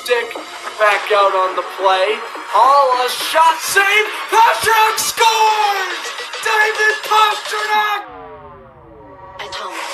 stick back out on the play. All shot save. Pasternak scores! David Pasternak! I told him.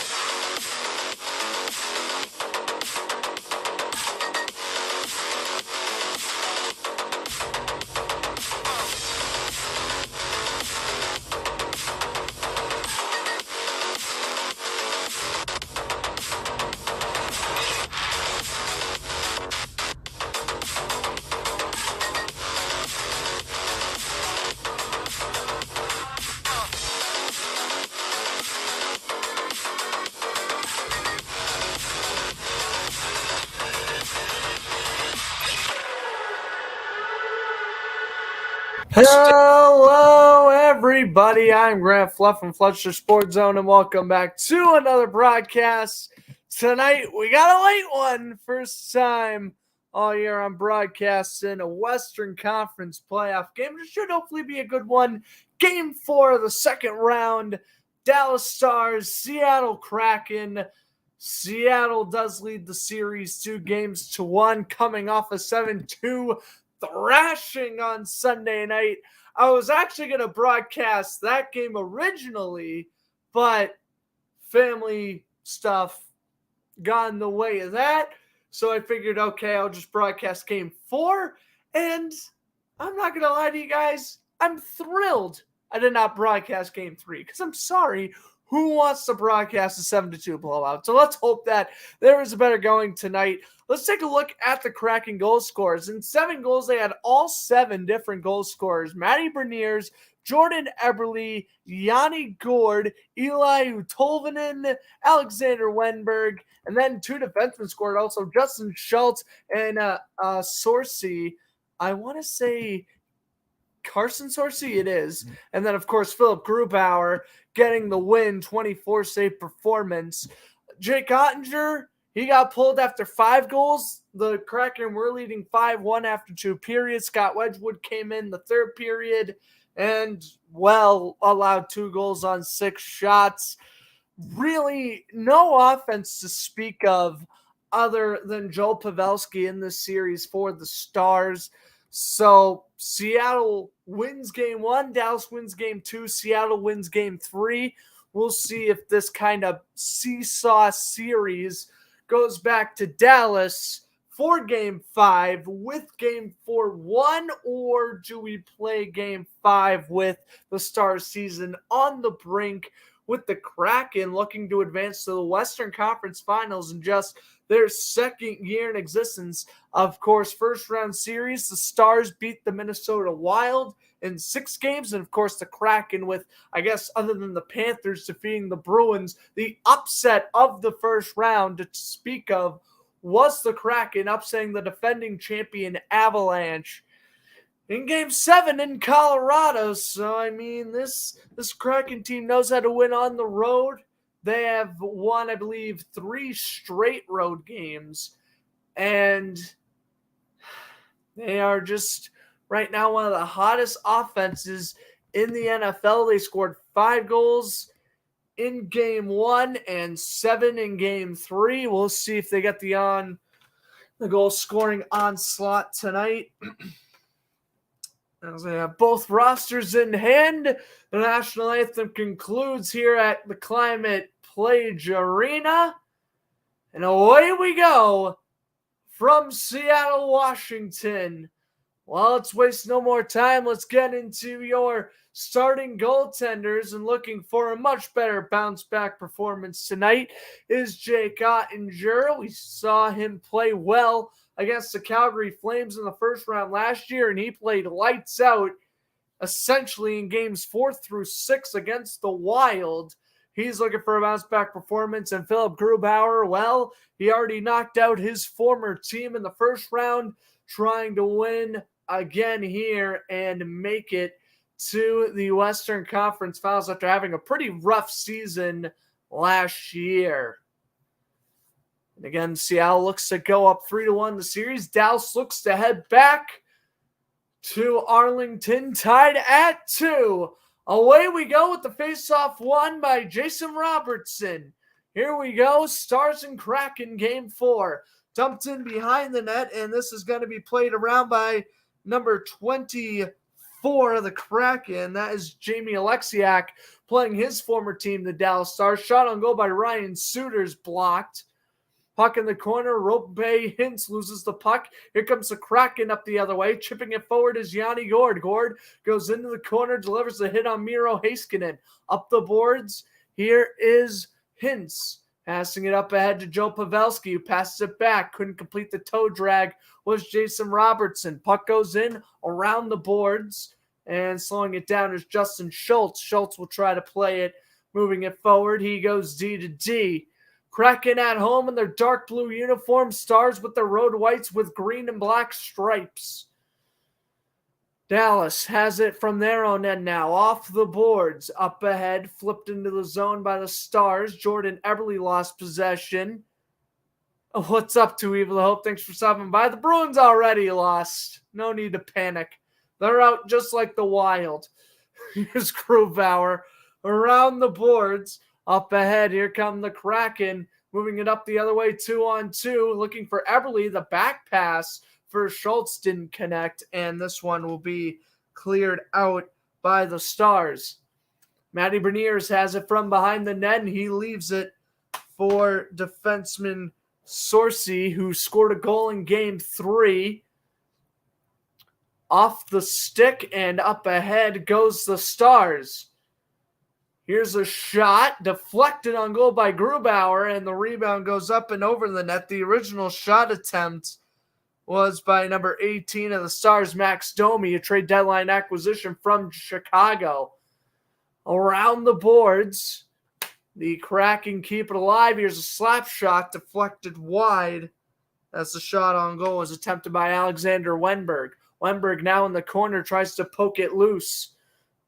Hello, everybody. I'm Grant Fluff from Fletcher Sports Zone, and welcome back to another broadcast. Tonight, we got a late one. First time all year I'm broadcasting a Western Conference playoff game. It should hopefully be a good one. Game 4 of the second round. Dallas Stars, Seattle Kraken. Seattle does lead the series 2-1, coming off a 7-2 thrashing on Sunday night. I was actually going to broadcast that game originally, but family stuff got in the way of that. So I figured, okay, I'll just broadcast game 4. And I'm not going to lie to you guys, I'm thrilled I did not broadcast game 3 because I'm sorry. Who wants to broadcast a 7-2 blowout? So let's hope that there is a better going tonight. Let's take a look at the Kraken goal scorers. In 7 goals, they had all 7 different goal scorers. Matty Beniers, Jordan Eberle, Yanni Gord, Eli Utolvanen, Alexander Wenberg, and then 2 defensemen scored also, Justin Schultz and Sorcy. I want to say Carson Sorcy it is. And then, of course, Philip Grubauer getting the win, 24-save performance. Jake Ottinger, he got pulled after 5 goals. The Kraken were leading 5-1 after 2 periods. Scott Wedgwood came in the 3rd period and, allowed 2 goals on 6 shots. Really no offense to speak of other than Joel Pavelski in this series for the Stars. So Seattle wins game 1, Dallas wins game 2, Seattle wins game 3. We'll see if this kind of seesaw series goes back to Dallas for game 5 with game 4 won, or do we play game 5 with the Stars season on the brink, with the Kraken looking to advance to the Western Conference Finals in just their 2nd year in existence? Of course, first round series, the Stars beat the Minnesota Wild in 6 games. And of course, the Kraken with, I guess, other than the Panthers defeating the Bruins, the upset of the first round to speak of was the Kraken upsetting the defending champion Avalanche in game 7 in Colorado. So, I mean, this Kraken team knows how to win on the road. They have won, I believe, 3 straight road games. And they are just right now one of the hottest offenses in the NFL. They scored 5 goals in game 1 and 7 in game 3. We'll see if they get the goal scoring onslaught tonight. As they have both rosters in hand, the national anthem concludes here at the Climate Pledge Arena. And away we go from Seattle, Washington. Well, let's waste no more time. Let's get into your starting goaltenders, and looking for a much better bounce-back performance tonight is Jake Ottinger. We saw him play well against the Calgary Flames in the first round last year, and he played lights out essentially in games 4 through 6 against the Wild. He's looking for a bounce-back performance. And Philip Grubauer, well, he already knocked out his former team in the first round, trying to win again here and make it to the Western Conference Finals after having a pretty rough season last year. And again, Seattle looks to go up 3-1 the series. Dallas looks to head back to Arlington, tied at 2. Away we go with the faceoff won by Jason Robertson. Here we go, Stars and Kraken game 4. dumped in behind the net, and this is going to be played around by number 24 of the Kraken. That is Jamie Alexiak playing his former team, the Dallas Stars. Shot on goal by Ryan Suter's blocked. Puck in the corner. Rope Bay Hintz loses the puck. Here comes the Kraken up the other way. Chipping it forward is Yanni Gord. Gord goes into the corner, delivers the hit on Miro Heiskanen. Up the boards. Here is Hintz. Passing it up ahead to Joe Pavelski, who passes it back. Couldn't complete the toe drag was Jason Robertson. Puck goes in around the boards. And slowing it down is Justin Schultz. Schultz will try to play it. Moving it forward. He goes D to D. Kraken at home in their dark blue uniform, Stars with their road whites with green and black stripes. Dallas has it from their own end now, off the boards, up ahead, flipped into the zone by the Stars. Jordan Eberle lost possession. What's up to Evil Hope? Thanks for stopping by. The Bruins already lost. No need to panic. They're out just like the Wild. Here's Grubauer around the boards. Up ahead, here come the Kraken, moving it up the other way, 2-on-2, looking for Eberle. The back pass for Schultz didn't connect, and this one will be cleared out by the Stars. Matty Beniers has it from behind the net, and he leaves it for defenseman Sorcy, who scored a goal in Game 3. Off the stick and up ahead goes the Stars. Here's a shot, deflected on goal by Grubauer, and the rebound goes up and over the net. The original shot attempt was by number 18 of the Stars, Max Domi, a trade deadline acquisition from Chicago. Around the boards, the Kraken keep it alive. Here's a slap shot, deflected wide as the shot on goal was attempted by Alexander Wenberg. Wenberg now in the corner tries to poke it loose.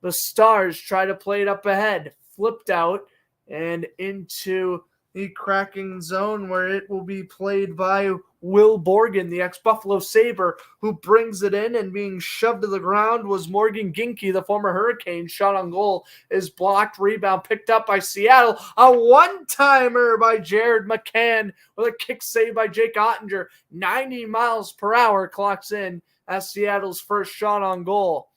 The Stars try to play it up ahead, flipped out and into the Kraken zone where it will be played by Will Borgen, the ex-Buffalo Sabre, who brings it in, and being shoved to the ground was Morgan Ginke, the former Hurricane. Shot on goal is blocked, rebound picked up by Seattle. A one-timer by Jared McCann with a kick save by Jake Ottinger. 90 miles per hour clocks in as Seattle's first shot on goal.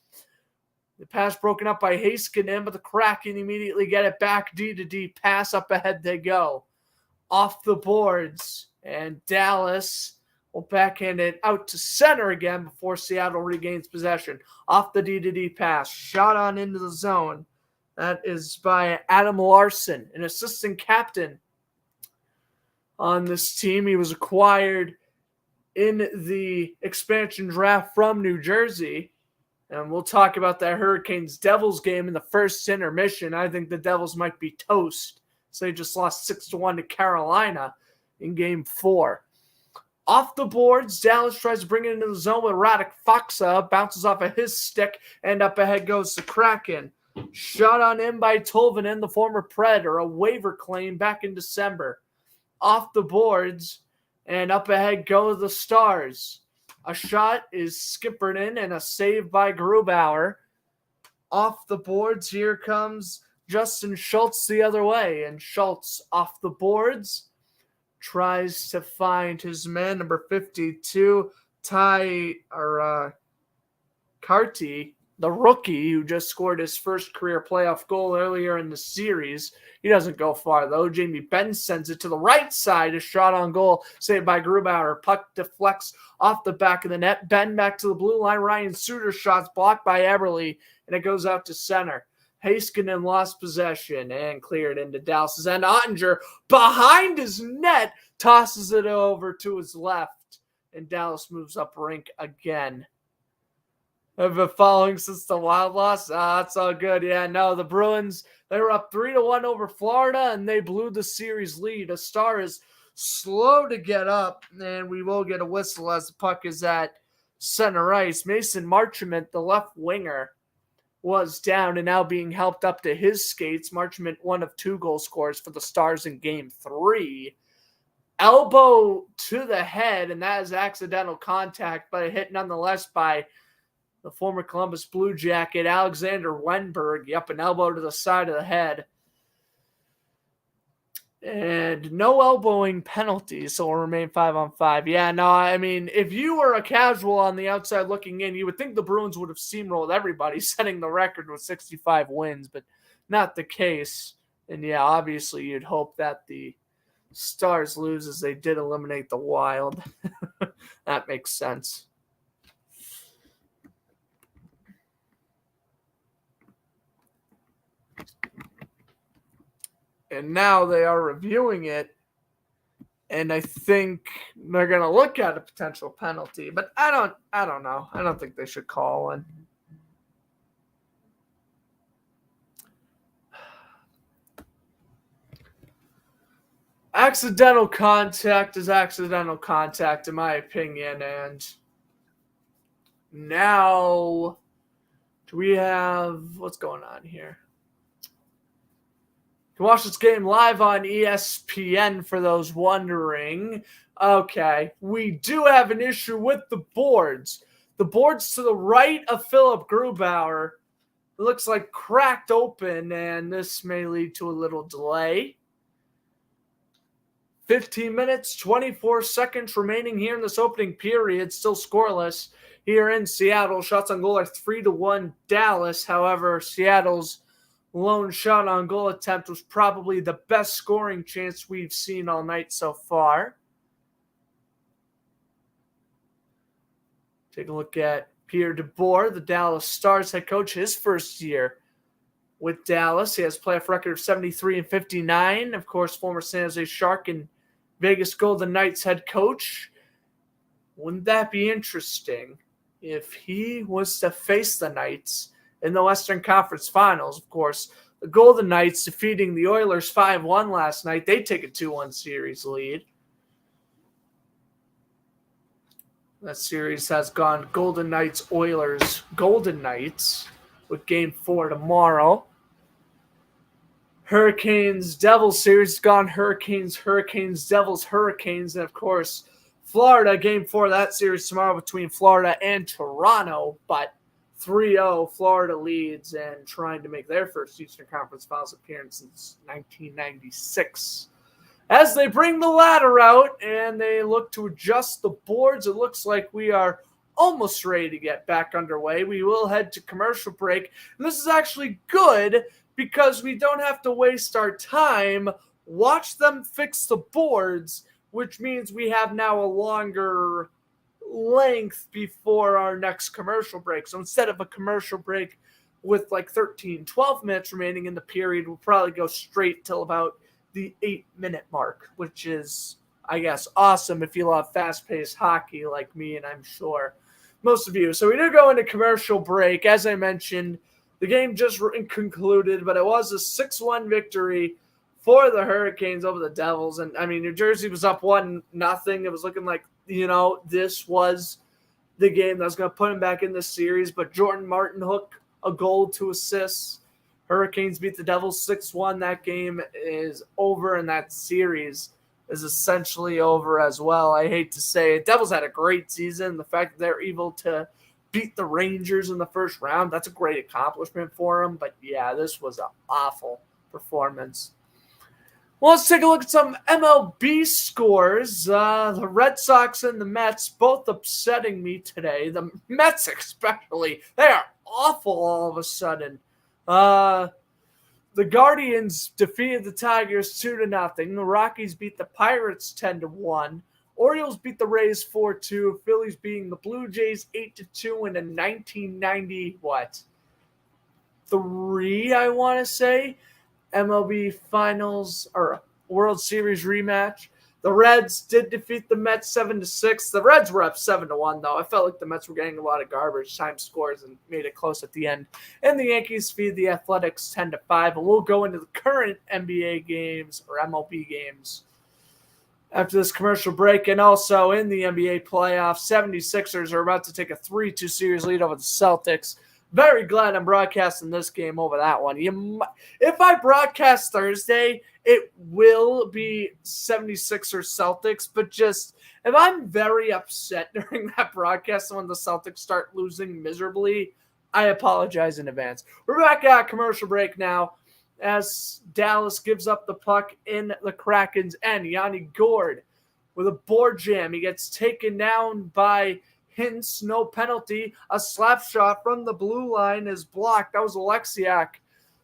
The pass broken up by Heiskanen, but the Kraken immediately get it back. D to D pass, up ahead they go. Off the boards, and Dallas will backhand it out to center again before Seattle regains possession. Off the D to D pass, shot on into the zone. That is by Adam Larson, an assistant captain on this team. He was acquired in the expansion draft from New Jersey. And we'll talk about that Hurricanes-Devils game in the first intermission. I think the Devils might be toast. So they just lost 6-1 to Carolina in Game 4. Off the boards, Dallas tries to bring it into the zone with Radek Faksa. Bounces off of his stick, and up ahead goes the Kraken. Shot on in by Tolvanen, the former Predator, a waiver claim back in December. Off the boards, and up ahead go the Stars. A shot is skippered in and a save by Grubauer. Off the boards, here comes Justin Schultz the other way. And Schultz off the boards tries to find his man, number 52, Carty, the rookie who just scored his first career playoff goal earlier in the series. He doesn't go far, though. Jamie Benn sends it to the right side. A shot on goal, saved by Grubauer. Puck deflects off the back of the net. Benn back to the blue line. Ryan Suter's shot's blocked by Eberle, and it goes out to center. Heiskanen lost possession and cleared into Dallas's end. Ottinger, behind his net, tosses it over to his left, and Dallas moves up rink again. Have been following since the Wild loss? That's all good. Yeah, no, the Bruins, they were up 3-1 over Florida, and they blew the series lead. A Star is slow to get up, and we will get a whistle as the puck is at center ice. Mason Marchment, the left winger, was down and now being helped up to his skates. Marchment, one of 2 goal scorers for the Stars in Game 3. Elbow to the head, and that is accidental contact, but a hit nonetheless by the former Columbus Blue Jacket, Alexander Wenberg. Yep, an elbow to the side of the head. And no elbowing penalties, so will remain 5-on-5. Yeah, no, I mean, if you were a casual on the outside looking in, you would think the Bruins would have steamrolled everybody, setting the record with 65 wins, but not the case. And yeah, obviously you'd hope that the Stars lose as they did eliminate the Wild. That makes sense. And now they are reviewing it, and I think they're going to look at a potential penalty, but I don't know. I don't think they should call one. Accidental contact is accidental contact, in my opinion, and now do we have what's going on here? You can watch this game live on ESPN for those wondering. Okay, we do have an issue with the boards. The boards to the right of Philip Grubauer looks like cracked open, and this may lead to a little delay. 15 minutes, 24 seconds remaining here in this opening period. Still scoreless here in Seattle. Shots on goal are 3-1 Dallas. However, Seattle's lone shot on goal attempt was probably the best scoring chance we've seen all night so far. Take a look at Pierre DeBoer, the Dallas Stars head coach, his first year with Dallas. He has a playoff record of 73-59. Of course, former San Jose Shark and Vegas Golden Knights head coach. Wouldn't that be interesting if he was to face the Knights in the Western Conference Finals? Of course, the Golden Knights defeating the Oilers 5-1 last night. They take a 2-1 series lead. That series has gone Golden Knights, Oilers, Golden Knights with Game 4 tomorrow. Hurricanes, Devils series has gone Hurricanes, Hurricanes, Devils, Hurricanes. And, of course, Florida, Game 4 of that series tomorrow between Florida and Toronto. But 3-0, Florida leads and trying to make their first Eastern Conference Finals appearance since 1996. As they bring the ladder out and they look to adjust the boards, it looks like we are almost ready to get back underway. We will head to commercial break. And this is actually good because we don't have to waste our time. Watch them fix the boards, which means we have now a longer length before our next commercial break. So instead of a commercial break with like 13, 12 minutes remaining in the period, we'll probably go straight till about the 8-minute mark, which is, I guess, awesome if you love fast-paced hockey like me, and I'm sure most of you. So we do go into commercial break. As I mentioned, the game just concluded, but it was a 6-1 victory for the Hurricanes over the Devils. And, I mean, New Jersey was up 1-0. It was looking like, this was the game that was going to put him back in this series. But Jordan Martin hooked a goal to assist. Hurricanes beat the Devils 6-1. That game is over, and that series is essentially over as well. I hate to say it. Devils had a great season. The fact that they're able to beat the Rangers in the first round, that's a great accomplishment for them. But, yeah, this was an awful performance. Well, let's take a look at some MLB scores. The Red Sox and the Mets both upsetting me today. The Mets especially. They are awful all of a sudden. The Guardians defeated the Tigers 2-0. The Rockies beat the Pirates 10-1. Orioles beat the Rays 4-2. Phillies beating the Blue Jays 8-2 in a 1993, I want to say, MLB Finals or World Series rematch. The Reds did defeat the Mets 7-6. The Reds were up 7-1, though. I felt like the Mets were getting a lot of garbage time scores and made it close at the end. And the Yankees defeated the Athletics 10-5. And we'll go into the current NBA games or MLB games after this commercial break. And also in the NBA playoffs, 76ers are about to take a 3-2 series lead over the Celtics. Very glad I'm broadcasting this game over that one. If I broadcast Thursday, it will be 76ers Celtics, but just if I'm very upset during that broadcast when the Celtics start losing miserably, I apologize in advance. We're back at commercial break now. as Dallas gives up the puck in the Kraken's end. Yanni Gord with a board jam. He gets taken down by Hintz. No penalty. A slap shot from the blue line is blocked. That was Alexiak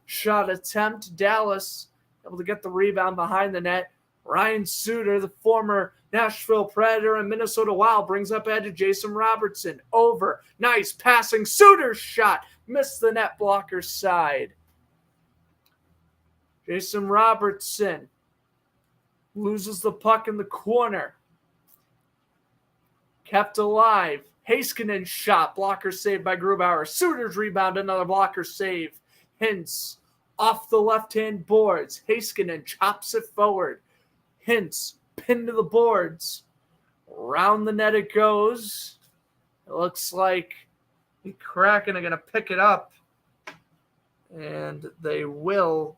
shot attempt. Dallas able to get the rebound behind the net. Ryan Suter, the former Nashville Predator and Minnesota Wild, brings up ahead to Jason Robertson. Over. Nice passing. Suter's shot. Missed the net blocker's side. Jason Robertson loses the puck in the corner. Kept alive. Heiskanen shot. Blocker saved by Grubauer. Suter's rebound. Another blocker save. Hintz off the left-hand boards. Heiskanen chops it forward. Hintz pinned to the boards. Around the net it goes. It looks like the Kraken are going to pick it up. And they will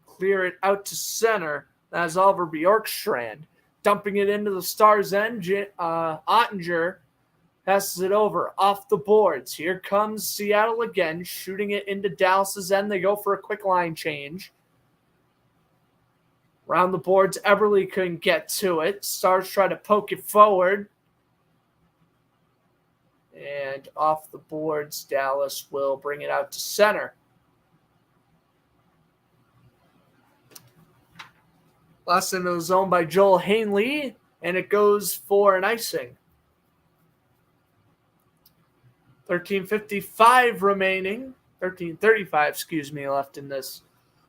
clear it out to center. That's Oliver Bjorkstrand. Dumping it into the Stars' end. Ottinger passes it over off the boards. Here comes Seattle again, shooting it into Dallas' end. They go for a quick line change. Around the boards, Eberle couldn't get to it. Stars try to poke it forward. And off the boards, Dallas will bring it out to center. Last into the zone by Joel Hanley, and it goes for an icing. 13:55 remaining. 13:35, left in this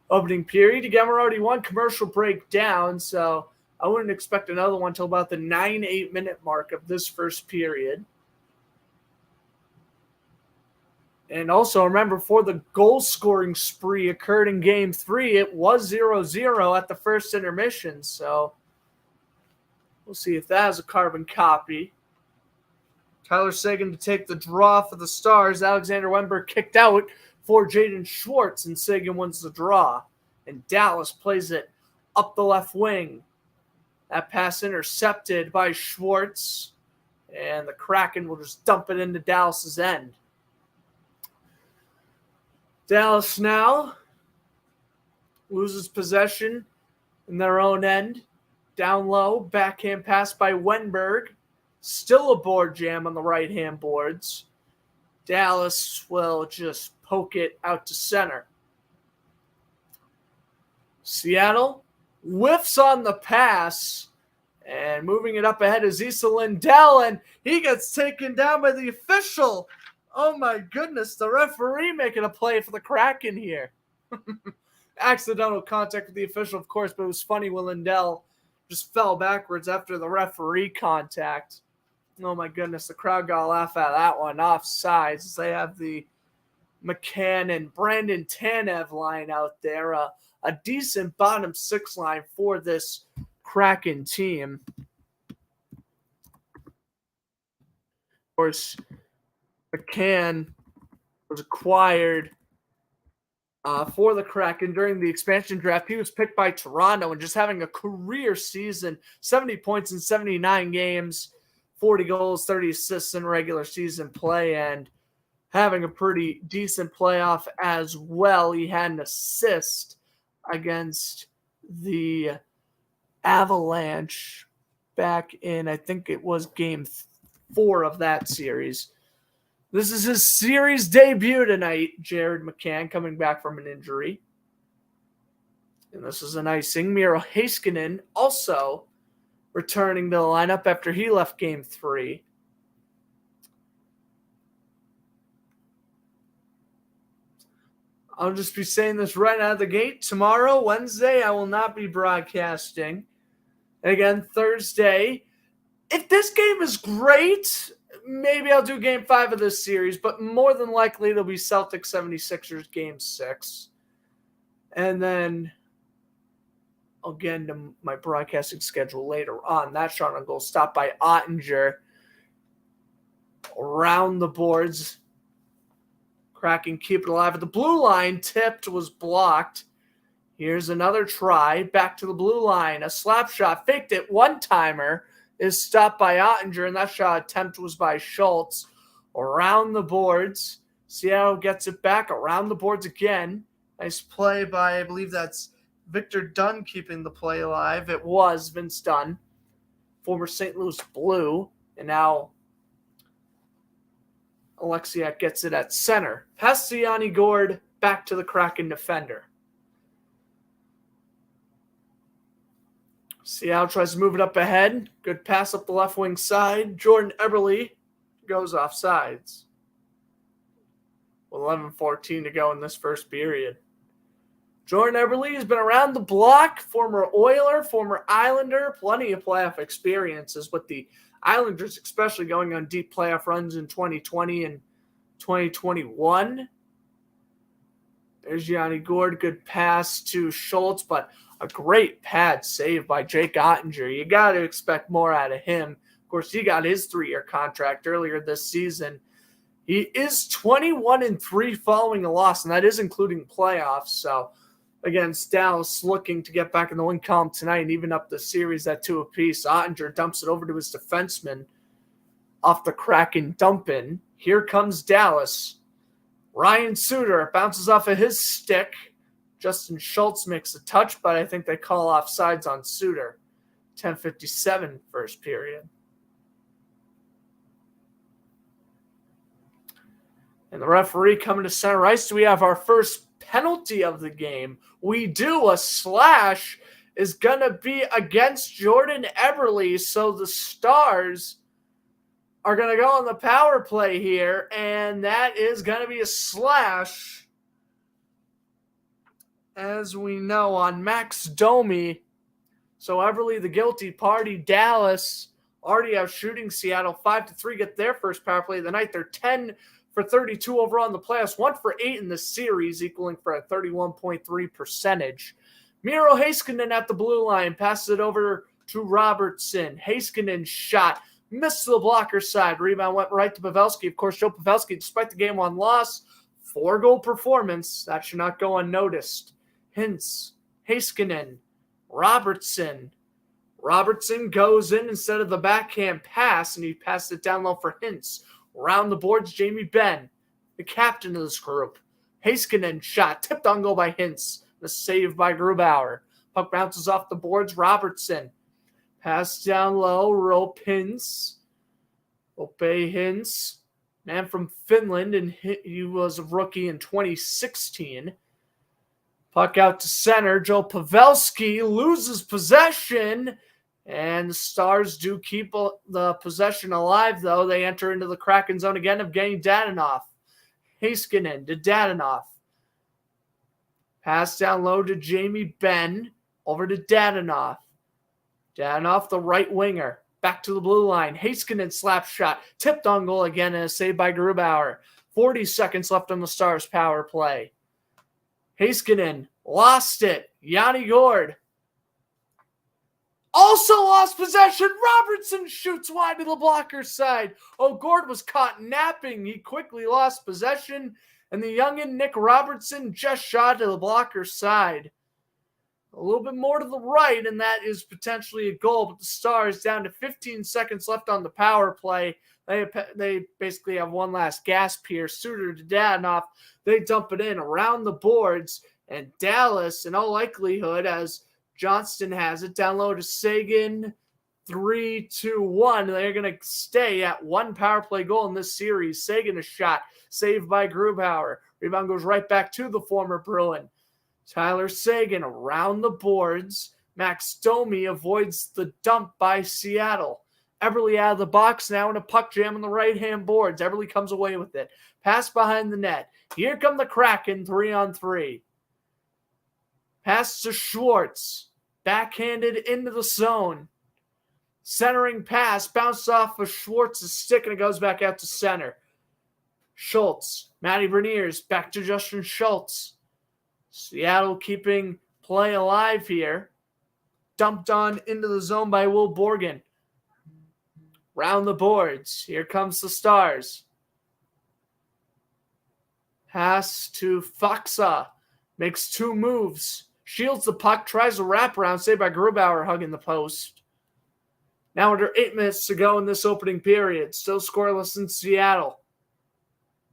opening period. Again, we're already one commercial break down, so I wouldn't expect another one until about the 9-8 minute mark of this first period. And also remember, before the goal scoring spree occurred in Game 3, it was 0-0 at the first intermission. So we'll see if that has a carbon copy. Tyler Seguin to take the draw for the Stars. Alexander Wennberg kicked out for Jaden Schwartz, and Seguin wins the draw. And Dallas plays it up the left wing. That pass intercepted by Schwartz, and the Kraken will just dump it into Dallas' end. Dallas now loses possession in their own end. Down low, backhand pass by Wennberg. Still a board jam on the right-hand boards. Dallas will just poke it out to center. Seattle whiffs on the pass, and moving it up ahead is Issa Lindell, and he gets taken down by the official. Oh my goodness, the referee making a play for the Kraken here. Accidental contact with the official, of course, but it was funny when Lindell just fell backwards after the referee contact. Oh my goodness, the crowd got a laugh at that one. Offsides. They have the McCann and Brandon Tanev line out there. A decent bottom six line for this Kraken team. Of course, McCann was acquired for the Kraken during the expansion draft. He was picked by Toronto and just having a career season. 70 points in 79 games, 40 goals, 30 assists in regular season play, and having a pretty decent playoff as well. He had an assist against the Avalanche back in, I think it was Game 4 of that series. This is his series debut tonight, Jared McCann, coming back from an injury. And this is an icing. Miro Heiskanen also returning to the lineup after he left Game 3. I'll just be saying this right out of the gate. Tomorrow, Wednesday, I will not be broadcasting. And again, Thursday, if this game is great, maybe I'll do Game 5 of this series, but more than likely it'll be Celtics 76ers Game 6. And then I'll get into my broadcasting schedule later on. That shot on goal stopped by Ottinger. Around the boards. Kraken keep it alive at the blue line. Tipped, was blocked. Here's another try. Back to the blue line. A slap shot. Faked it. One-timer is stopped by Ottinger, and that shot attempt was by Schultz. Around the boards. Seattle gets it back. Around the boards again. Nice play by, I believe that's Victor Dunn keeping the play alive. It was Vince Dunn, former St. Louis Blue, and now Alexiak gets it at center. Pass to Yanni Gourde, back to the Kraken defender. Seattle tries to move it up ahead. Good pass up the left wing side. Jordan Eberle goes off sides. With 11:14 to go in this first period. Jordan Eberle has been around the block, former Oiler, former Islander, plenty of playoff experiences with the Islanders, especially going on deep playoff runs in 2020 and 2021. There's Yanni Gourde, good pass to Schultz, but a great pad save by Jake Ottinger. You got to expect more out of him. Of course, he got his 3-year contract earlier this season. He is 21-3 following a loss, and that is including playoffs. So, against Dallas, looking to get back in the win column tonight and even up the series at 2 apiece. Ottinger dumps it over to his defenseman off the Kraken dump-in. Here comes Dallas. Ryan Suter bounces off of his stick. Justin Schultz makes a touch, but I think they call offsides on Suter. 10:57 first period. And the referee coming to center ice. Do we have our first penalty of the game? We do. A slash is going to be against Jordan Eberle. So the Stars are going to go on the power play here. And that is going to be a slash, as we know, on Max Domi. So Eberle, the guilty party. Dallas already out shooting Seattle 5-3, get their first power play of the night. They're 10 for 32 overall in the playoffs, 1 for 8 in the series, equaling for a 31.3 percentage. Miro Heiskanen at the blue line, passes it over to Robertson. Heiskanen shot, missed to the blocker side. Rebound went right to Pavelski. Of course, Joe Pavelski, despite the game one loss, 4-goal performance. That should not go unnoticed. Hintz, Heiskanen, Robertson. Robertson goes in instead of the backhand pass, and he passed it down low for Hintz. Around the boards, Jamie Benn, the captain of this group. Heiskanen shot, tipped on goal by Hintz. The save by Grubauer. Puck bounces off the boards, Robertson. Pass down low, Rope Hintz. Hintz. Man from Finland, and he was a rookie in 2016. Puck out to center, Joe Pavelski loses possession. And the Stars do keep the possession alive, though. They enter into the Kraken zone again of getting Dadonov. Heiskanen to Dadonov. Pass down low to Jamie Benn. Over to Dadonov. Dadonov, the right winger. Back to the blue line. Heiskanen slap shot. Tipped on goal again and a save by Grubauer. 40 seconds left on the Stars power play. Heiskanen lost it. Yanni Gourde also lost possession. Robertson shoots wide to the blocker side. Oh, Gourde was caught napping. He quickly lost possession. And the youngin' Nick Robertson just shot to the blocker side. A little bit more to the right, and that is potentially a goal. But the Stars down to 15 seconds left on the power play. They basically have one last gasp here. Suter to Dadonov. They dump it in around the boards. And Dallas, in all likelihood, as Johnston has it down low to Sagan. 3-2-1. They're going to stay at one power play goal in this series. Sagan a shot. Saved by Grubauer. Rebound goes right back to the former Bruin. Tyler Sagan around the boards. Max Domi avoids the dump by Seattle. Eberle out of the box now in a puck jam on the right-hand boards. Eberle comes away with it. Pass behind the net. Here come the Kraken 3-on-3. Pass to Schwartz. Backhanded into the zone. Centering pass. Bounced off of Schwartz's stick and it goes back out to center. Schultz. Matty Beniers. Back to Justin Schultz. Seattle keeping play alive here. Dumped on into the zone by Will Borgen. Round the boards. Here comes the Stars. Pass to Faksa. Makes two moves. Shields the puck. Tries a wraparound. Saved by Grubauer hugging the post. Now under 8 minutes to go in this opening period. Still scoreless in Seattle.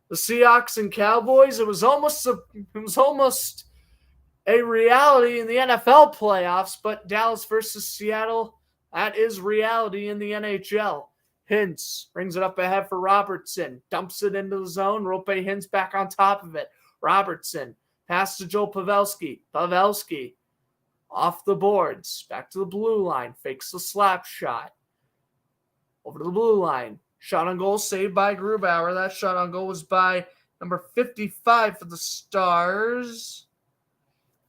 The Seahawks and Cowboys. It was almost a reality in the NFL playoffs, but Dallas versus Seattle, that is reality in the NHL. Hintz brings it up ahead for Robertson, dumps it into the zone. Rope Hintz back on top of it. Robertson, pass to Joel Pavelski. Pavelski off the boards, back to the blue line, fakes the slap shot. Over to the blue line. Shot on goal saved by Grubauer. That shot on goal was by number 55 for the Stars,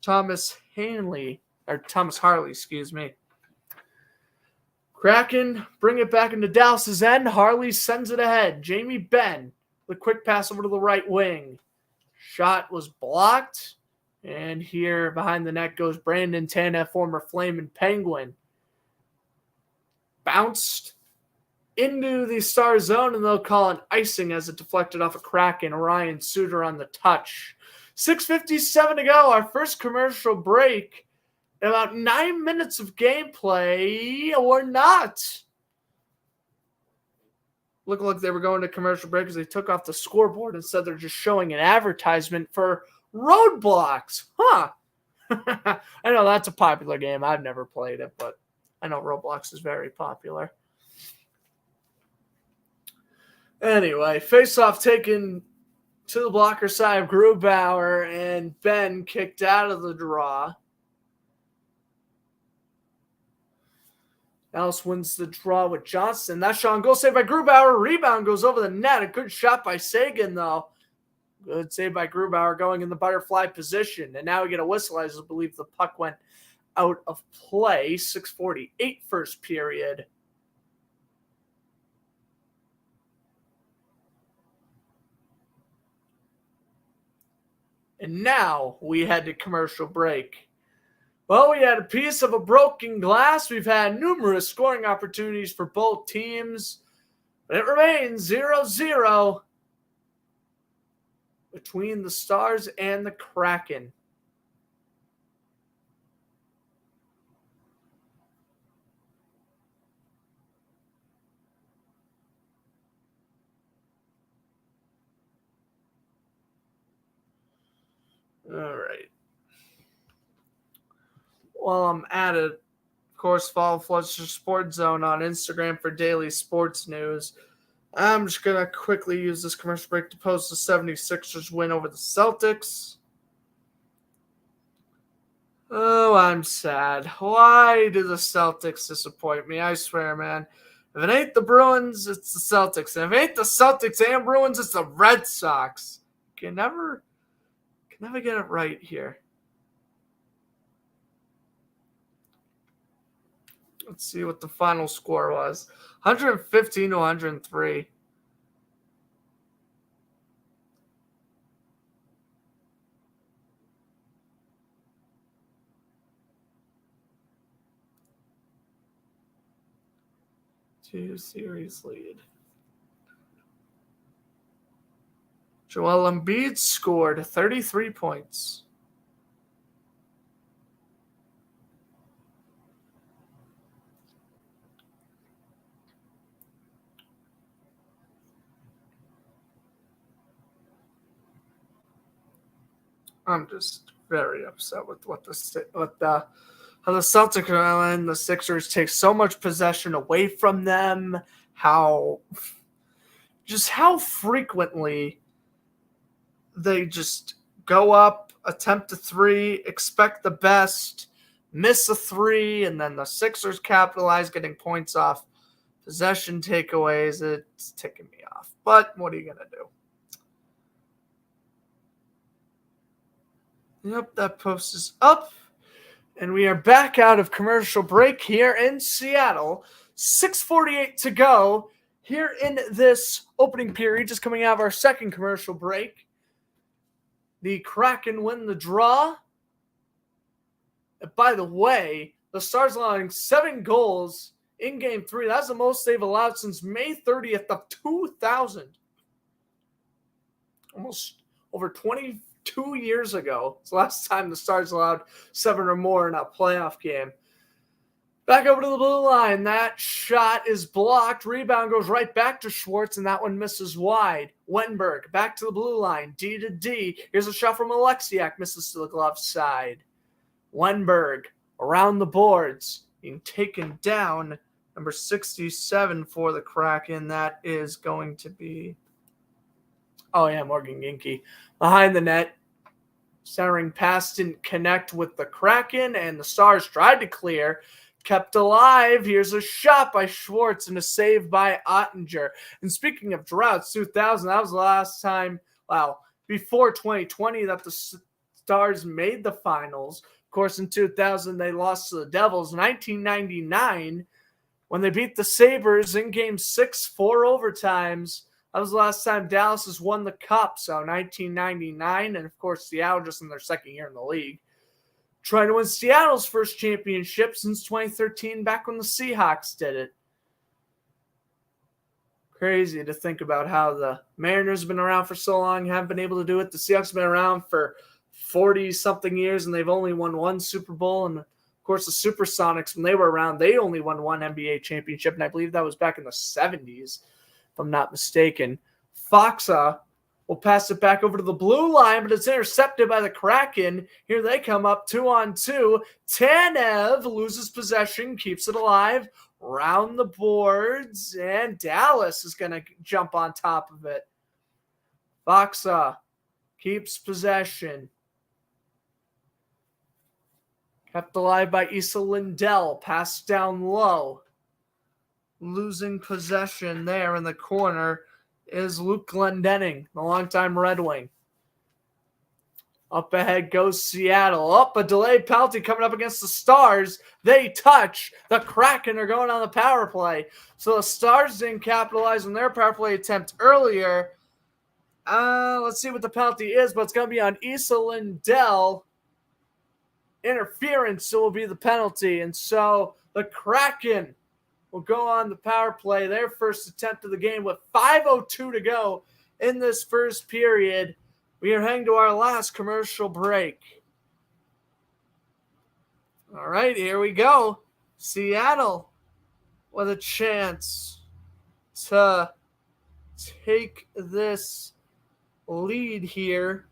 Thomas Harley, excuse me. Kraken bring it back into Dallas's end. Harley sends it ahead. Jamie Benn, the quick pass over to the right wing. Shot was blocked. And here behind the net goes Brandon Tanev, former Flame and Penguin. Bounced into the Star zone, and they'll call an icing as it deflected off a Kraken. Ryan Suter on the touch. 6:57 to go. Our first commercial break. About 9 minutes of gameplay, or not. Looked like they were going to commercial break because they took off the scoreboard and said they're just showing an advertisement for Roadblocks. Huh. I know that's a popular game. I've never played it, but I know Roblox is very popular. Anyway, face-off taken to the blocker side of Grubauer, and Ben kicked out of the draw. Dallas wins the draw with Johnson. That shot on goal saved by Grubauer. Rebound goes over the net. A good shot by Sagan, though. Good save by Grubauer going in the butterfly position. And now we get a whistle as I believe the puck went out of play. 6:48 first period. And now we head to commercial break. Well, we had a piece of a broken glass. We've had numerous scoring opportunities for both teams. But it remains 0-0 between the Stars and the Kraken. All right. While I'm at it, of course, follow Fletcher Sports Zone on Instagram for daily sports news. I'm just going to quickly use this commercial break to post the 76ers win over the Celtics. Oh, I'm sad. Why do the Celtics disappoint me? I swear, man. If it ain't the Bruins, it's the Celtics. And if it ain't the Celtics and Bruins, it's the Red Sox. Can never get it right here. Let's see what the final score was. 115 to 103. Two series lead. Joel Embiid scored 33 points. I'm just very upset with how the Celtics and the Sixers take so much possession away from them. How frequently they just go up, attempt a three, expect the best, miss a three, and then the Sixers capitalize, getting points off possession takeaways. It's ticking me off. But what are you gonna do? Yep, that post is up. And we are back out of commercial break here in Seattle. 6:48 to go here in this opening period, just coming out of our second commercial break. The Kraken win the draw. And by the way, the Stars allowing 7 goals in Game 3. That's the most they've allowed since May 30th of 2000. Almost over 22 years ago. It's the last time the Stars allowed 7 or more in a playoff game. Back over to the blue line. That shot is blocked. Rebound goes right back to Schwartz, and that one misses wide. Wenberg back to the blue line. D to D. Here's a shot from Alexiak. Misses to the glove side. Wenberg around the boards. Being taken down. Number 67 for the Kraken. That is going to be... Oh, yeah, Morgan Ginky. Behind the net. Centering pass didn't connect with the Kraken, and the Stars tried to clear. Kept alive. Here's a shot by Schwartz and a save by Ottinger. And speaking of droughts, 2000, that was the last time, before 2020 that the Stars made the finals. Of course, in 2000, they lost to the Devils. 1999, when they beat the Sabres in Game 6, 4 overtimes, that was the last time Dallas has won the Cup. So 1999, and of course, Seattle just in their second year in the league. Trying to win Seattle's first championship since 2013, back when the Seahawks did it. Crazy to think about how the Mariners have been around for so long, haven't been able to do it. The Seahawks have been around for 40-something years, and they've only won one Super Bowl. And, of course, the Supersonics, when they were around, they only won one NBA championship, and I believe that was back in the 70s, if I'm not mistaken. Foxa will pass it back over to the blue line, but it's intercepted by the Kraken. Here they come up 2-on-2. Tanev loses possession, keeps it alive, round the boards, and Dallas is going to jump on top of it. Foxa keeps possession. Kept alive by Issa Lindell, passed down low. Losing possession there in the corner is Luke Glendening, the longtime Red Wing. Up ahead goes Seattle. A delayed penalty coming up against the Stars. They touch. The Kraken are going on the power play. So the Stars didn't capitalize on their power play attempt earlier. Let's see what the penalty is, but it's going to be on Issa Lindell. Interference will be the penalty. And so the Kraken will go on the power play, their first attempt of the game with 5:02 to go in this first period. We are heading to our last commercial break. All right, here we go. Seattle with a chance to take this lead here.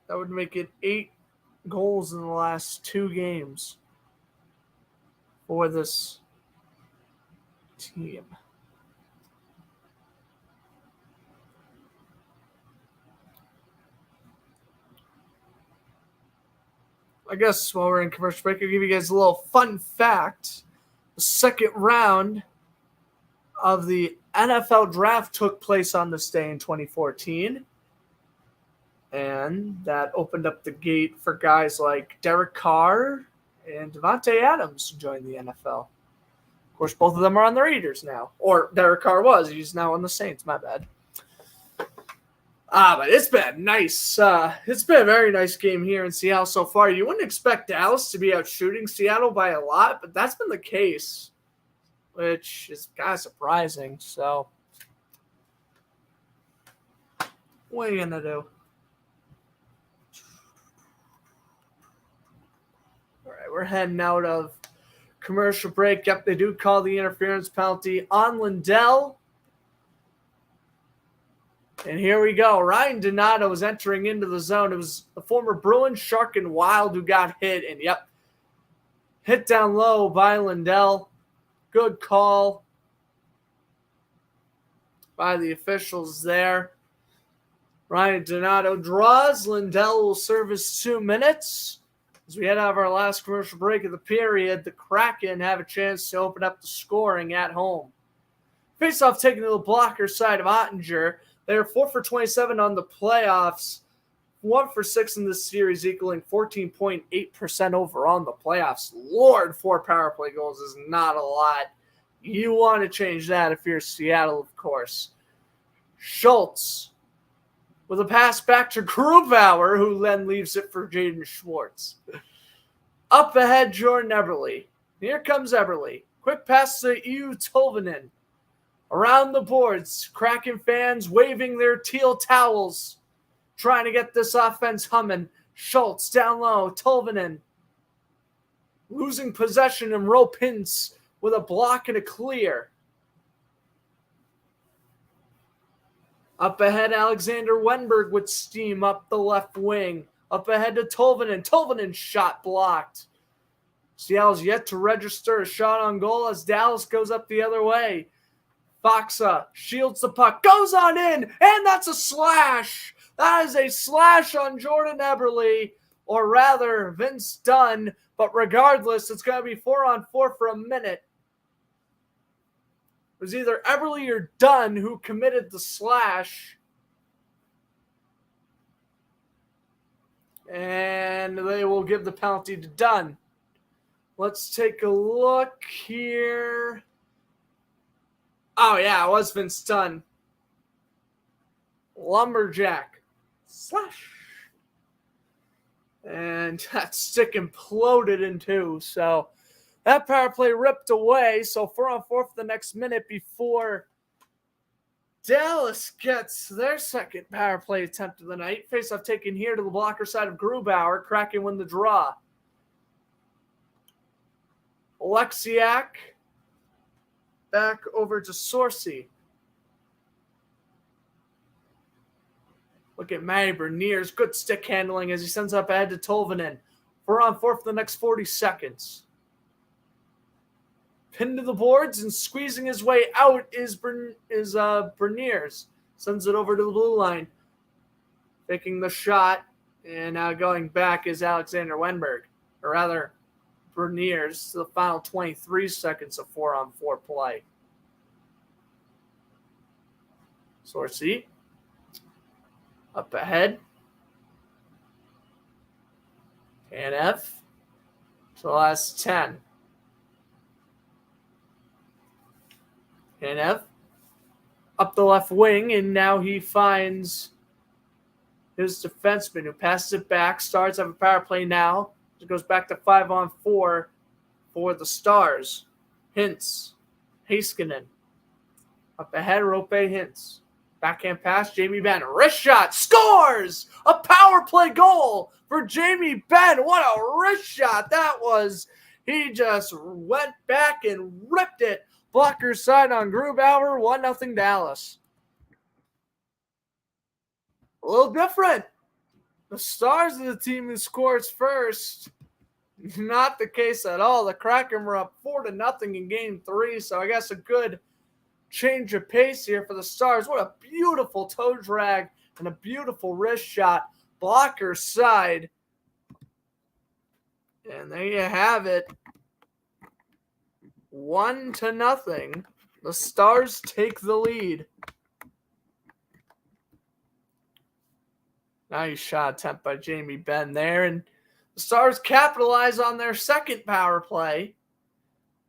That would make it 8 goals in the last 2 games for this team. I guess while we're in commercial break, I'll give you guys a little fun fact. The second round of the NFL draft took place on this day in 2014. And that opened up the gate for guys like Derek Carr and Devontae Adams to join the NFL. Of course, both of them are on the Raiders now. Or Derek Carr was. He's now on the Saints. My bad. But it's been nice. It's been a very nice game here in Seattle so far. You wouldn't expect Dallas to be out shooting Seattle by a lot, but that's been the case, which is kind of surprising. So, what are you going to do? All right, we're heading out of commercial break. Yep, they do call the interference penalty on Lindell. And here we go. Ryan Donato is entering into the zone. It was the former Bruin, Shark, and Wild who got hit. And, yep, hit down low by Lindell. Good call by the officials there. Ryan Donato draws. Lindell will serve his 2 minutes. As we head out of our last commercial break of the period, the Kraken have a chance to open up the scoring at home. Face-off taken to the blocker side of Ottinger. They are 4 for 27 on the playoffs, 1 for 6 in this series, equaling 14.8% overall in the playoffs. Lord, 4 power play goals is not a lot. You want to change that if you're Seattle, of course. Schultz with a pass back to Grubauer, who then leaves it for Jaden Schwartz. Up ahead, Jordan Eberle. Here comes Eberle. Quick pass to Eetu Tolvanen. Around the boards, Kraken fans waving their teal towels, trying to get this offense humming. Schultz down low. Tolvanen losing possession, and rope Hintz with a block and a clear. Up ahead, Alexander Wenberg with steam up the left wing. Up ahead to Tolvanen. Tolvanen's shot blocked. Seattle's yet to register a shot on goal as Dallas goes up the other way. Foxa shields the puck, goes on in, and that's a slash. That is a slash on Jordan Eberle, or rather Vince Dunn. But regardless, it's going to be 4-on-4 for a minute. It was either Eberle or Dunn who committed the slash. And they will give the penalty to Dunn. Let's take a look here. Oh, yeah, it was Vince Dunn. Lumberjack. Slash. And that stick imploded in two. So that power play ripped away. So 4-on-4 for the next minute before Dallas gets their second power play attempt of the night. Faceoff taken here to the blocker side of Grubauer. Kraken win the draw. Alexiak back over to Sorcy. Look at Matty Beniers. Good stick handling as he sends up ahead to Tolvanen. 4-on-4 for the next 40 seconds. Pinned to the boards and squeezing his way out is Beniers. Sends it over to the blue line. Taking the shot. And now going back is Alexander Wenberg. Or rather, Beniers to the final 23 seconds of 4-on-4 play. Sorcy. Up ahead. Tanev. To the last 10. Tanev. Up the left wing, and now he finds his defenseman who passes it back. Stars have a power play now. It goes back to 5-on-4 for the Stars. Hintz. Heiskanen. Up ahead, Rope Hintz. Backhand pass, Jamie Benn. Wrist shot. Scores! A power play goal for Jamie Benn. What a wrist shot that was. He just went back and ripped it. Blocker side on Grubauer. 1-0 Dallas. A little different. The Stars are the team who scores first. Not the case at all. The Kraken were up 4-0 in game 3, so I guess a good change of pace here for the Stars. What a beautiful toe drag and a beautiful wrist shot. Blocker side. And there you have it. 1-0. The Stars take the lead. Nice shot attempt by Jamie Benn there. And the Stars capitalize on their second power play.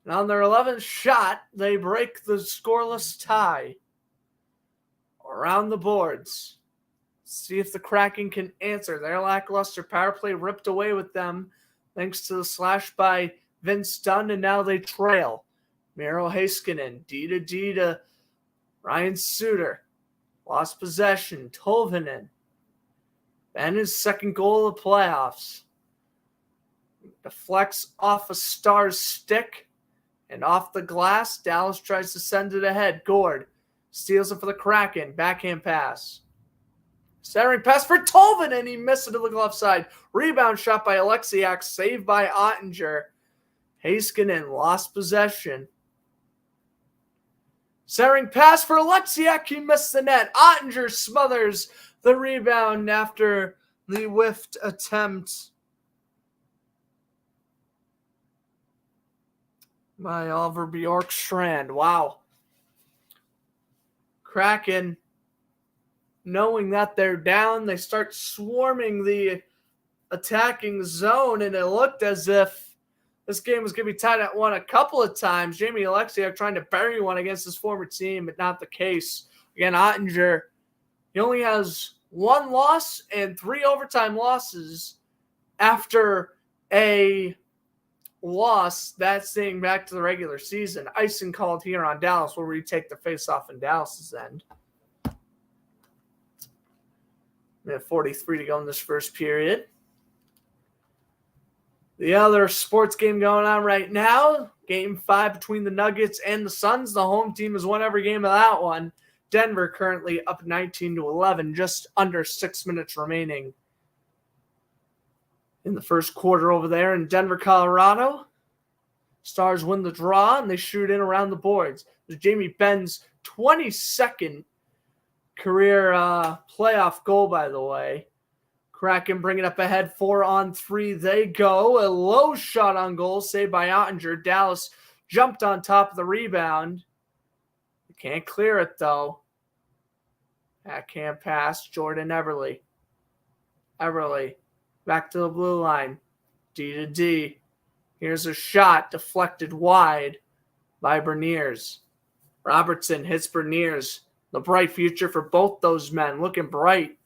And on their 11th shot, they break the scoreless tie. Around the boards. See if the Kraken can answer. Their lackluster power play ripped away with them thanks to the slash by Vince Dunn, and now they trail. Miro Heiskanen, D to Ryan Suter. Lost possession. Tolvanen. And his second goal of the playoffs. Deflects off a Stars stick and off the glass. Dallas tries to send it ahead. Gord steals it for the Kraken. Backhand pass. Centering pass for Tolvanen. He missed it to the glove side. Rebound shot by Alexiak. Saved by Ottinger. Heiskanen lost possession. Centering pass for Alexiak. He missed the net. Ottinger smothers the rebound after the whiffed attempt by Oliver Bjorkstrand. Wow. Kraken, knowing that they're down, they start swarming the attacking zone, and it looked as if this game was going to be tied at 1 a couple of times. Jamie Alexiak trying to bury one against his former team, but not the case. Again, Ottinger, he only has 1 loss and 3 overtime losses after a loss that's dating back to the regular season. Icing called here on Dallas. We'll retake the face-off in Dallas's end. We have 43 to go in this first period. The other sports game going on right now, Game 5 between the Nuggets and the Suns. The home team has won every game of that one. Denver currently up 19-11, just under 6 minutes remaining in the first quarter over there in Denver, Colorado. Stars win the draw, and they shoot in around the boards. There's Jamie Benn's 22nd career playoff goal, by the way. Kraken bring it up ahead 4-on-3. They go. A low shot on goal, saved by Ottinger. Dallas jumped on top of the rebound. They can't clear it, though. Backhand pass, Jordan Everly. Everly back to the blue line. D to D. Here's a shot deflected wide by Berniers. Robertson hits Berniers. The bright future for both those men. Looking bright.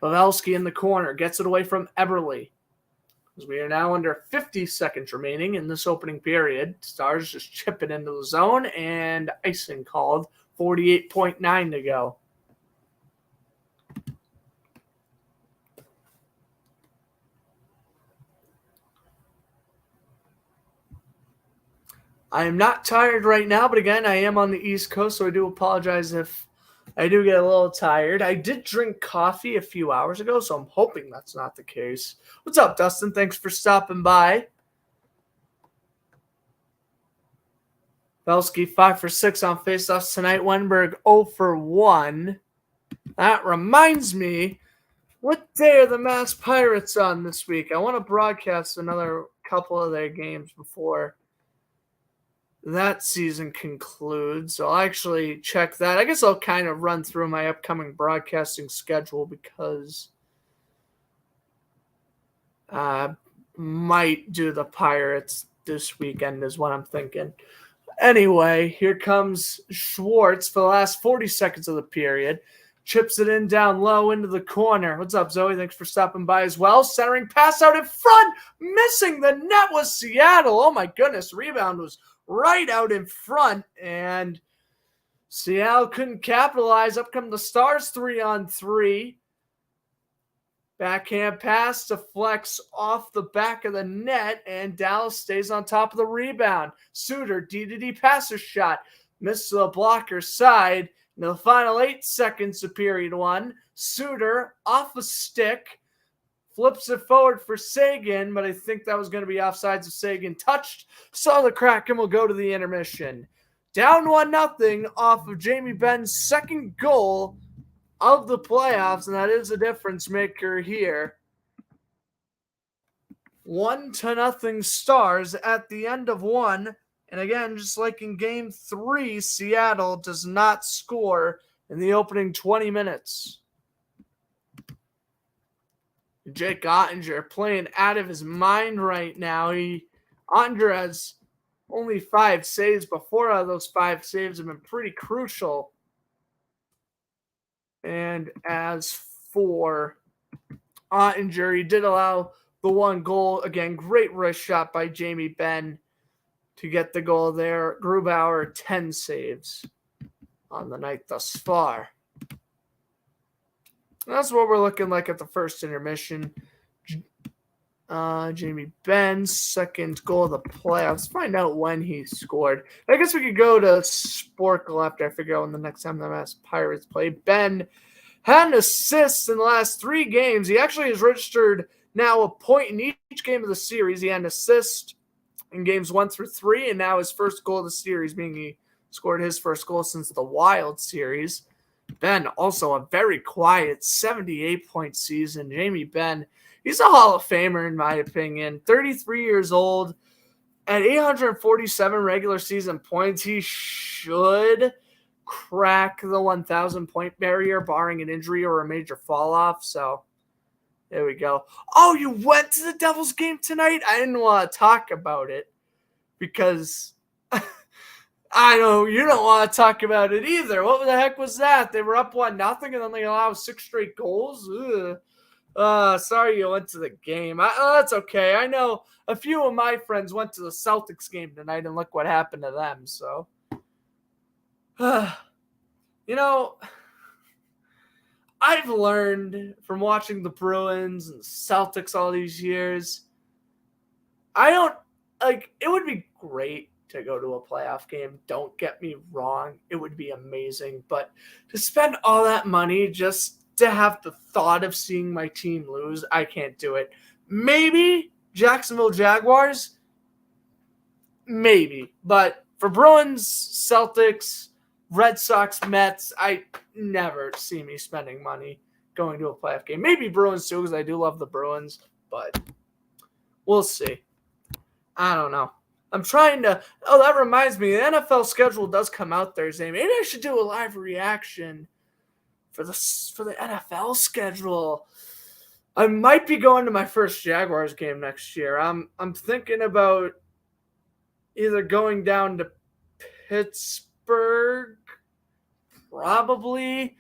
Pavelski in the corner gets it away from Eberle. As we are now under 50 seconds remaining in this opening period. Stars just chipping into the zone and icing called. 48.9 to go. I am not tired right now, but again, I am on the East Coast, so I do apologize if I do get a little tired. I did drink coffee a few hours ago, so I'm hoping that's not the case. What's up, Dustin? Thanks for stopping by. Belsky 5 for 6 on faceoffs tonight. Wenberg 0 for 1. That reminds me, what day are the Mass Pirates on this week? I want to broadcast another couple of their games before that season concludes. So I'll actually check that. I guess I'll kind of run through my upcoming broadcasting schedule because I might do the Pirates this weekend is what I'm thinking. Anyway, here comes Schwartz for the last 40 seconds of the period. Chips it in down low into the corner. What's up, Zoe? Thanks for stopping by as well. Centering pass out in front. Missing the net was Seattle. Oh, my goodness. Rebound was right out in front, and Seattle couldn't capitalize. Up come the Stars 3-on-3. Backhand pass deflects off the back of the net, and Dallas stays on top of the rebound. Suter, D-to-D passer shot. Missed the blocker's side. In the final 8 seconds of period 1, Suter off a stick. Flips it forward for Sagan, but I think that was going to be offsides if Sagan touched. So the Kraken will go to the intermission. Down 1-0 off of Jamie Benn's second goal of the playoffs, and that is a difference maker here. 1-0 Stars at the end of 1. And again, just like in Game 3, Seattle does not score in the opening 20 minutes. Jake Ottinger playing out of his mind right now. Ottinger has only 5 saves, but 4 out of those 5 saves have been pretty crucial. And as for Ottinger, he did allow the 1 goal. Again, great wrist shot by Jamie Benn to get the goal there. Grubauer, 10 saves on the night thus far. That's what we're looking like at the first intermission. Jamie Benn's second goal of the playoffs. Find out when he scored. I guess we could go to Sporkle after I figure out when the next time the Mass Pirates play. Ben had an assist in the last 3 games. He actually has registered now a point in each game of the series. He had an assist in games 1 through 3, and now his first goal of the series, meaning he scored his first goal since the Wild series. Ben, also a very quiet 78-point season. Jamie Benn, he's a Hall of Famer in my opinion. 33 years old. At 847 regular season points, he should crack the 1,000-point barrier, barring an injury or a major fall-off. So, there we go. Oh, you went to the Devils game tonight? I didn't want to talk about it because I know you don't want to talk about it either. What the heck was that? They were up 1-0 and then they allowed 6 straight goals. Sorry you went to the game. That's okay. I know a few of my friends went to the Celtics game tonight and look what happened to them. So, you know, I've learned from watching the Bruins and the Celtics all these years, I don't like. It would be great to go to a playoff game. Don't get me wrong. It would be amazing. But to spend all that money just to have the thought of seeing my team lose, I can't do it. Maybe Jacksonville Jaguars, maybe. But for Bruins, Celtics, Red Sox, Mets, I never see me spending money going to a playoff game. Maybe Bruins too, because I do love the Bruins. But we'll see. I don't know. I'm trying to. Oh, that reminds me. The NFL schedule does come out Thursday. Maybe I should do a live reaction for the NFL schedule. I might be going to my first Jaguars game next year. I'm thinking about either going down to Pittsburgh, probably.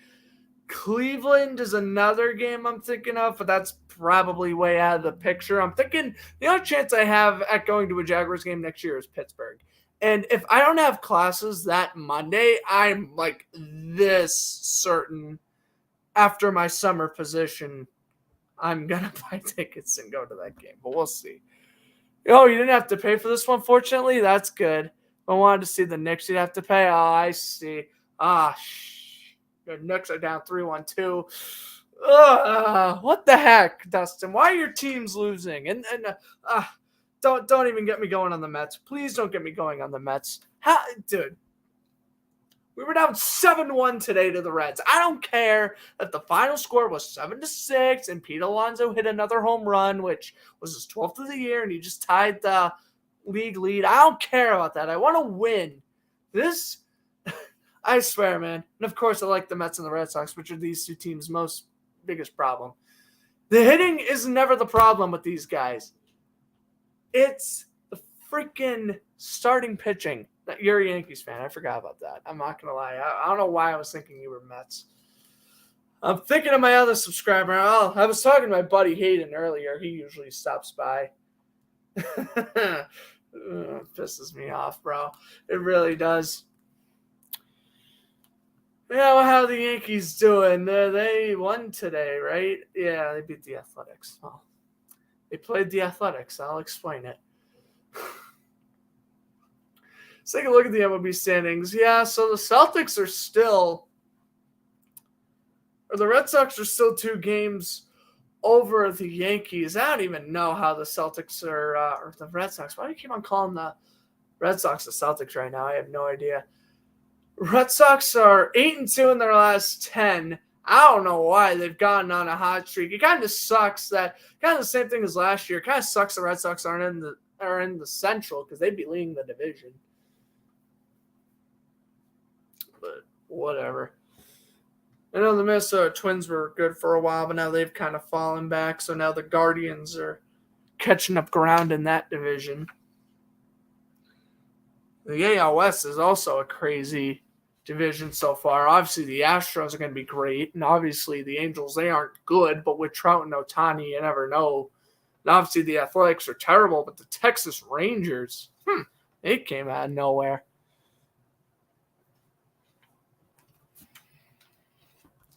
Cleveland is another game I'm thinking of, but that's probably way out of the picture. I'm thinking the only chance I have at going to a Jaguars game next year is Pittsburgh. And if I don't have classes that Monday, I'm like this certain after my summer position, I'm going to buy tickets and go to that game. But we'll see. Oh, you didn't have to pay for this one, fortunately? That's good. If I wanted to see the Knicks, you'd have to pay. Oh, I see. The Knicks are down 3-1-2. What the heck, Dustin? Why are your teams losing? And don't even get me going on the Mets. Please don't get me going on the Mets. Dude, we were down 7-1 today to the Reds. I don't care that the final score was 7-6 and Pete Alonso hit another home run, which was his 12th of the year, and he just tied the league lead. I don't care about that. I want to win. This, I swear, man. And of course, I like the Mets and the Red Sox, which are these two teams' most biggest problem. The hitting is never the problem with these guys. It's the freaking starting pitching. You're a Yankees fan. I forgot about that. I'm not going to lie. I don't know why I was thinking you were Mets. I'm thinking of my other subscriber. Oh, I was talking to my buddy Hayden earlier. He usually stops by. It pisses me off, bro. It really does. Yeah, well, how the Yankees doing? They won today, right? Yeah, they beat the Athletics. Well, they played the Athletics. I'll explain it. Let's take a look at the MLB standings. Yeah, so the Celtics are still, or the Red Sox are still 2 games over the Yankees. I don't even know how the Celtics are, or the Red Sox. Why do you keep on calling the Red Sox the Celtics right now? I have no idea. Red Sox are 8-2 in their last 10. I don't know why they've gotten on a hot streak. It kind of sucks that, kind of the same thing as last year. It kind of sucks the Red Sox are in the Central because they'd be leading the division. But whatever. I know the Minnesota Twins were good for a while, but now they've kind of fallen back. So now the Guardians are catching up ground in that division. The AL West is also a crazy division so far. Obviously, the Astros are going to be great. And obviously, the Angels, they aren't good. But with Trout and Ohtani, you never know. And obviously, the Athletics are terrible. But the Texas Rangers, they came out of nowhere.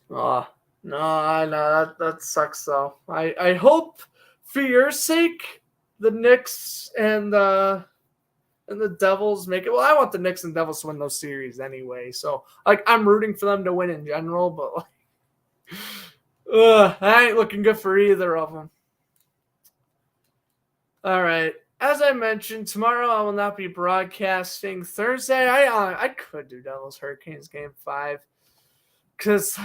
No, that sucks, though. I hope, for your sake, the Knicks and the Devils make it. Well, I want the Knicks and Devils to win those series anyway. So, I'm rooting for them to win in general, but, I ain't looking good for either of them. All right. As I mentioned, tomorrow I will not be broadcasting. Thursday, I could do Devils Hurricanes Game 5. Because,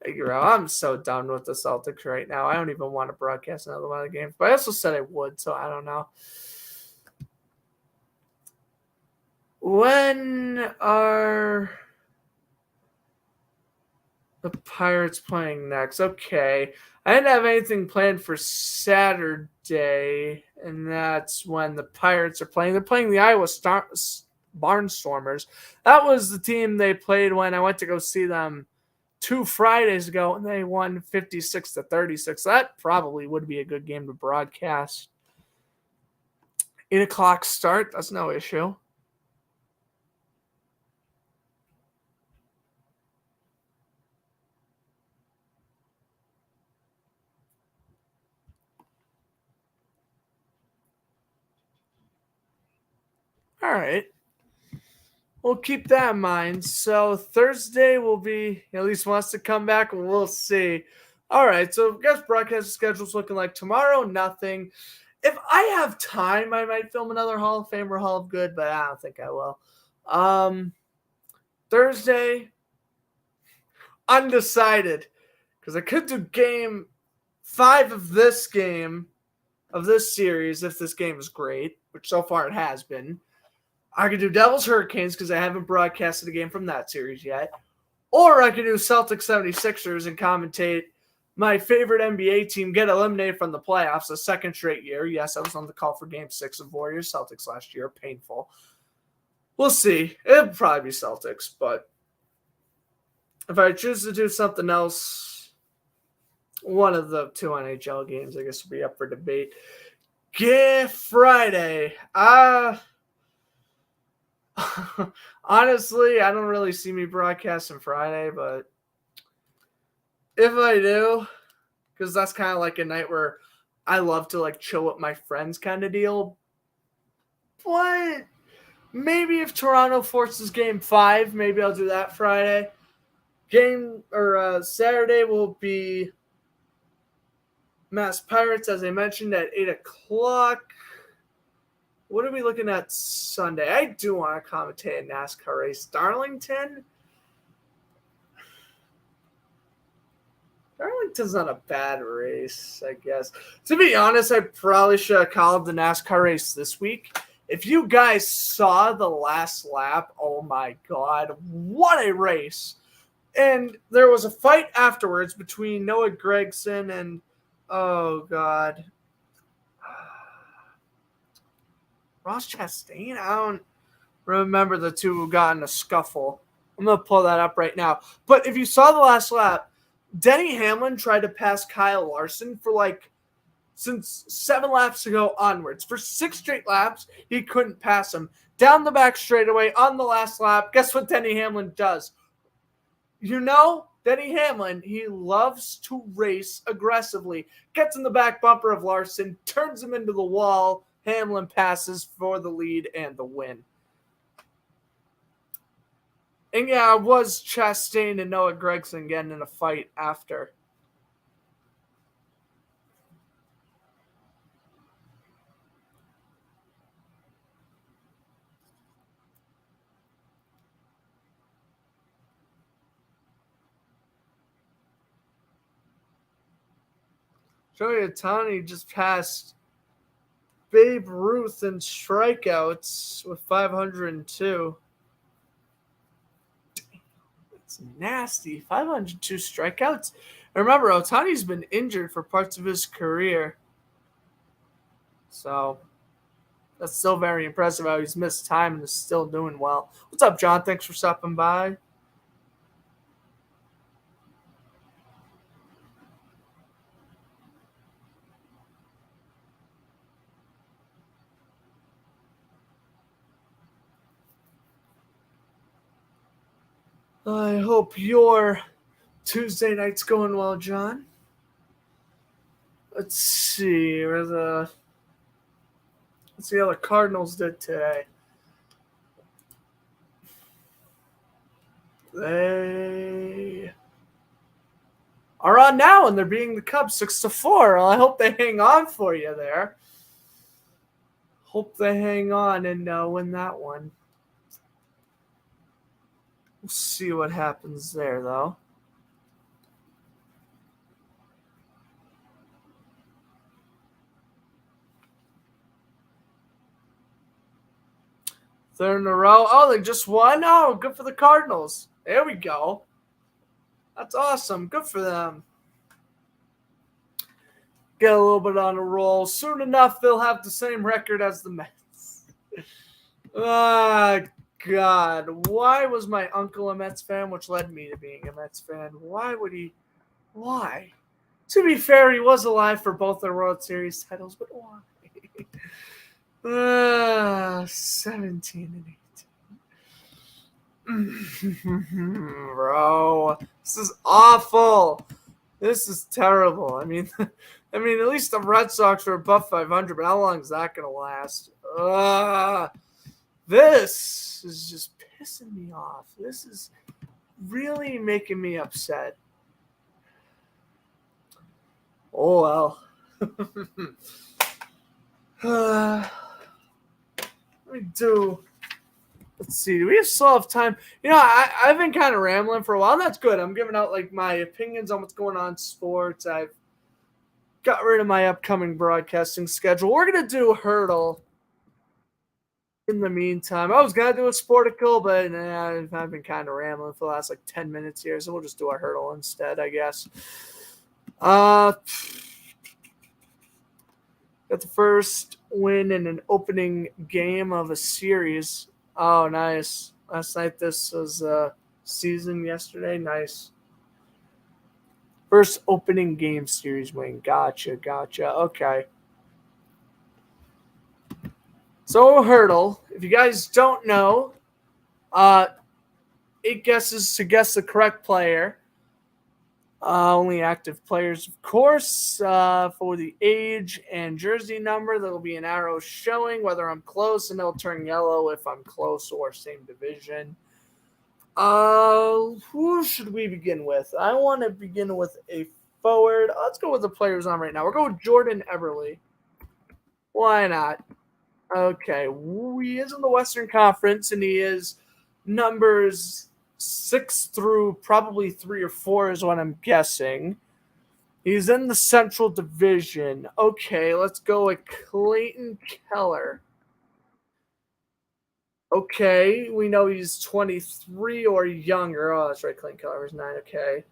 I'm so done with the Celtics right now. I don't even want to broadcast another one of the games. But I also said I would, so I don't know. When are the Pirates playing next? Okay. I didn't have anything planned for Saturday, and that's when the Pirates are playing. They're playing the Iowa Barnstormers. That was the team they played when I went to go see them 2 Fridays ago, and they won 56-36. That probably would be a good game to broadcast. 8 o'clock start. That's no issue. right. We'll keep that in mind. So Thursday will be, at least wants to come back. We'll see. All right. So I guess broadcast schedule's looking like tomorrow, nothing. If I have time, I might film another Hall of Fame or Hall of Good, but I don't think I will. Thursday, undecided. Because I could do game 5 of this series, if this game is great, which so far it has been. I could do Devils Hurricanes because I haven't broadcasted a game from that series yet. Or I could do Celtics 76ers and commentate my favorite NBA team get eliminated from the playoffs a second straight year. Yes, I was on the call for game 6 of Warriors Celtics last year. Painful. We'll see. It'll probably be Celtics, but if I choose to do something else, one of the 2 NHL games, I guess, will be up for debate. Friday. Honestly, I don't really see me broadcasting Friday, but if I do, because that's kind of like a night where I love to like chill with my friends kind of deal. But maybe if Toronto forces game 5, maybe I'll do that Friday. Saturday will be Mass Pirates, as I mentioned, at 8 o'clock. What are we looking at Sunday? I do want to commentate a NASCAR race. Darlington's not a bad race, I guess. To be honest, I probably should have called the NASCAR race this week. If you guys saw the last lap, oh my God, what a race. And there was a fight afterwards between Noah Gragson and, oh God, Ross Chastain? I don't remember the two who got in a scuffle. I'm going to pull that up right now. But if you saw the last lap, Denny Hamlin tried to pass Kyle Larson since 7 laps ago onwards. For 6 straight laps, he couldn't pass him. Down the back straightaway on the last lap, guess what Denny Hamlin does? You know, Denny Hamlin, he loves to race aggressively. Gets in the back bumper of Larson, turns him into the wall. Hamlin passes for the lead and the win. And yeah, it was Chastain and Noah Gragson getting in a fight after. Shohei Ohtani just passed Babe Ruth in strikeouts with 502. That's nasty. 502 strikeouts. And remember, Ohtani's been injured for parts of his career. So that's still very impressive how he's missed time and is still doing well. What's up, John? Thanks for stopping by. I hope your Tuesday night's going well, John. Let's see. Let's see how the Cardinals did today. They are on now, and they're beating the Cubs 6-4. Well, I hope they hang on for you there. Hope they hang on and win that one. We'll see what happens there, though. Third in a row. Oh, they just won? Oh, good for the Cardinals. There we go. That's awesome. Good for them. Get a little bit on a roll. Soon enough, they'll have the same record as the Mets. God. Why was my uncle a Mets fan, which led me to being a Mets fan? Why would he? Why? To be fair, he was alive for both the World Series titles, but why? 17 and 18. Bro, this is awful. This is terrible. I mean, at least the Red Sox are above 500, but how long is that going to last? This is just pissing me off. This is really making me upset. Oh, well. Let's see. Do we still have time? I've been kind of rambling for a while. And that's good. I'm giving out like my opinions on what's going on in sports. I've got rid of my upcoming broadcasting schedule. We're going to do hurdle in the meantime. I was going to do a sporticle, but I've been kind of rambling for the last like 10 minutes here. So we'll just do our hurdle instead, I guess. Got the first win in an opening game of a series. Oh, nice. Last night, this was season yesterday. Nice. First opening game series win. Gotcha. Okay. So, hurdle. If you guys don't know, 8 guesses to guess the correct player. Only active players, of course. For the age and jersey number, there will be an arrow showing whether I'm close, and it'll turn yellow if I'm close or same division. Who should we begin with? I want to begin with a forward. Let's go with the players on right now. We'll go with Jordan Eberle. Why not? Okay, he is in the Western Conference, and he is numbers 6 through probably 3 or 4 is what I'm guessing. He's in the Central Division. Okay, let's go with Clayton Keller. Okay, we know he's 23 or younger. Oh, that's right, Clayton Keller is 9. Okay.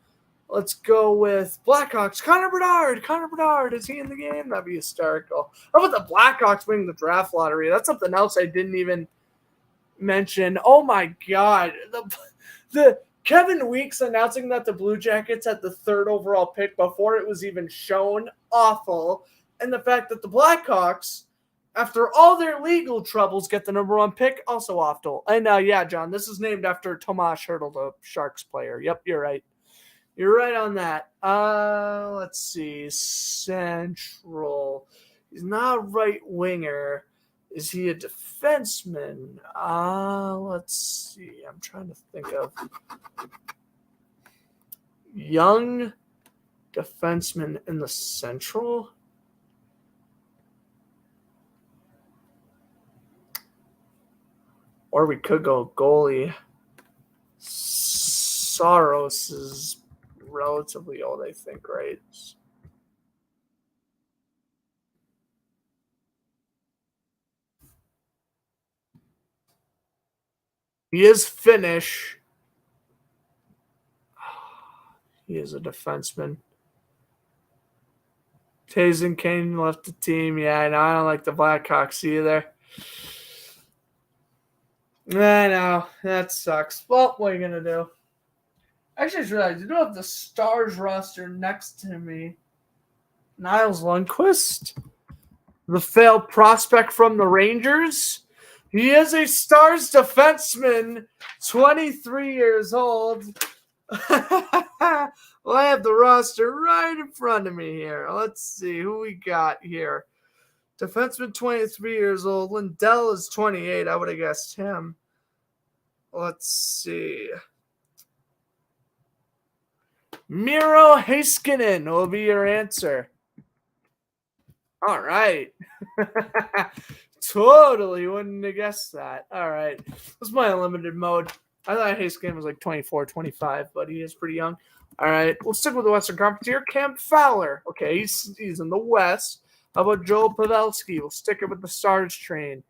Let's go with Blackhawks. Connor Bedard. Is he in the game? That'd be hysterical. How about the Blackhawks winning the draft lottery? That's something else I didn't even mention. Oh, my God. The Kevin Weeks announcing that the Blue Jackets had the 3rd overall pick before it was even shown, awful. And the fact that the Blackhawks, after all their legal troubles, get the number 1 pick, also awful. And yeah, John, this is named after Tomas Hertl, the Sharks player. Yep, you're right. You're right on that. Let's see. Central. He's not a right winger. Is he a defenseman? Let's see. I'm trying to think of young defenseman in the Central. Or we could go goalie. Saros is relatively old, I think, right? He is Finnish. He is a defenseman. Tazen Kane left the team. Yeah, I know. I don't like the Blackhawks either. I know. That sucks. Well, what are you going to do? Actually, I just realized you do have the Stars roster next to me. Niles Lundqvist, the failed prospect from the Rangers. He is a Stars defenseman, 23 years old. Well, I have the roster right in front of me here. Let's see who we got here. Defenseman, 23 years old. Lindell is 28. I would have guessed him. Let's see. Miro Heiskanen will be your answer. All right. Totally wouldn't have guessed that. All right. This is my unlimited mode. I thought Heiskanen was like 24, 25, but he is pretty young. All right. We'll stick with the Western Conference here. Cam Fowler. Okay, he's in the West. How about Joel Pavelski? We'll stick it with the Stars train.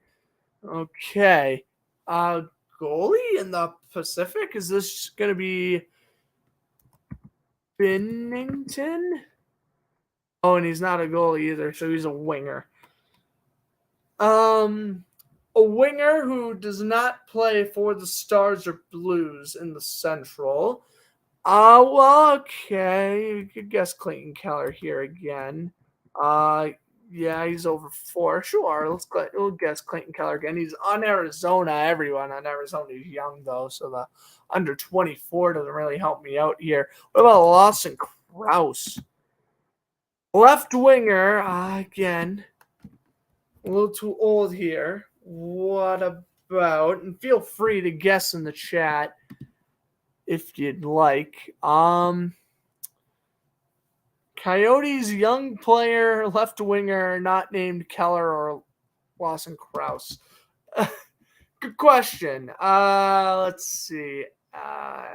Okay. Goalie in the Pacific? Is this going to be Binnington? Oh, and he's not a goalie either, so he's a winger. A winger who does not play for the Stars or Blues in the Central. Well, okay. You could guess Clayton Keller here again. Yeah, he's over 4. Sure, we'll guess Clayton Keller again. He's on Arizona. Everyone on Arizona is young, though, so the under 24 doesn't really help me out here. What about Lawson Krause? Left winger, again, a little too old here. What about, and feel free to guess in the chat if you'd like. Coyotes young player, left winger, not named Keller or Lawson Krause. Good question. Let's see. I'm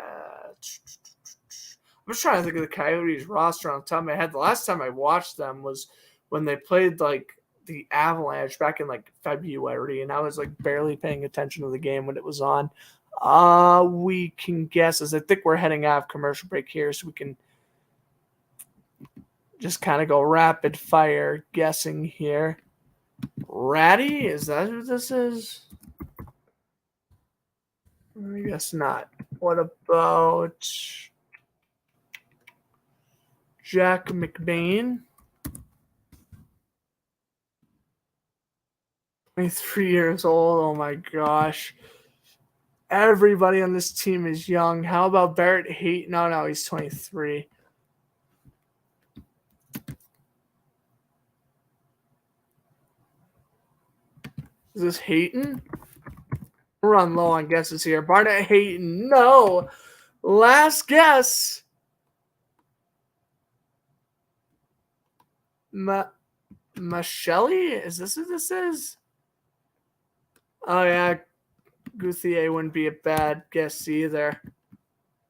just trying to think of the Coyotes roster on the top of my head. The last time I watched them was when they played like the Avalanche back in like February, and I was like barely paying attention to the game when it was on. We can guess, as I think we're heading out of commercial break here, so we can just kind of go rapid fire guessing here. Ratty, is that who this is? I guess not. What about Jack McBain? 23 years old. Oh my gosh. Everybody on this team is young. How about Barrett Hayton? No, he's 23. Is this Hayton? We're on low on guesses here. Barnett Hayton. No. Last guess. Michelli? Is this who this is? Oh, yeah. Gouthier wouldn't be a bad guess either.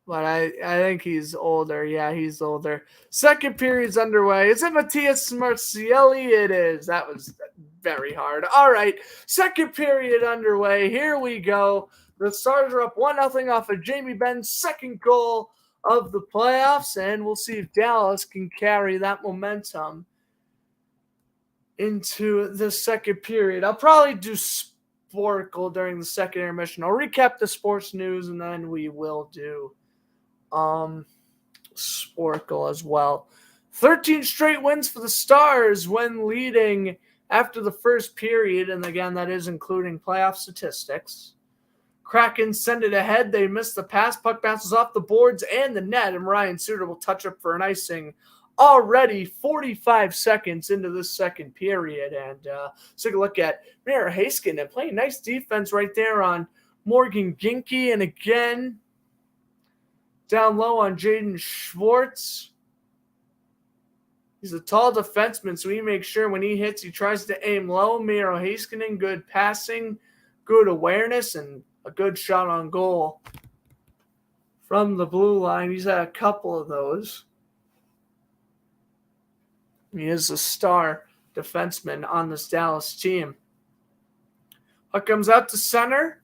But I think he's older. Yeah, he's older. Second period's underway. Is it Matthias Marcielli? It is. That was very hard. All right. Second period underway. Here we go. The Stars are up 1-0 off of Jamie Benn's second goal of the playoffs. And we'll see if Dallas can carry that momentum into the second period. I'll probably do Sporkle during the second intermission. I'll recap the sports news, and then we will do Sporkle as well. 13 straight wins for the Stars when leading after the first period, and again, that is including playoff statistics. Kraken send it ahead. They miss the pass. Puck bounces off the boards and the net, and Ryan Suter will touch up for an icing already 45 seconds into this second period. And let's take a look at Mira Heiskanen playing nice defense right there on Morgan Ginky, and again, down low on Jaden Schwartz. He's a tall defenseman, so he makes sure when he hits, he tries to aim low. Miro Heiskanen, good passing, good awareness, and a good shot on goal from the blue line. He's had a couple of those. He is a star defenseman on this Dallas team. Puck comes out to center.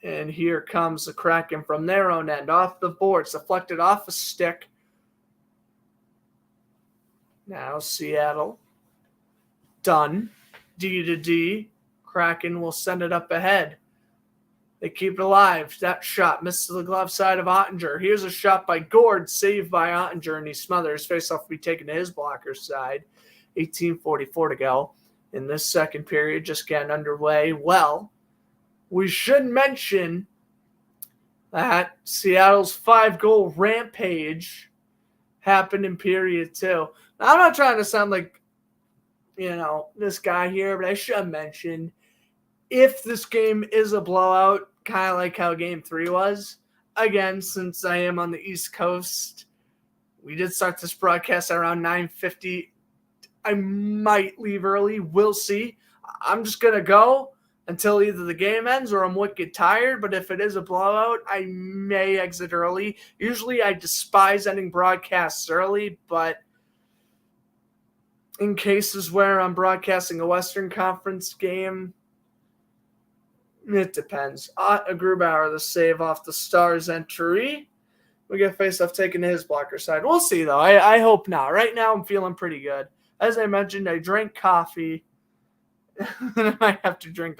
And here comes the Kraken from their own end. Off the boards, deflected off a stick. Now Seattle. Done. D to D. Kraken will send it up ahead. They keep it alive. That shot missed to the glove side of Ottinger. Here's a shot by Gord, saved by Ottinger, and he smothers. Face-off will be taken to his blocker's side. 18:44 to go in this second period, just getting underway. Well, we should mention that Seattle's 5-goal rampage happened in period 2. Now, I'm not trying to sound like, this guy here, but I should mention, if this game is a blowout, kind of like how game 3 was, again, since I am on the East Coast, we did start this broadcast at around 9:50. I might leave early. We'll see. I'm just going to go until either the game ends or I'm wicked tired. But if it is a blowout, I may exit early. Usually I despise ending broadcasts early, but in cases where I'm broadcasting a Western Conference game, it depends. Grubauer, the save off the Stars entry. We get face-off taken to his blocker side. We'll see, though. I hope not. Right now, I'm feeling pretty good. As I mentioned, I drank coffee. And I might have to drink,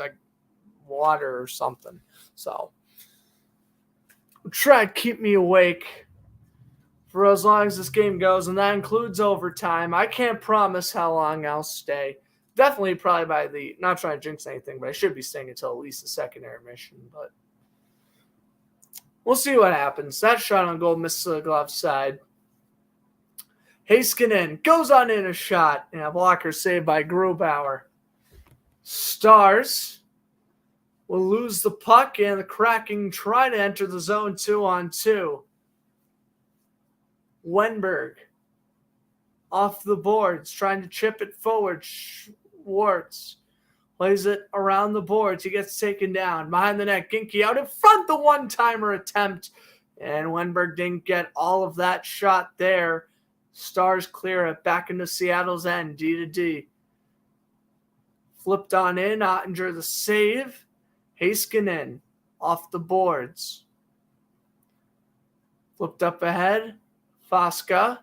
water or something. So, try to keep me awake for as long as this game goes, and that includes overtime. I can't promise how long I'll stay. Definitely probably by the, not trying to jinx anything, but I should be staying until at least the second intermission. But we'll see what happens. That shot on goal missed to the glove side. Heiskanen goes on in a shot, and a blocker saved by Grubauer. Stars will lose the puck, and the Kraken try to enter the zone 2-on-2. Wenberg off the boards, trying to chip it forward. Schwartz plays it around the boards. He gets taken down. Behind the net, Ginky out in front, the one-timer attempt. And Wenberg didn't get all of that shot there. Stars clear it back into Seattle's end, D-to-D. Flipped on in, Ottinger the save. Heiskanen off the boards. Flipped up ahead. Fosca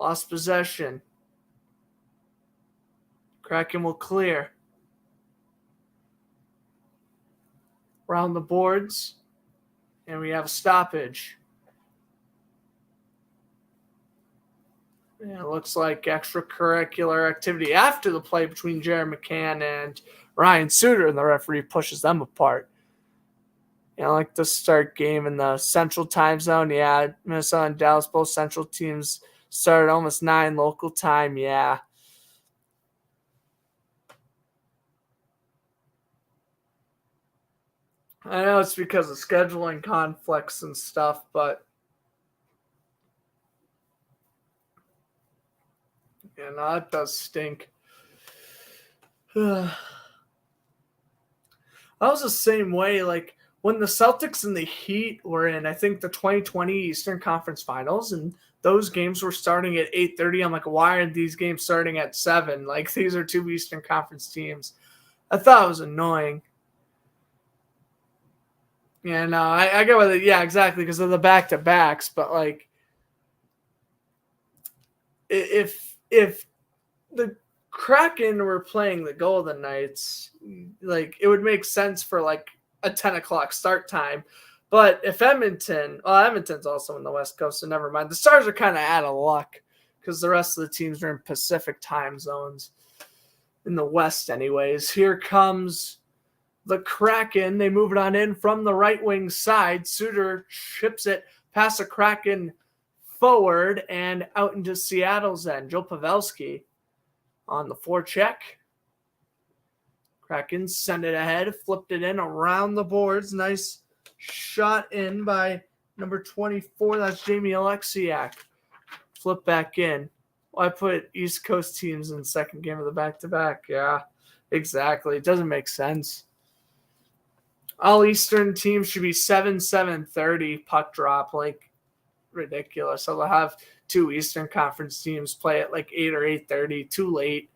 lost possession. Kraken will clear. Around the boards. And we have a stoppage. Yeah, it looks like extracurricular activity after the play between Jared McCann and Ryan Suter, and the referee pushes them apart. Like the start game in the Central Time Zone. Yeah, Minnesota and Dallas, both Central teams started almost 9 local time. Yeah. I know it's because of scheduling conflicts and stuff, but yeah, no, it does stink. I was the same way, like when the Celtics and the Heat were in, I think, the 2020 Eastern Conference Finals, and those games were starting at 8:30. I'm like, why are these games starting at 7? Like, these are 2 Eastern Conference teams. I thought it was annoying. Yeah, no, I get with it. Yeah, exactly, because of the back-to-backs. But, like, if the Kraken were playing the Golden Knights, like, it would make sense for, like, a 10 o'clock start time. But if Edmonton's also in the West Coast, so never mind. The Stars are kind of out of luck because the rest of the teams are in Pacific time zones in the West anyways. Here comes the Kraken. They move it on in from the right wing side. Suter chips it past the Kraken forward and out into Seattle's end. Joe Pavelski on the forecheck. Kraken send it ahead, flipped it in around the boards. Nice shot in by number 24. That's Jamie Alexiak. Flip back in. Well, I put East Coast teams in the second game of the back-to-back. Yeah, exactly. It doesn't make sense. All Eastern teams should be 7-7:30 puck drop. Like, ridiculous. So they'll have 2 Eastern Conference teams play at like 8 or 8:30. Too late.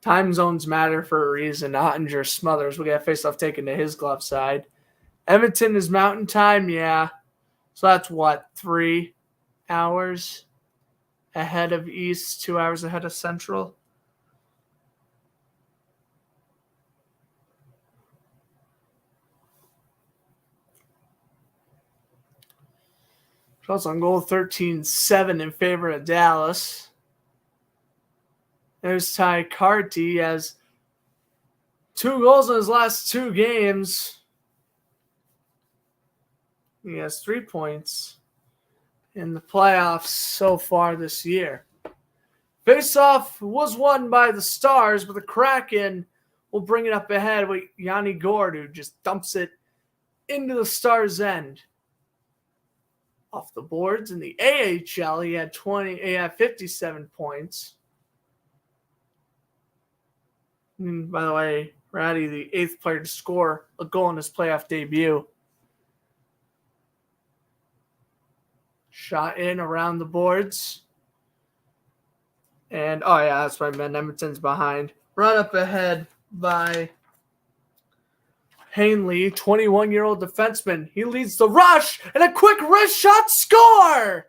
Time zones matter for a reason. Ottinger smothers. We got face-off taken to his glove side. Edmonton is Mountain Time, yeah. So that's what, 3 hours ahead of East, 2 hours ahead of Central? Shots on goal 13-7 in favor of Dallas. There's Ty Carty. He has 2 goals in his last 2 games. He has 3 points in the playoffs so far this year. Faceoff was won by the Stars, but the Kraken will bring it up ahead with Yanni Gourde, who just dumps it into the Stars' end. Off the boards in the AHL, he had 57 points. And by the way, Ratty, the 8th player to score a goal in his playoff debut. Shot in around the boards. And, oh yeah, that's what I meant. Edmonton's behind. Run up ahead by Hanley, 21-year-old defenseman. He leads the rush, and a quick wrist shot score!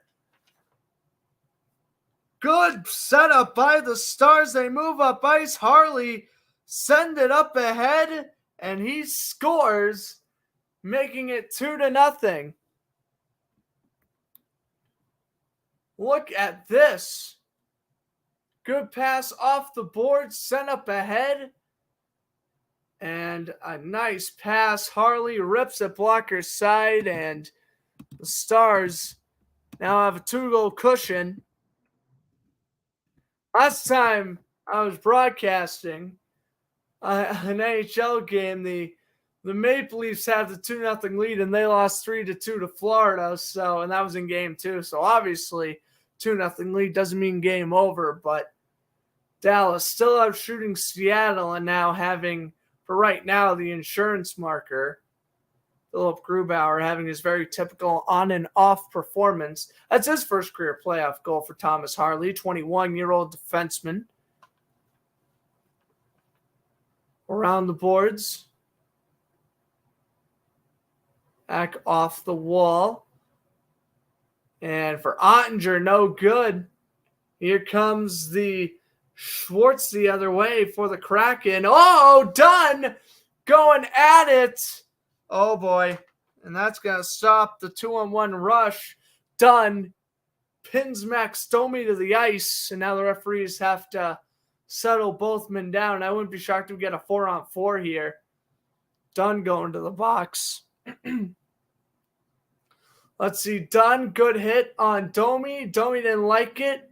Good setup by the Stars. They move up ice. Harley send it up ahead, and he scores, making it 2-0. Look at this. Good pass off the board, sent up ahead. And a nice pass. Harley rips at blocker's side, and the Stars now have a 2-goal cushion. Last time I was broadcasting, an NHL game, the Maple Leafs had the 2-0 lead, and they lost 3-2 to Florida. So, and that was in game 2. So obviously, 2-0 lead doesn't mean game over. But Dallas still out shooting Seattle, and now having, for right now, the insurance marker. Philip Grubauer having his very typical on and off performance. That's his first career playoff goal for Thomas Harley, 21-year-old defenseman. Around the boards. Back off the wall. And for Ottinger, no good. Here comes the Schwartz the other way for the Kraken. Oh, done! Going at it. Oh, boy. And that's going to stop the 2-on-1 rush. Done. Pins Max Domi to the ice. And now the referees have to settle both men down. I wouldn't be shocked if we get a 4-on-4 here. Dunn going to the box. Let's see. Dunn, good hit on Domi. Domi didn't like it.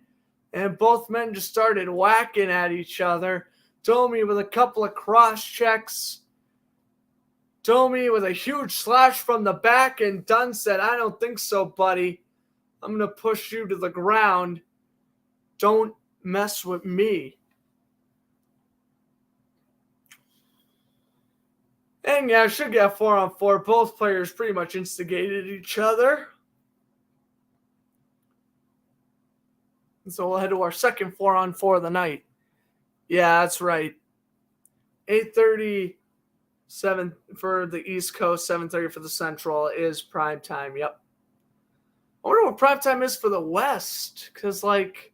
And both men just started whacking at each other. Domi with a couple of cross checks. Domi with a huge slash from the back, and Dunn said, I don't think so, buddy. I'm going to push you to the ground. Don't mess with me. And yeah, I should get a 4-on-4. Both players pretty much instigated each other. And so we'll head to our second 4-on-4 of the night. Yeah, that's right. 8:30. 7 for the East Coast, 7:30 for the Central is prime time. Yep. I wonder what prime time is for the West, because 4:30,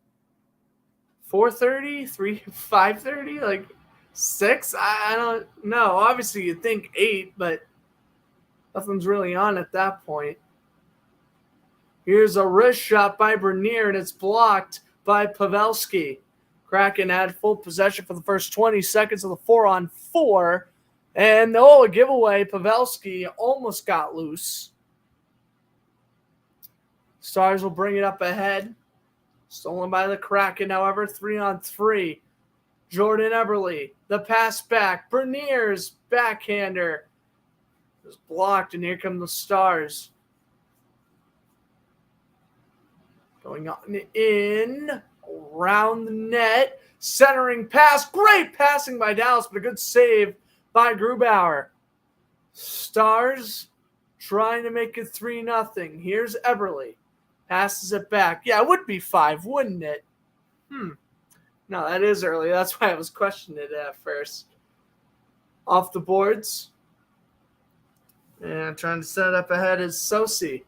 5:30, 6. I don't know. Obviously, you'd think 8, but nothing's really on at that point. Here's a wrist shot by Bernier, and it's blocked by Pavelski. Kraken had full possession for the first 20 seconds of the 4-on-4. And a giveaway. Pavelski almost got loose. Stars will bring it up ahead. Stolen by the Kraken, however, 3-on-3. Jordan Eberle, the pass back. Bernier's backhander was blocked, and here come the Stars. Going on in, around the net. Centering pass. Great passing by Dallas, but a good save by Grubauer. Stars trying to make it 3-0. Here's Eberle. Passes it back. Yeah, it would be 5, wouldn't it? No, that is early. That's why I was questioning it at first. Off the boards. And trying to set it up ahead is Sosi.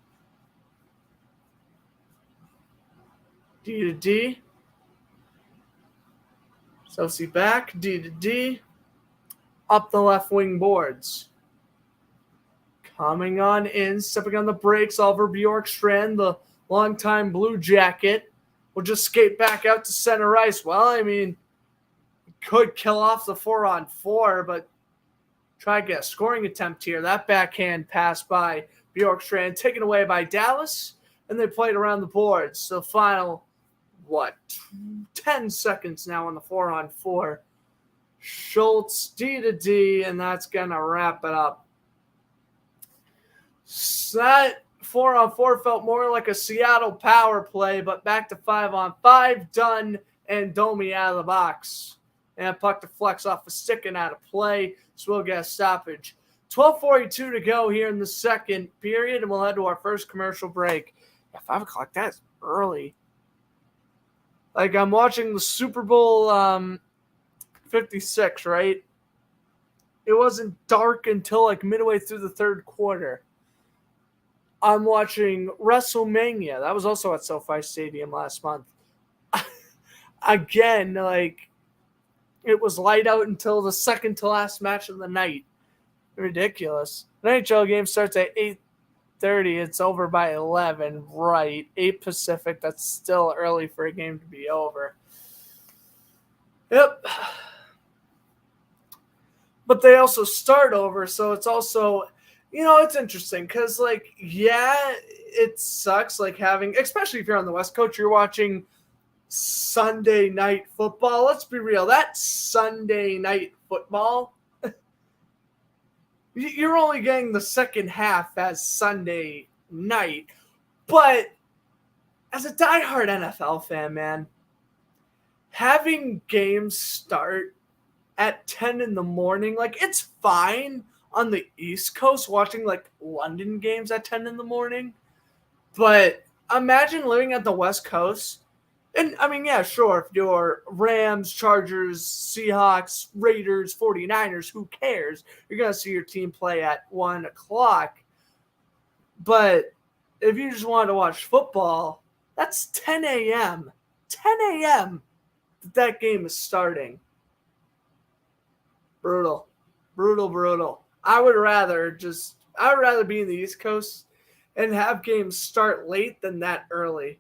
D to D. Sosi back. D to D. Up the left wing boards. Coming on in, stepping on the brakes, Oliver Bjorkstrand, the longtime Blue Jacket, will just skate back out to center ice. Well, I mean, could kill off the 4-on-4, but try to get a scoring attempt here. That backhand pass by Bjorkstrand, taken away by Dallas, and they played around the boards. So final, 10 seconds now on the 4-on-4. Schultz, D to D, and that's going to wrap it up. So that 4-on-4 felt more like a Seattle power play, but back to 5-on-5, Dunn and Domi out of the box. And puck to flex off a stick and out of play, so we'll get a stoppage. 12:42 to go here in the second period, and we'll head to our first commercial break. Yeah, 5 o'clock, that's early. I'm watching the Super Bowl 56, right? It wasn't dark until midway through the third quarter. I'm watching WrestleMania. That was also at SoFi Stadium last month. Again, it was light out until the second to last match of the night. Ridiculous. The NHL game starts at 8:30. It's over by 11. Right. 8 Pacific. That's still early for a game to be over. Yep. But they also start over, so it's also, it's interesting because, it sucks, having, especially if you're on the West Coast, you're watching Sunday night football. Let's be real. That Sunday night football, you're only getting the second half as Sunday night. But as a diehard NFL fan, man, having games start at 10 in the morning, like, it's fine on the East Coast watching, like, London games at 10 in the morning. But imagine living at the West Coast. And, I mean, yeah, sure, if you're Rams, Chargers, Seahawks, Raiders, 49ers, who cares? You're going to see your team play at 1 o'clock. But if you just wanted to watch football, that's 10 a.m. 10 a.m. that game is starting. Brutal. Brutal. I would rather be in the East Coast and have games start late than that early.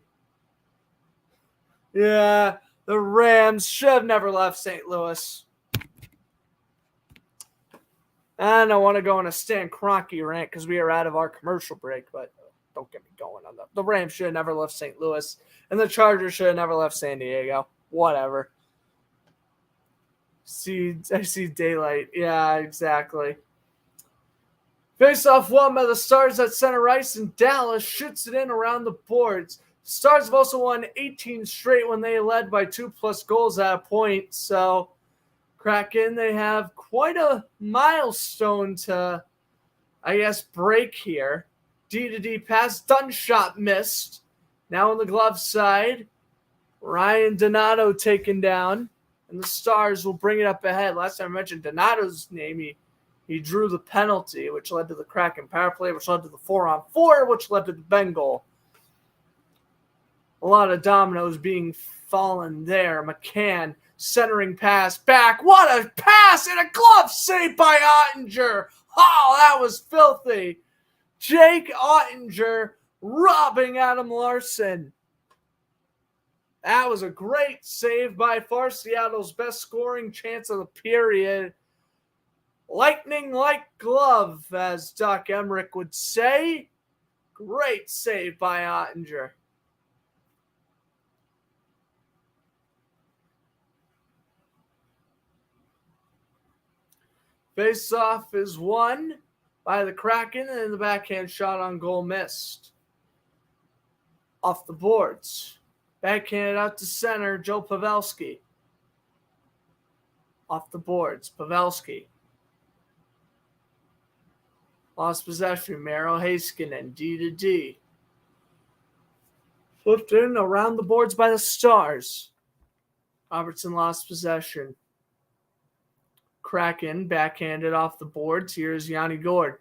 Yeah, the Rams should have never left St. Louis. And I want to go on a Stan Kroenke rant because we are out of our commercial break, but don't get me going on that. The Rams should have never left St. Louis, and the Chargers should have never left San Diego. Whatever. I see daylight. Yeah, exactly. Face-off won by the Stars at center ice, and Dallas shoots it in around the boards. Stars have also won 18 straight when they led by 2+ goals at a point. So, Kraken, they have quite a milestone to, I guess, break here. D-to-D pass, done shot missed. Now on the glove side, Ryan Donato taken down, and the Stars will bring it up ahead. Last time I mentioned Donato's name, he drew the penalty, which led to the Kraken power play, which led to the 4-on-4, which led to the Ben goal. A lot of dominoes being fallen there. McCann centering pass back. What a pass and a glove save by Ottinger. Oh, that was filthy. Jake Ottinger robbing Adam Larson. That was a great save by far Seattle's best scoring chance of the period. Lightning like glove, as Doc Emmerich would say. Great save by Ottinger. Face-off is won by the Kraken, and the backhand shot on goal missed. Off the boards. Backhanded out to center, Joe Pavelski. Off the boards, Pavelski. Lost possession, Maro Heiskanen, D-to-D. Flipped in around the boards by the Stars. Robertson lost possession. Kraken backhanded off the boards. Here's Yanni Gourde.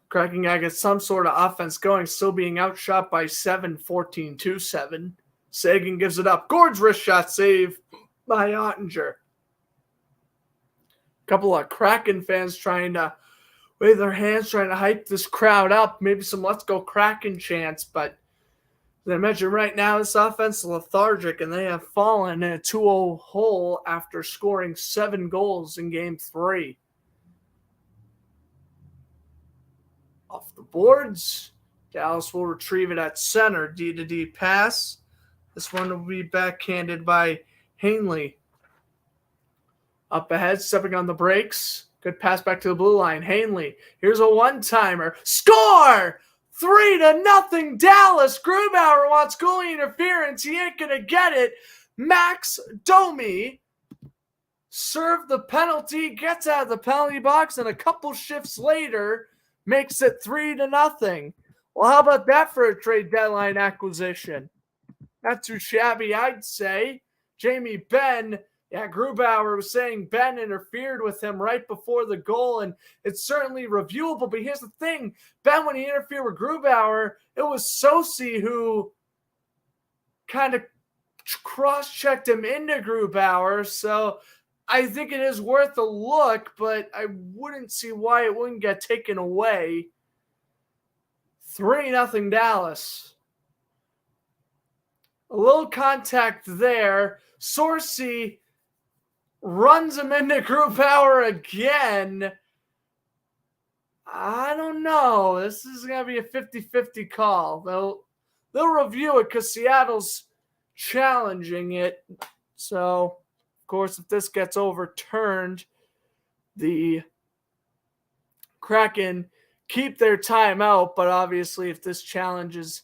Kraken got to get some sort of offense going, still being outshot by 7, 14-7. Sagan gives it up. Gourde's wrist shot save by Ottinger. A couple of Kraken fans trying to wave their hands, trying to hype this crowd up. Maybe some let's go Kraken chants, but as I mentioned right now, this offense is lethargic, and they have fallen in a 2-0 hole after scoring 7 goals in Game 3. Off the boards, Dallas will retrieve it at center. D-to-D pass. This one will be backhanded by Hanley. Up ahead, stepping on the brakes. Good pass back to the blue line. Hanley, here's a one-timer. Score! 3-0 Dallas. Grubauer wants goalie interference. He ain't going to get it. Max Domi served the penalty, gets out of the penalty box, and a couple shifts later makes it 3-0. Well, how about that for a trade deadline acquisition? Not too shabby, I'd say. Jamie Benn. Yeah, Grubauer was saying Ben interfered with him right before the goal, and it's certainly reviewable. But here's the thing. Ben, when he interfered with Grubauer, it was Sosi who kind of cross-checked him into Grubauer. So I think it is worth a look, but I wouldn't see why it wouldn't get taken away. 3-0 Dallas. A little contact there. Sorsey runs him into Grubauer again. I don't know. This is going to be a 50-50 call. They'll review it because Seattle's challenging it. So, of course, if this gets overturned, the Kraken keep their timeout, but obviously if this challenge is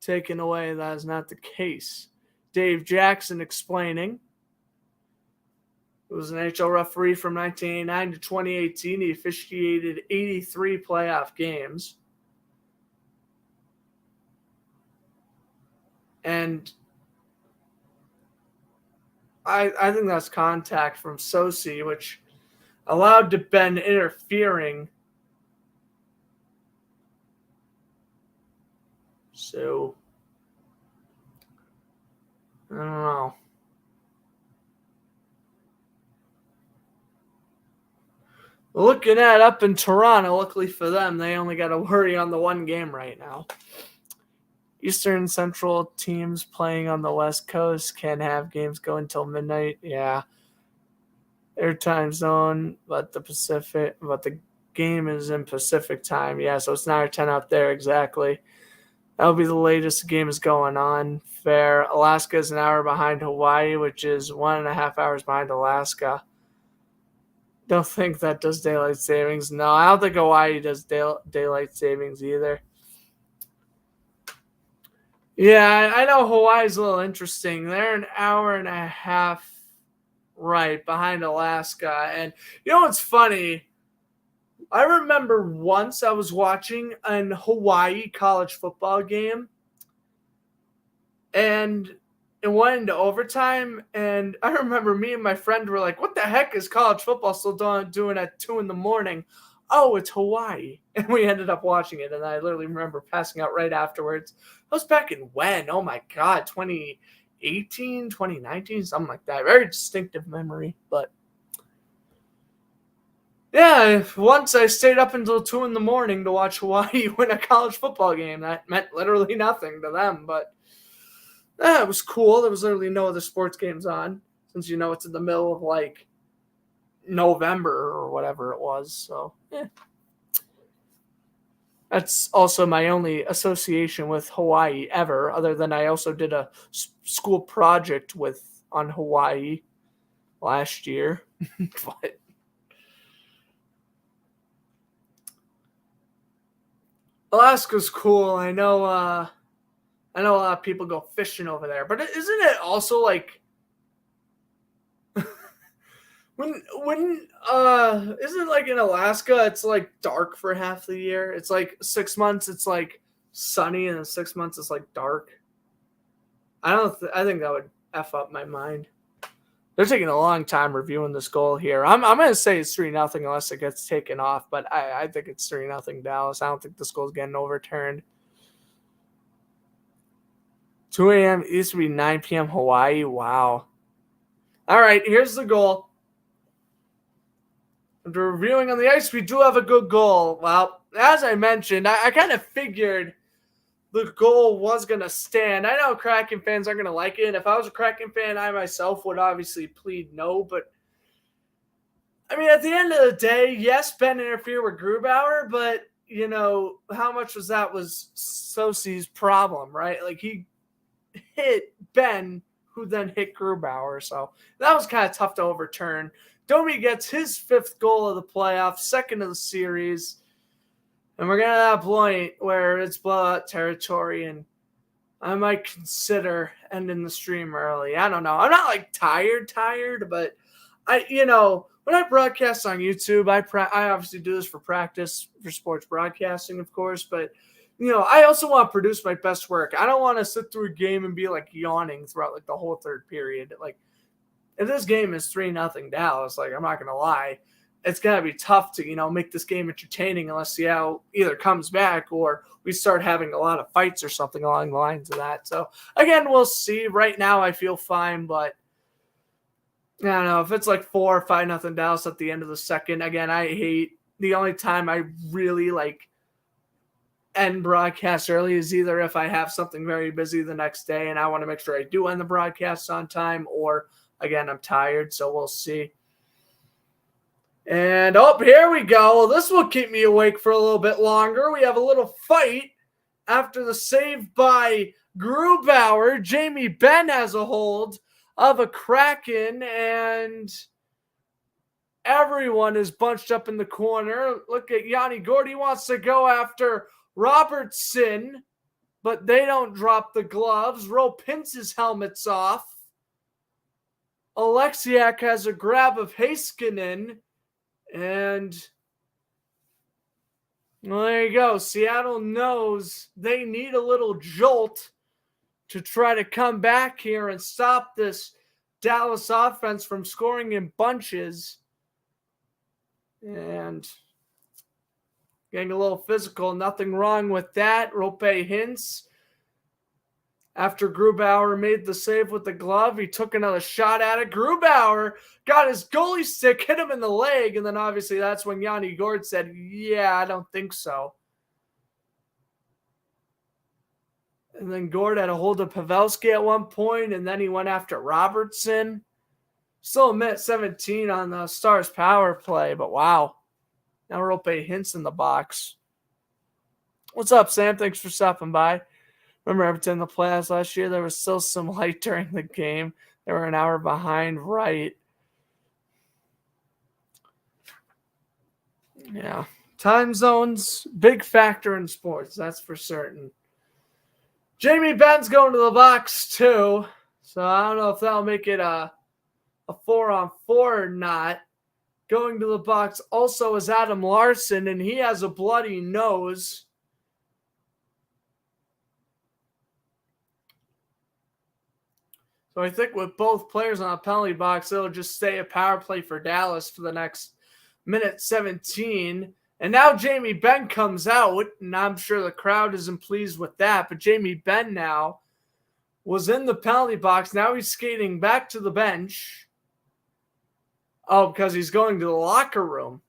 taken away, that is not the case. Dave Jackson explaining. He was an NHL referee from 1989 to 2018. He officiated 83 playoff games. And I think that's contact from Sosi, which allowed to Ben interfering. So, I don't know. Looking at up in Toronto, luckily for them, they only got to worry on the one game right now. Eastern Central teams playing on the West Coast can have games go until midnight. Yeah. Their time zone, but the game is in Pacific time. Yeah, so it's 9 or 10 out there exactly. That'll be the latest the game is going on. Fair. Alaska is an hour behind Hawaii, which is 1.5 hours behind Alaska. Don't think that does daylight savings. No, I don't think Hawaii does daylight savings either. Yeah, I know Hawaii's a little interesting. They're an hour and a half right behind Alaska. And you know what's funny? I remember once I was watching an Hawaii college football game, and it went into overtime, and I remember me and my friend were like, what the heck is college football still doing at 2 a.m? Oh, it's Hawaii. And we ended up watching it, and I literally remember passing out right afterwards. That was back in when? Oh my God, 2018, 2019, something like that. Very distinctive memory, but yeah, once I stayed up until 2 a.m. to watch Hawaii win a college football game. That meant literally nothing to them, but it was cool. There was literally no other sports games on, since it's in the middle of like November or whatever it was. So, yeah. That's also my only association with Hawaii ever, other than I also did a school project on Hawaii last year. But Alaska's cool. I know a lot of people go fishing over there, but isn't it also like when isn't it like in Alaska it's like dark for half the year? It's like 6 months it's like sunny, and then 6 months it's like dark. I think that would F up my mind. They're taking a long time reviewing this goal here. I'm going to say it's 3-0 unless it gets taken off, but I think it's 3-0 Dallas. I don't think this goal's getting overturned. 2 a.m. It used to be 9 p.m. Hawaii. Wow. All right, here's the goal. After reviewing on the ice, we do have a good goal. Well, as I mentioned, I kind of figured the goal was going to stand. I know Kraken fans aren't going to like it. And if I was a Kraken fan, I myself would obviously plead no. But, I mean, at the end of the day, yes, Ben interfered with Grubauer, but, how much was Sosi's problem, right? Like, he hit Ben, who then hit Grubauer. So that was kind of tough to overturn. Domi gets his 5th goal of the playoffs, 2nd of the series. And we're going to that point where it's blowout territory, and I might consider ending the stream early. I don't know. I'm not like tired, but when I broadcast on YouTube, I obviously do this for practice for sports broadcasting, of course, but I also want to produce my best work. I don't want to sit through a game and be like yawning throughout like the whole third period. Like if this game is 3-0 Dallas, like I'm not going to lie, it's going to be tough to, make this game entertaining unless Seattle either comes back or we start having a lot of fights or something along the lines of that. So, again, we'll see. Right now, I feel fine, but I don't know. If it's like 4 or 5-0 Dallas at the end of the second, again, I hate the only time I really end broadcast early is either if I have something very busy the next day and I want to make sure I do end the broadcast on time, or, again, I'm tired, so we'll see. And, here we go. Well, this will keep me awake for a little bit longer. We have a little fight after the save by Grubauer. Jamie Benn has a hold of a Kraken, and everyone is bunched up in the corner. Look at Yanni Gourde. He wants to go after Robertson, but they don't drop the gloves. Rowe pins his helmets off. Alexiak has a grab of Heiskanen, and well, there you go. Seattle knows they need a little jolt to try to come back here and stop this Dallas offense from scoring in bunches. And getting a little physical. Nothing wrong with that. Roope Hintz, after Grubauer made the save with the glove, he took another shot at it. Grubauer got his goalie stick, hit him in the leg, and then obviously that's when Yanni Gourde said, yeah, I don't think so. And then Gourde had a hold of Pavelski at one point, and then he went after Robertson. Still a minute 17 on the Stars power play, but wow. Now Roope Hintz in the box. What's up, Sam? Thanks for stopping by. Remember Everton in the playoffs last year? There was still some light during the game. They were an hour behind, right? Yeah. Time zones, big factor in sports, that's for certain. Jamie Benn's going to the box too. So I don't know if that'll make it a 4-on-4 or not. Going to the box also is Adam Larson, and he has a bloody nose. So I think with both players on the penalty box, it'll just stay a power play for Dallas for the next minute 17. And now Jamie Benn comes out, and I'm sure the crowd isn't pleased with that. But Jamie Benn now was in the penalty box. Now he's skating back to the bench. Oh, because he's going to the locker room.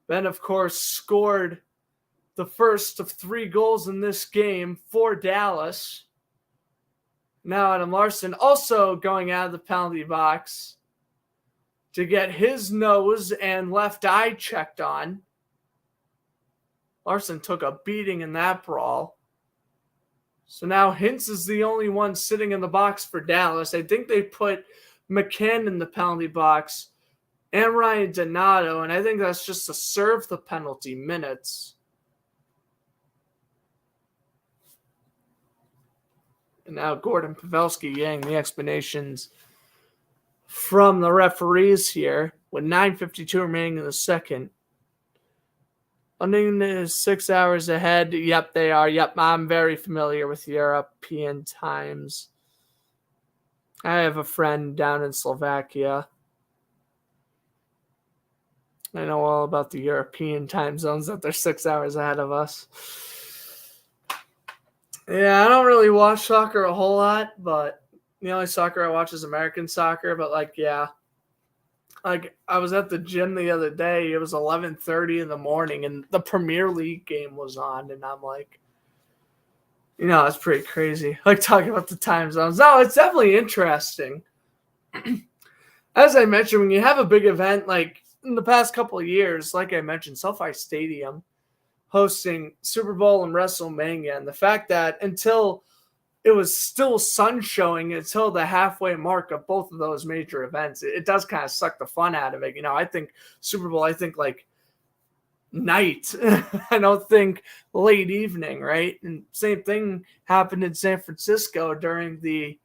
Benn, of course, scored the first of 3 goals in this game for Dallas. Now Adam Larson also going out of the penalty box to get his nose and left eye checked on. Larson took a beating in that brawl. So now Hintz is the only one sitting in the box for Dallas. I think they put McCann in the penalty box and Ryan Donato, and I think that's just to serve the penalty minutes. And now Gordon Pavelski getting the explanations from the referees here with 9:52 remaining in the second. London is 6 hours ahead. Yep, they are. Yep, I'm very familiar with European times. I have a friend down in Slovakia. I know all about the European time zones, that they're 6 hours ahead of us. Yeah, I don't really watch soccer a whole lot, but the only soccer I watch is American soccer. But, yeah. I was at the gym the other day. It was 11:30 in the morning, and the Premier League game was on. And I'm like, it's pretty crazy. Talking about the time zones. No, it's definitely interesting. As I mentioned, when you have a big event, in the past couple of years, like I mentioned, SoFi Stadium hosting Super Bowl and WrestleMania, and the fact that until it was still sun showing until the halfway mark of both of those major events, it does kind of suck the fun out of it. I think Super Bowl, night. I don't think late evening, right? And same thing happened in San Francisco during the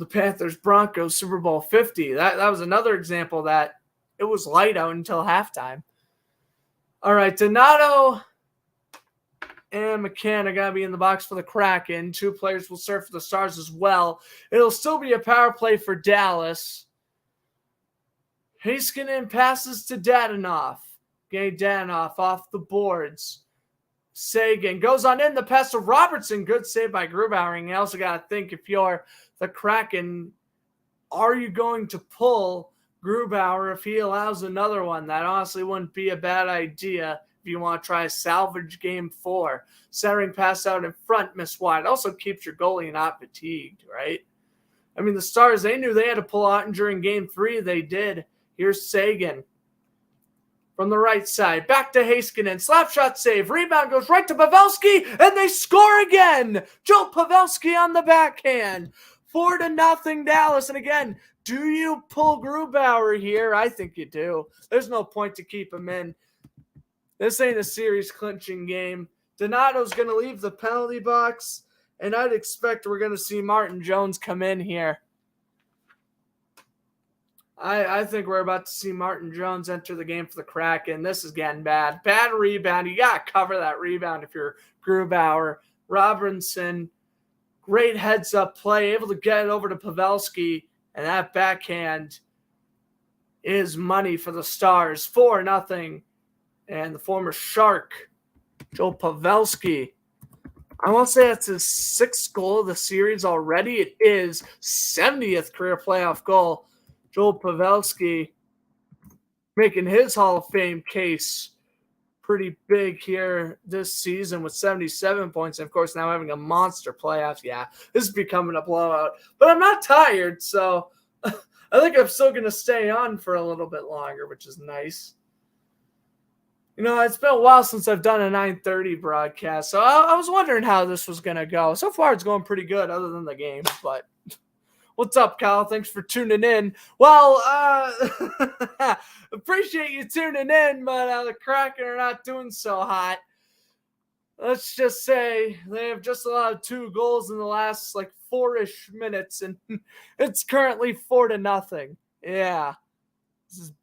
Panthers-Broncos Super Bowl 50. That was another example that it was light out until halftime. All right, Donato and McCann are going to be in the box for the Kraken. 2 players will serve for the Stars as well. It'll still be a power play for Dallas. Heiskanen passes to Dadonov. Getting Dadonov off the boards. Sagan goes on in the pass to Robertson. Good save by Grubauer. And you also got to think, if you're the Kraken, are you going to pull Grubauer if he allows another one? That honestly wouldn't be a bad idea if you want to try a salvage game 4. Centering pass out in front, miss wide. Also keeps your goalie not fatigued, right? I mean, the Stars, they knew they had to pull out, and during game 3, they did. Here's Sagan. from the right side. Back to Heiskanen. Slap shot save. Rebound goes right to Pavelski, and they score again. Joe Pavelski on the backhand. 4-0 Dallas. And again, do you pull Grubauer here? I think you do. There's no point to keep him in. This ain't a series clinching game. Donato's going to leave the penalty box, and I'd expect we're going to see Martin Jones come in here. I think we're about to see Martin Jones enter the game for the Kraken. This is getting bad. Bad rebound. You got to cover that rebound if you're Grubauer. Robinson, great heads-up play, able to get it over to Pavelski, and that backhand is money for the Stars. 4-0. And the former Shark, Joe Pavelski. I won't say that's his 6th goal of the series already. It is 70th career playoff goal. Joel Pavelski making his Hall of Fame case pretty big here this season with 77 points. And, of course, now having a monster playoffs. Yeah, this is becoming a blowout. But I'm not tired, so I think I'm still going to stay on for a little bit longer, which is nice. You know, it's been a while since I've done a 9:30 broadcast, so I was wondering how this was going to go. So far, it's going pretty good other than the game, but what's up, Kyle? Thanks for tuning in. Well, appreciate you tuning in, but the Kraken are not doing so hot. Let's just say they have just allowed 2 goals in the last, 4-ish minutes, and it's currently 4-0. Yeah, this is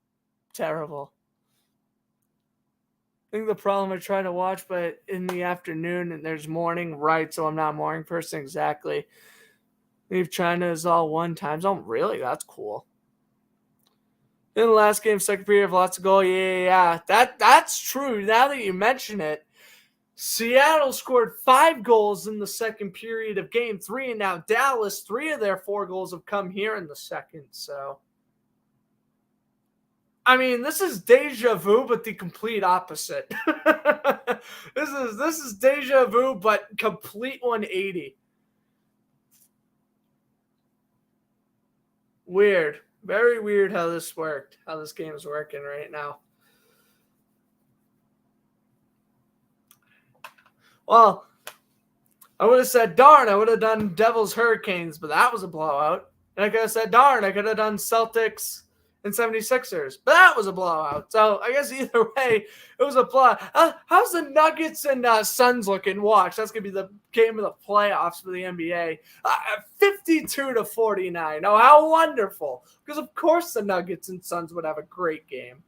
terrible. I think the problem I try to watch, but in the afternoon and there's morning, right? So I'm not a morning person exactly. Leave China is all 1 time zone. Really? That's cool. In the last game, second period of lots of goal. Yeah. That's true. Now that you mention it, Seattle scored 5 goals in the second period of game 3, and now Dallas, 3 of their 4 goals have come here in the second. So, I mean, this is deja vu, but the complete opposite. This is deja vu, but complete 180. Weird. Very weird how this worked, how this game is working right now. Well, I would have said, darn, I would have done Devils Hurricanes, but that was a blowout. And I could have said, darn, I could have done Celtics and 76ers, but that was a blowout. So I guess either way, it was a blowout. How's the Nuggets and Suns looking? Watch. That's going to be the game of the playoffs for the NBA. 52-49. Oh, how wonderful. Because, of course, the Nuggets and Suns would have a great game.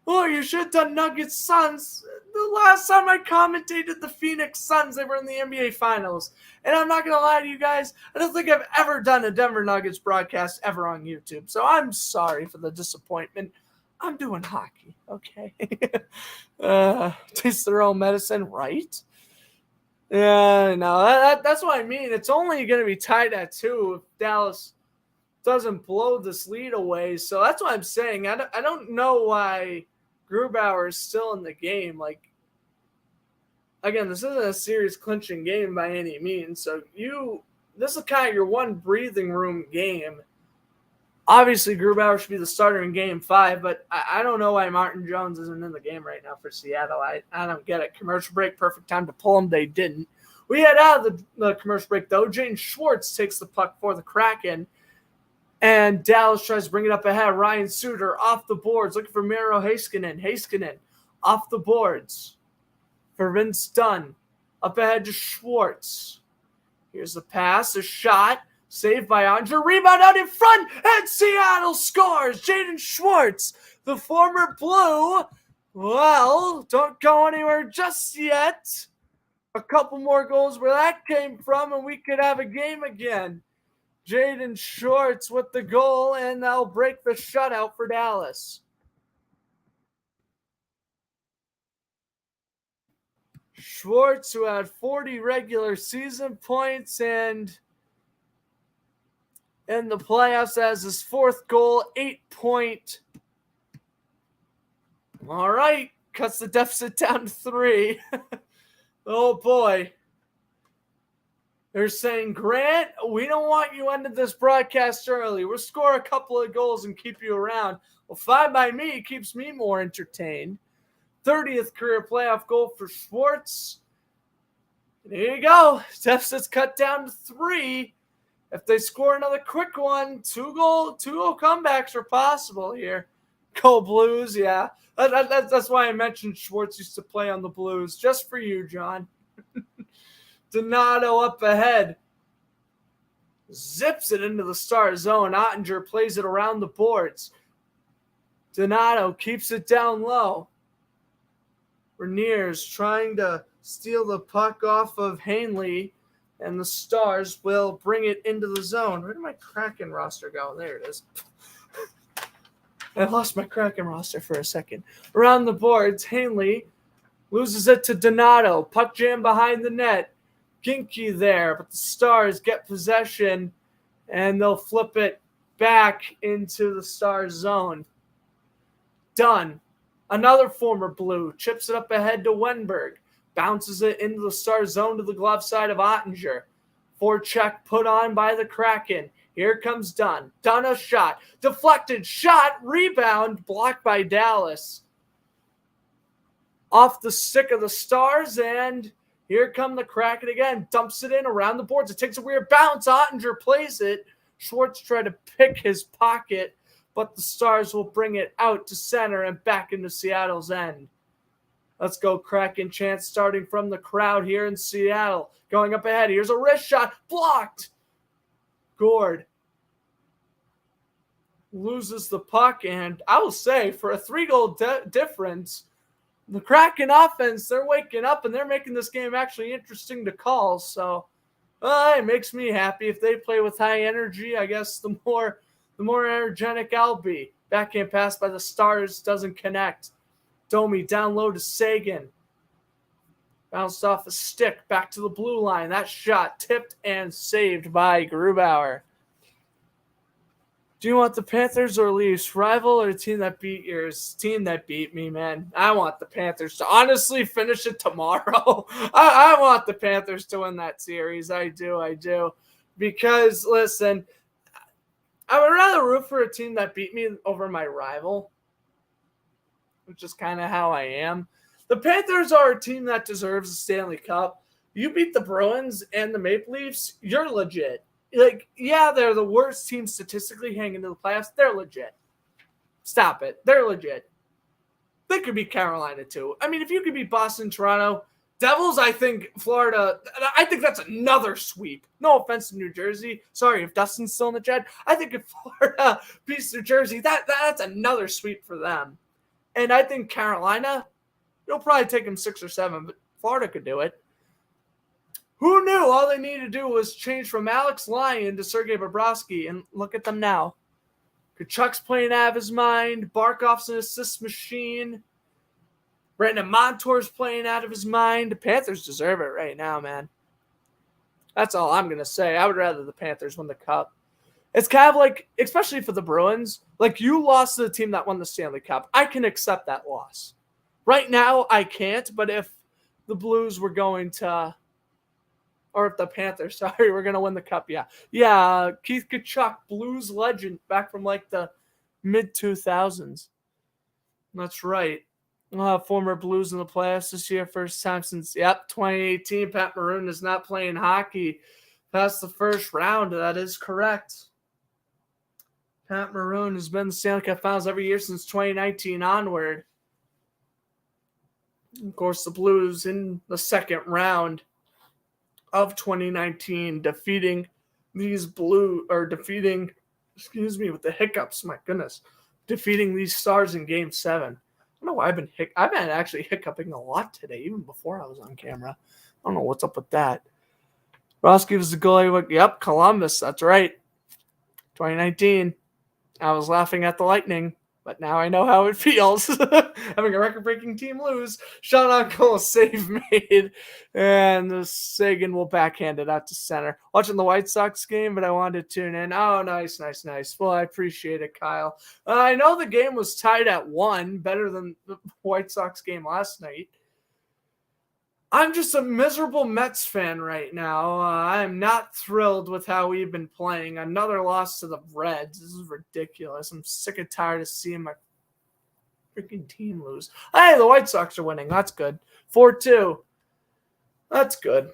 Oh, you should have done Nuggets Suns. The last time I commentated the Phoenix Suns, they were in the NBA Finals. And I'm not going to lie to you guys, I don't think I've ever done a Denver Nuggets broadcast ever on YouTube. So I'm sorry for the disappointment. I'm doing hockey, okay? Taste their own medicine, right? Yeah, no, that's what I mean. It's only going to be tied at 2 if Dallas doesn't blow this lead away. So that's what I'm saying. I don't know why Grubauer is still in the game. Again, this isn't a series clinching game by any means. So this is kind of your one breathing room game. Obviously, Grubauer should be the starter in Game 5, but I don't know why Martin Jones isn't in the game right now for Seattle. I don't get it. Commercial break, perfect time to pull him. They didn't. We head out of the commercial break, though. Jaden Schwartz takes the puck for the Kraken. And Dallas tries to bring it up ahead. Ryan Suter off the boards, looking for Miro Heiskanen. Heiskanen off the boards for Vince Dunn. Up ahead to Schwartz. Here's the pass, a shot, saved by Andre. Rebound out in front, and Seattle scores. Jaden Schwartz, the former Blue. Well, don't go anywhere just yet. A couple more goals where that came from, and we could have a game again. Jaden Schwartz with the goal, and they'll break the shutout for Dallas. Schwartz, who had 40 regular season points, and in the playoffs has his 4th goal, 8-point. All right, cuts the deficit down to 3. Oh, boy. They're saying, Grant, we don't want you ended this broadcast early. We'll score a couple of goals and keep you around. Well, fine by me. Keeps me more entertained. 30th career playoff goal for Schwartz. There you go. Deficit's cut down to 3. If they score another quick one, two-goal comebacks are possible here. Go Blues, yeah. That's why I mentioned Schwartz used to play on the Blues. Just for you, John. Donato up ahead. Zips it into the star zone. Ottinger plays it around the boards. Donato keeps it down low. Rainier's trying to steal the puck off of Hanley, and the Stars will bring it into the zone. Where did my Kraken roster go? There it is. I lost my Kraken roster for a second. Around the boards, Hanley loses it to Donato. Puck jam behind the net. Ginky there, but the Stars get possession, and they'll flip it back into the Stars zone. Done. Another former Blue chips it up ahead to Wenberg. Bounces it into the Stars zone to the glove side of Ottinger. Forecheck put on by the Kraken. Here comes Dunn. Dunn a shot. Deflected shot. Rebound. Blocked by Dallas. Off the stick of the Stars, and here come the Kraken again. Dumps it in around the boards. It takes a weird bounce. Ottinger plays it. Schwartz tried to pick his pocket, but the Stars will bring it out to center and back into Seattle's end. Let's go Kraken chant starting from the crowd here in Seattle. Going up ahead. Here's a wrist shot. Blocked. Gord loses the puck, and I will say, for a 3-goal difference, the Kraken offense, they're waking up and they're making this game actually interesting to call. So it makes me happy. If they play with high energy, I guess the more energetic I'll be. Backhand pass by the Stars doesn't connect. Domi down low to Sagan. Bounced off a stick back to the blue line. That shot tipped and saved by Grubauer. Do you want the Panthers or Leafs? Rival or team that beat yours? Team that beat me, man. I want the Panthers to honestly finish it tomorrow. I want the Panthers to win that series. I do. Because, listen, I would rather root for a team that beat me over my rival, which is kind of how I am. The Panthers are a team that deserves a Stanley Cup. You beat the Bruins and the Maple Leafs, you're legit. Like, yeah, they're the worst team statistically hanging into the playoffs. They're legit. Stop it. They're legit. They could beat Carolina, too. I mean, if you could beat Boston, Toronto, Devils, I think Florida, I think that's another sweep. No offense to New Jersey. Sorry if Dustin's still in the chat. I think if Florida beats New Jersey, that's another sweep for them. And I think Carolina, it'll probably take them 6 or 7, but Florida could do it. Who knew all they needed to do was change from Alex Lyon to Sergei Bobrovsky, and look at them now. Kachuk's playing out of his mind. Barkov's an assist machine. Brandon Montour's playing out of his mind. The Panthers deserve it right now, man. That's all I'm going to say. I would rather the Panthers win the Cup. It's kind of like, especially for the Bruins, like you lost to the team that won the Stanley Cup. I can accept that loss. Right now, I can't, but if the Blues were going to, or if the Panthers, were going to win the Cup, yeah. Yeah, Keith Kachuk, Blues legend, back from like the mid-2000s. That's right. Former Blues in the playoffs this year, first time since, 2018. Pat Maroon is not playing hockey past the first round. That is correct. Pat Maroon has been in the Stanley Cup Finals every year since 2019 onward. Of course, the Blues in the second round of 2019, defeating with the hiccups, my goodness, defeating these Stars in Game 7. I don't know why I've been actually hiccuping a lot today, even before I was on camera. I don't know what's up with that. Roski was the goalie. Yep, Columbus. That's right. 2019. I was laughing at the Lightning, but now I know how it feels. Having a record-breaking team lose. Shot on goal, save made. And the Sagan will backhand it out to center. Watching the White Sox game, but I wanted to tune in. Oh, nice. Well, I appreciate it, Kyle. I know the game was tied at 1, better than the White Sox game last night. I'm just a miserable Mets fan right now. I'm not thrilled with how we've been playing. Another loss to the Reds. This is ridiculous. I'm sick and tired of seeing my freaking team lose. Hey, the White Sox are winning. That's good. 4-2. That's good.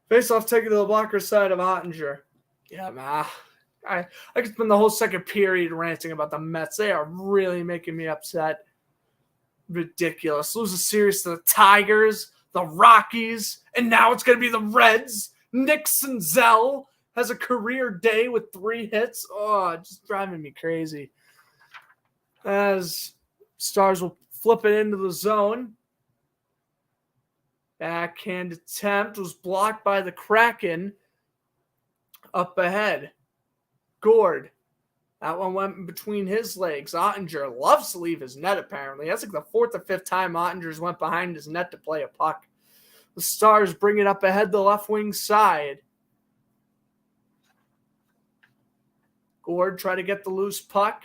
Face-off taken to the blocker side of Ottinger. Yeah, man. I could spend the whole second period ranting about the Mets. They are really making me upset. Ridiculous. Lose a series to the Tigers, the Rockies, and now it's going to be the Reds. Nick Senzel has a career day with 3 hits. Oh, just driving me crazy. As Stars will flip it into the zone. Backhand attempt was blocked by the Kraken. Up ahead. Gord. That one went in between his legs. Ottinger loves to leave his net, apparently. That's like the 4th or 5th time Ottinger's went behind his net to play a puck. The Stars bring it up ahead the left wing side. Gord try to get the loose puck.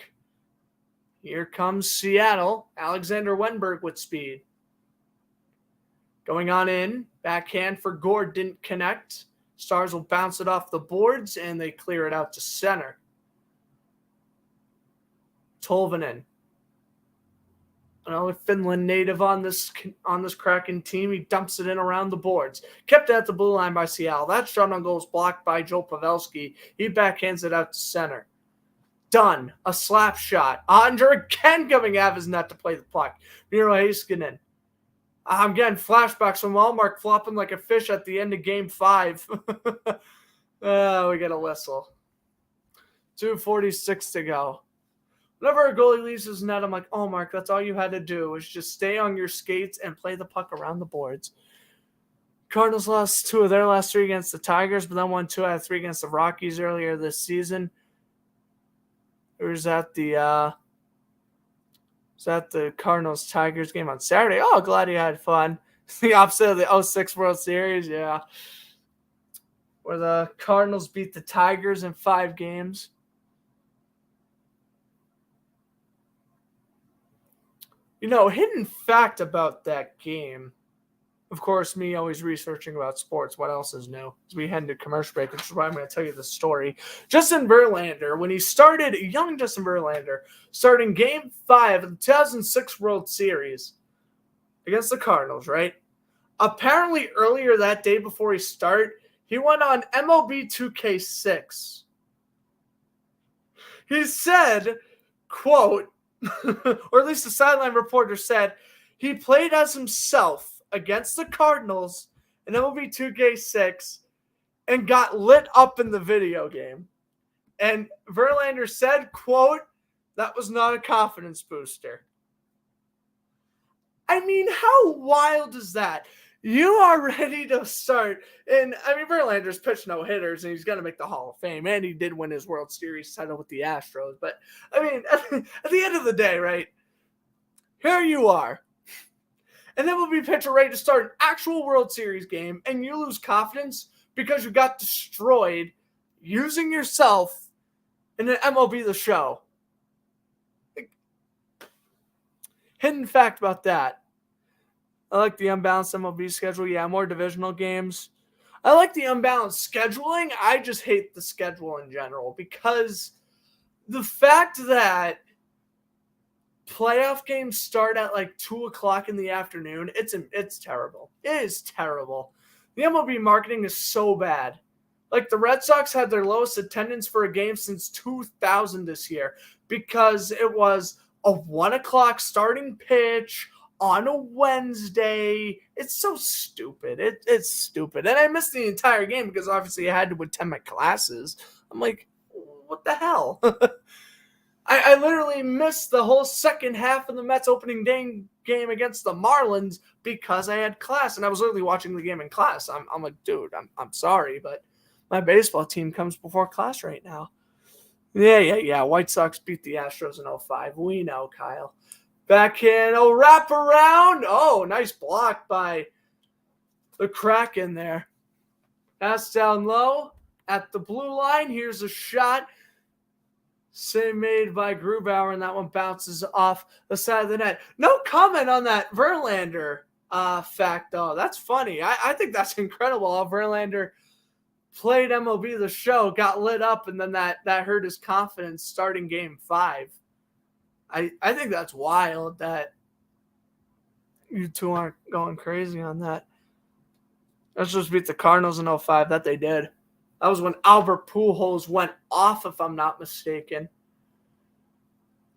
Here comes Seattle. Alexander Wenberg with speed. Going on in. Backhand for Gord didn't connect. Stars will bounce it off the boards, and they clear it out to center. Tolvanen. Another Finland native on this Kraken team. He dumps it in around the boards. Kept at the blue line by Seattle. That shot on goal is blocked by Joe Pavelski. He backhands it out to center. Done. A slap shot. Ottinger again coming out of his net to play the puck. Miro Heiskanen. I'm getting flashbacks from Walmart flopping like a fish at the end of Game 5. Oh, we get a whistle. 2:46 to go. Whenever a goalie leaves his net, I'm like, oh, Mark, that's all you had to do was just stay on your skates and play the puck around the boards. Cardinals lost 2 of their last 3 against the Tigers, but then won 2 out of 3 against the Rockies earlier this season. It was at the Cardinals-Tigers game on Saturday. Oh, glad you had fun. The opposite of the 2006 World Series, yeah. Where the Cardinals beat the Tigers in 5 games. You know, hidden fact about that game, of course, me always researching about sports. What else is new? As we head into commercial break, which is why I'm going to tell you the story. Justin Verlander, when he started, young Justin Verlander, starting Game 5 of the 2006 World Series against the Cardinals, right? Apparently, earlier that day before he started, he went on MLB 2K6. He said, quote, or at least the sideline reporter said, he played as himself against the Cardinals in MLB 2K6 and got lit up in the video game. And Verlander said, quote, that was not a confidence booster. I mean, how wild is that? You are ready to start. And, I mean, Verlander's pitched no hitters, and he's going to make the Hall of Fame. And he did win his World Series title with the Astros. But, I mean, at the end of the day, right, here you are. And then we'll be pitcher ready to start an actual World Series game, and you lose confidence because you got destroyed using yourself in an MLB The Show. Hidden fact about that. I like the unbalanced MLB schedule. Yeah, more divisional games. I like the unbalanced scheduling. I just hate the schedule in general because the fact that playoff games start at like 2 o'clock in the afternoon, it's terrible. It is terrible. The MLB marketing is so bad. Like the Red Sox had their lowest attendance for a game since 2000 this year because it was a 1 o'clock starting pitch on a Wednesday. It's so stupid. It's stupid. And I missed the entire game because obviously I had to attend my classes. I'm like, what the hell? I literally missed the whole second half of the Mets opening day game against the Marlins because I had class. And I was literally watching the game in class. I'm like, dude, I'm sorry, but my baseball team comes before class right now. Yeah. White Sox beat the Astros in 2005. We know, Kyle. Backhand, wrap around. Oh, nice block by the Kraken there. Pass down low at the blue line. Here's a shot. Save made by Grubauer, and that one bounces off the side of the net. No comment on that Verlander fact, though. That's funny. I think that's incredible how Verlander played MLB The Show, got lit up, and then that hurt his confidence starting Game 5. I think that's wild that you two aren't going crazy on that. Let's just beat the Cardinals in 05. That they did. That was when Albert Pujols went off, if I'm not mistaken.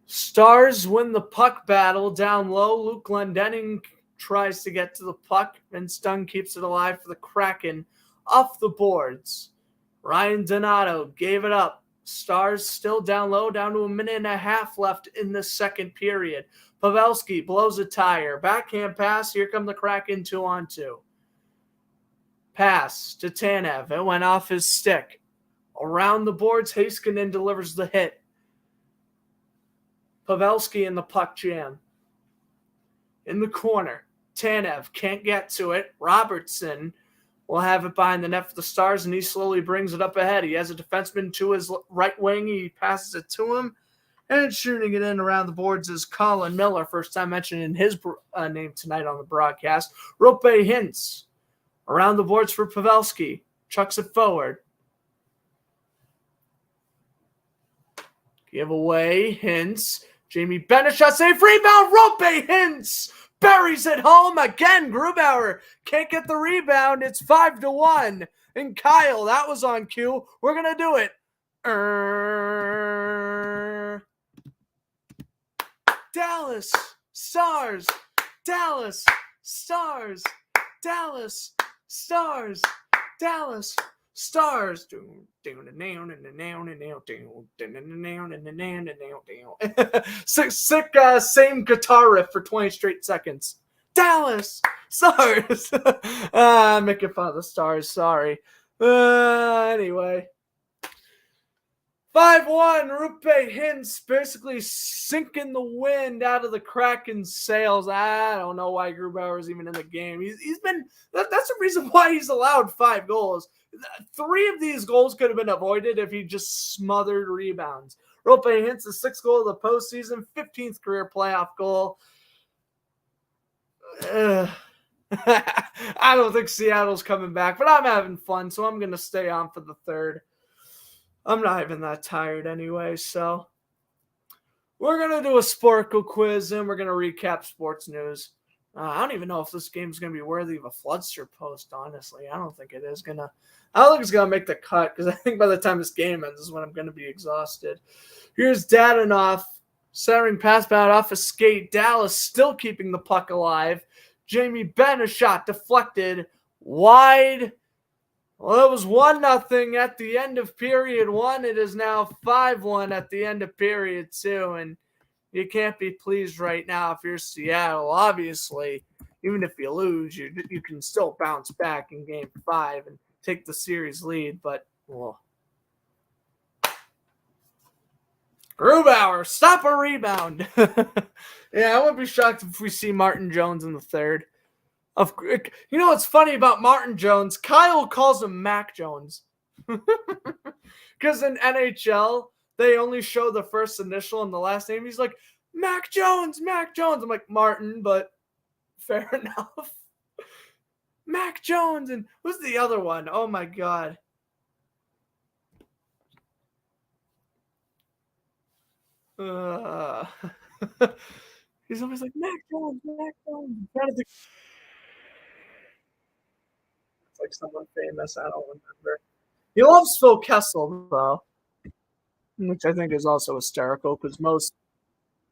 Stars win the puck battle down low. Luke Glendening tries to get to the puck, and Stun keeps it alive for the Kraken off the boards. Ryan Donato gave it up. Stars still down low, down to a minute and a half left in the second period. Pavelski blows a tire. Backhand pass. Here come the Kraken 2-on-2. Pass to Tanev. It went off his stick. Around the boards, Heiskanen delivers the hit. Pavelski in the puck jam. In the corner, Tanev can't get to it. Robertson will have it behind the net for the Stars, and he slowly brings it up ahead. He has a defenseman to his right wing. He passes it to him, and shooting it in around the boards is Colin Miller, first time mentioned in his name tonight on the broadcast. Rope Hintz around the boards for Pavelski. Chucks it forward. Give away, Hintz. Jamie Bennett shot save, rebound, Rope Hintz buries it home again. Grubauer can't get the rebound. It's 5-1. And Kyle, that was on cue. We're gonna do it. Dallas Stars. Dallas Stars. Dallas Stars. Dallas Stars. Sick same guitar riff for 20 straight seconds. Dallas Stars. Making fun of the Stars, sorry. Anyway. 5-1, Rupe Hintz basically sinking the wind out of the Kraken's sails. I don't know why Grubauer is even in the game. He's been that's the reason why he's allowed 5 goals. 3 of these goals could have been avoided if he just smothered rebounds. Rupe Hintz, the 6th goal of the postseason, 15th career playoff goal. I don't think Seattle's coming back, but I'm having fun, so I'm going to stay on for the 3rd. I'm not even that tired anyway, so we're going to do a Sporkle quiz, and we're going to recap sports news. I don't even know if this game is going to be worthy of a Floodster post, honestly. I don't think it is going to. I don't think it's going to make the cut, because I think by the time this game ends is when I'm going to be exhausted. Here's Dadonov centering pass out off a skate. Dallas still keeping the puck alive. Jamie Benn, a shot deflected wide. Well, it was 1-0 at the end of period 1. It is now 5-1 at the end of period 2. And you can't be pleased right now if you're Seattle. Obviously, even if you lose, you can still bounce back in Game 5 and take the series lead. But, well. Grubauer, stop a rebound. Yeah, I wouldn't be shocked if we see Martin Jones in the 3rd. You know what's funny about Martin Jones? Kyle calls him Mac Jones. Because in NHL, they only show the first initial and the last name. He's like, Mac Jones, Mac Jones. I'm like, Martin, but fair enough. Mac Jones. And who's the other one? Oh, my God. He's always like, Mac Jones, Mac Jones. I'm trying to think. Like someone famous, I don't remember. He loves Phil Kessel, though, which I think is also hysterical because most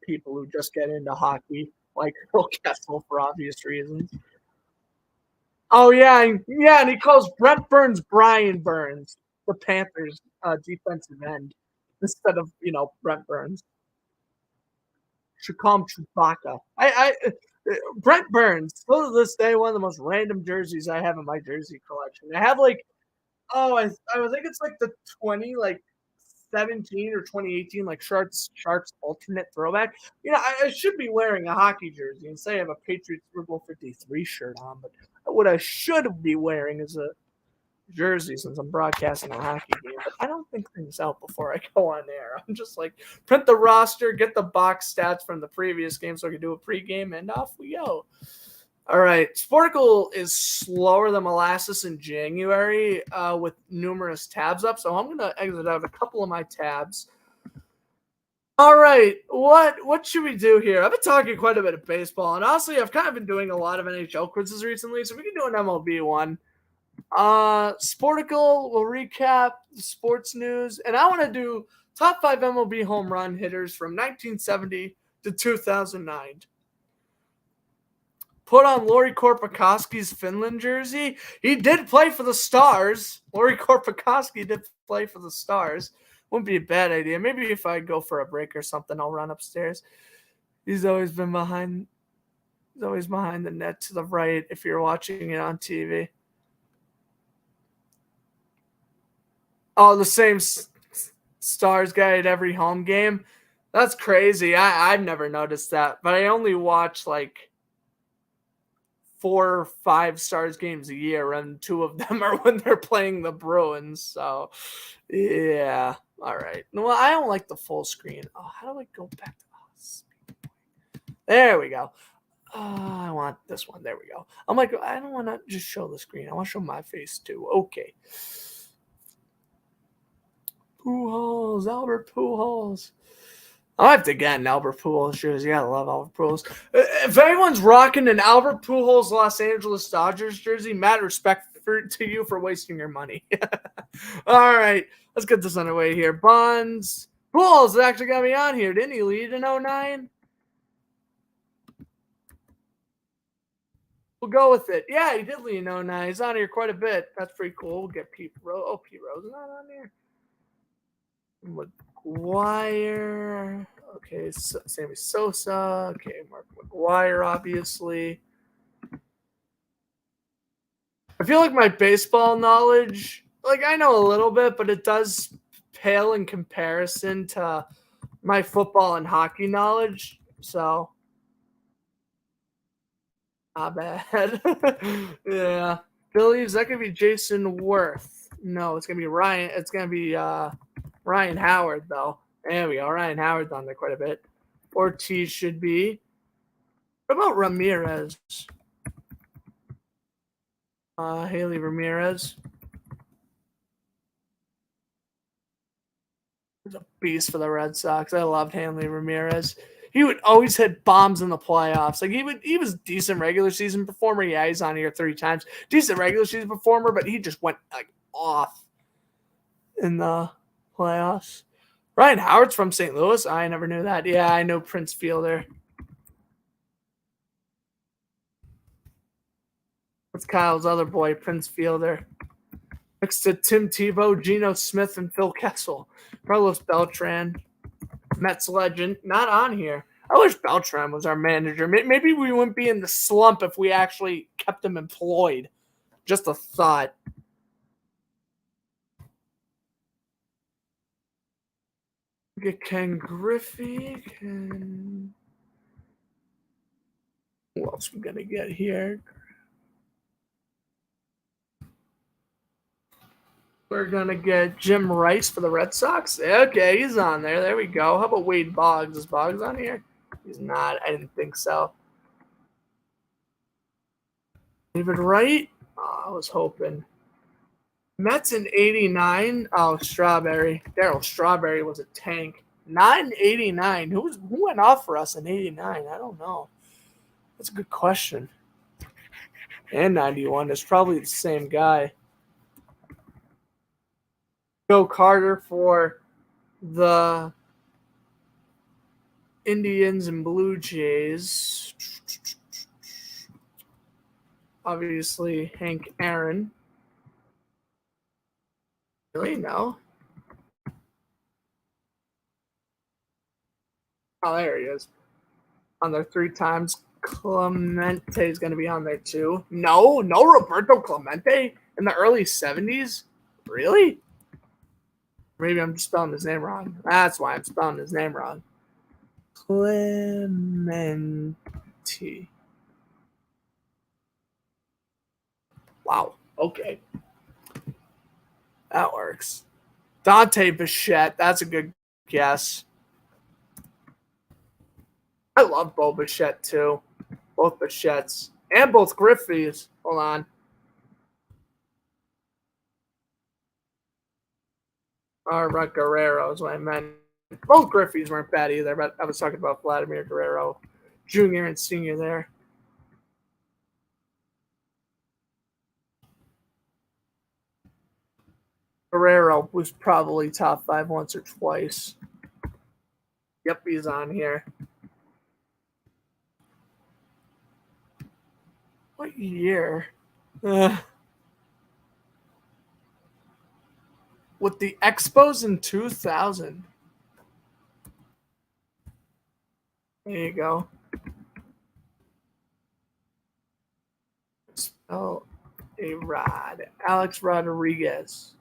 people who just get into hockey like Phil Kessel for obvious reasons. Oh, yeah, and he calls Brent Burns Brian Burns, the Panthers' defensive end, instead of, Brent Burns. Should call him Chewbacca. Brent Burns, still to this day, one of the most random jerseys I have in my jersey collection. I have I think it's like the 2017 or 2018 Sharks alternate throwback. I should be wearing a hockey jersey and say I have a Patriots Super Bowl 53 shirt on, but what I should be wearing is a jersey since I'm broadcasting a hockey game, but I don't think things out before I go on air. I'm just like, print the roster, get the box stats from the previous game so I can do a pregame, and off we go. All right, Sporticle is slower than molasses in January with numerous tabs up, so I'm going to exit out a couple of my tabs. All right, what should we do here? I've been talking quite a bit of baseball, and honestly, I've kind of been doing a lot of NHL quizzes recently, so we can do an MLB one. Sporticle will recap the sports news, and I want to do top 5 MLB home run hitters from 1970 to 2009. Put on Lori Korpikoski's Finland jersey. He did play for the Stars. Lori Korpikoski did play for the Stars. Wouldn't be a bad idea. Maybe if I go for a break or something, I'll run upstairs. He's always behind the net to the right if you're watching it on TV. Oh, the same Stars guy at every home game? That's crazy. I've never noticed that, but I only watch like 4 or 5 Stars games a year, and 2 of them are when they're playing the Bruins. So, yeah. All right. No, I don't like the full screen. Oh, how do I go back to There we go. I want this one. There we go. I'm like, I don't want to just show the screen. I want to show my face too. Okay. Pujols, Albert Pujols. I have to get an Albert Pujols jersey. I love Albert Pujols. If anyone's rocking an Albert Pujols Los Angeles Dodgers jersey, mad respect to you for wasting your money. All right, let's get this underway here. Bonds. Pujols actually got me on here. Didn't he lead in 09? We'll go with it. Yeah, he did lead in 09. He's on here quite a bit. That's pretty cool. We'll get Pete Rose. Oh, Pete Rose is not on here. McGuire. Okay, Sammy Sosa. Okay, Mark McGuire, obviously. I feel like my baseball knowledge, like I know a little bit, but it does pale in comparison to my football and hockey knowledge. So, not bad. Yeah. Billy, is that going to be Jason Worth? No, it's going to be Ryan. It's going to be Ryan Howard, though. There we go. Ryan Howard's on there quite a bit. Ortiz should be. What about Ramirez? Haley Ramirez. He's a beast for the Red Sox. I loved Hanley Ramirez. He would always hit bombs in the playoffs. Like he was a decent regular season performer. Yeah, he's on here 3 times. Decent regular season performer, but he just went like off in the playoffs. Ryan Howard's from St. Louis. I never knew that. Yeah, I know Prince Fielder. That's Kyle's other boy, Prince Fielder. Next to Tim Tebow, Geno Smith, and Phil Kessel. Carlos Beltran, Mets legend, not on here. I wish Beltran was our manager. Maybe we wouldn't be in the slump if we actually kept him employed. Just a thought. Get Ken Griffey. Who else we gonna get here? We're gonna get Jim Rice for the Red Sox. Okay, he's on there. There we go. How about Wade Boggs? Is Boggs on here? He's not. I didn't think so. David Wright? Oh, I was hoping. Mets in 89. Oh, Strawberry. Darryl Strawberry was a tank. Not in 89. Who went off for us in 89? I don't know. That's a good question. And 91. It's probably the same guy. Joe Carter for the Indians and Blue Jays. Obviously, Hank Aaron. Really? No. Oh, there he is. On there 3 times. Clemente is going to be on there too. No Roberto Clemente in the early 70s? Really? Maybe I'm just spelling his name wrong. That's why I'm spelling his name wrong. Clemente. Wow. Okay. That works. Dante Bichette. That's a good guess. I love Bo Bichette too. Both Bichettes. And both Griffeys. Hold on. But Guerrero is what I meant. Both Griffeys weren't bad either, but I was talking about Vladimir Guerrero Jr. and Sr. there. Guerrero was probably top 5 once or twice. Yep, he's on here. What year? With the Expos in 2000. There you go. Spell a Rod. Alex Rodriguez.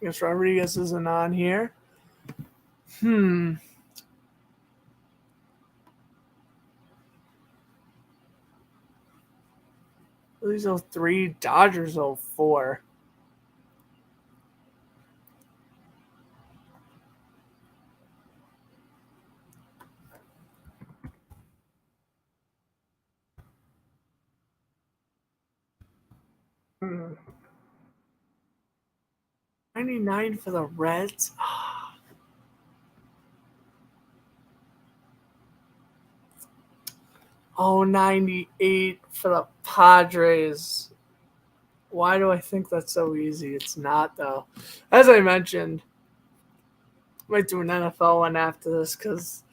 I guess Rodriguez isn't on here. Phillies 03, Dodgers 04. Hmm. 99 for the Reds. Oh, 98 for the Padres. Why do I think that's so easy? It's not, though. As I mentioned, I might do an NFL one after this because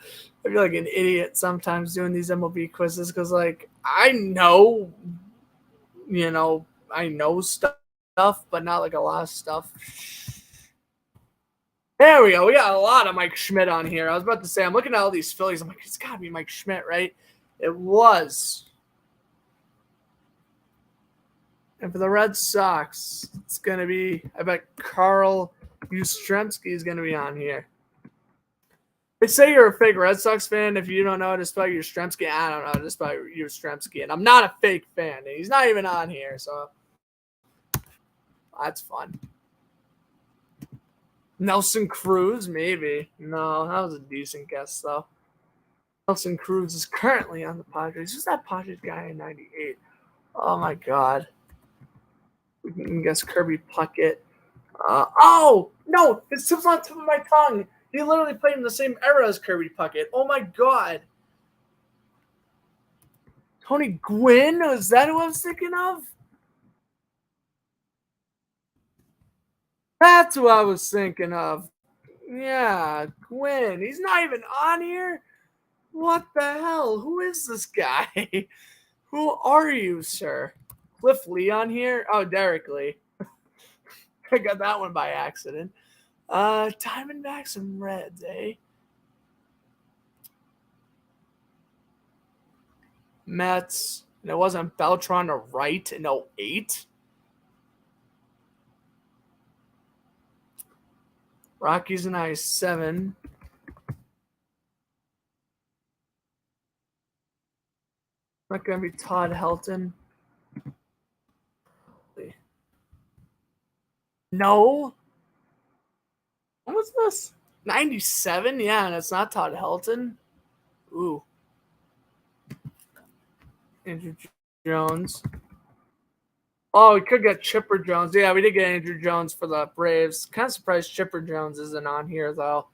I feel like an idiot sometimes doing these MLB quizzes because, like, I know stuff, but not like a lot of stuff. There we go. We got a lot of Mike Schmidt on here. I was about to say, I'm looking at all these Phillies. I'm like, it's got to be Mike Schmidt, right? It was. And for the Red Sox, it's going to be, I bet Carl Yastrzemski is going to be on here. They say you're a fake Red Sox fan if you don't know how to spell Yastrzemski. I don't know how to spell Yastrzemski. And I'm not a fake fan. He's not even on here, so that's fun. Nelson Cruz, maybe. No, that was a decent guess, though. Nelson Cruz is currently on the Padres. Who's that Padres guy in 98? Oh, my God. We can guess Kirby Puckett. Oh, no. It slips on the tip of my tongue. He literally played in the same era as Kirby Puckett. Oh, my God. Tony Gwynn? Was that who I was thinking of? That's who I was thinking of. Yeah, Gwynn. He's not even on here? What the hell? Who is this guy? Who are you, sir? Cliff Lee on here? Oh, Derek Lee. I got that one by accident. Diamondbacks and Reds, eh? Mets. And it wasn't Beltran or Wright in 08. Rockies and I-7. Not going to be Todd Helton. No. What was this? 97? Yeah, and it's not Todd Helton. Ooh. Andrew Jones. Oh, we could get Chipper Jones. Yeah, we did get Andrew Jones for the Braves. Kind of surprised Chipper Jones isn't on here, though.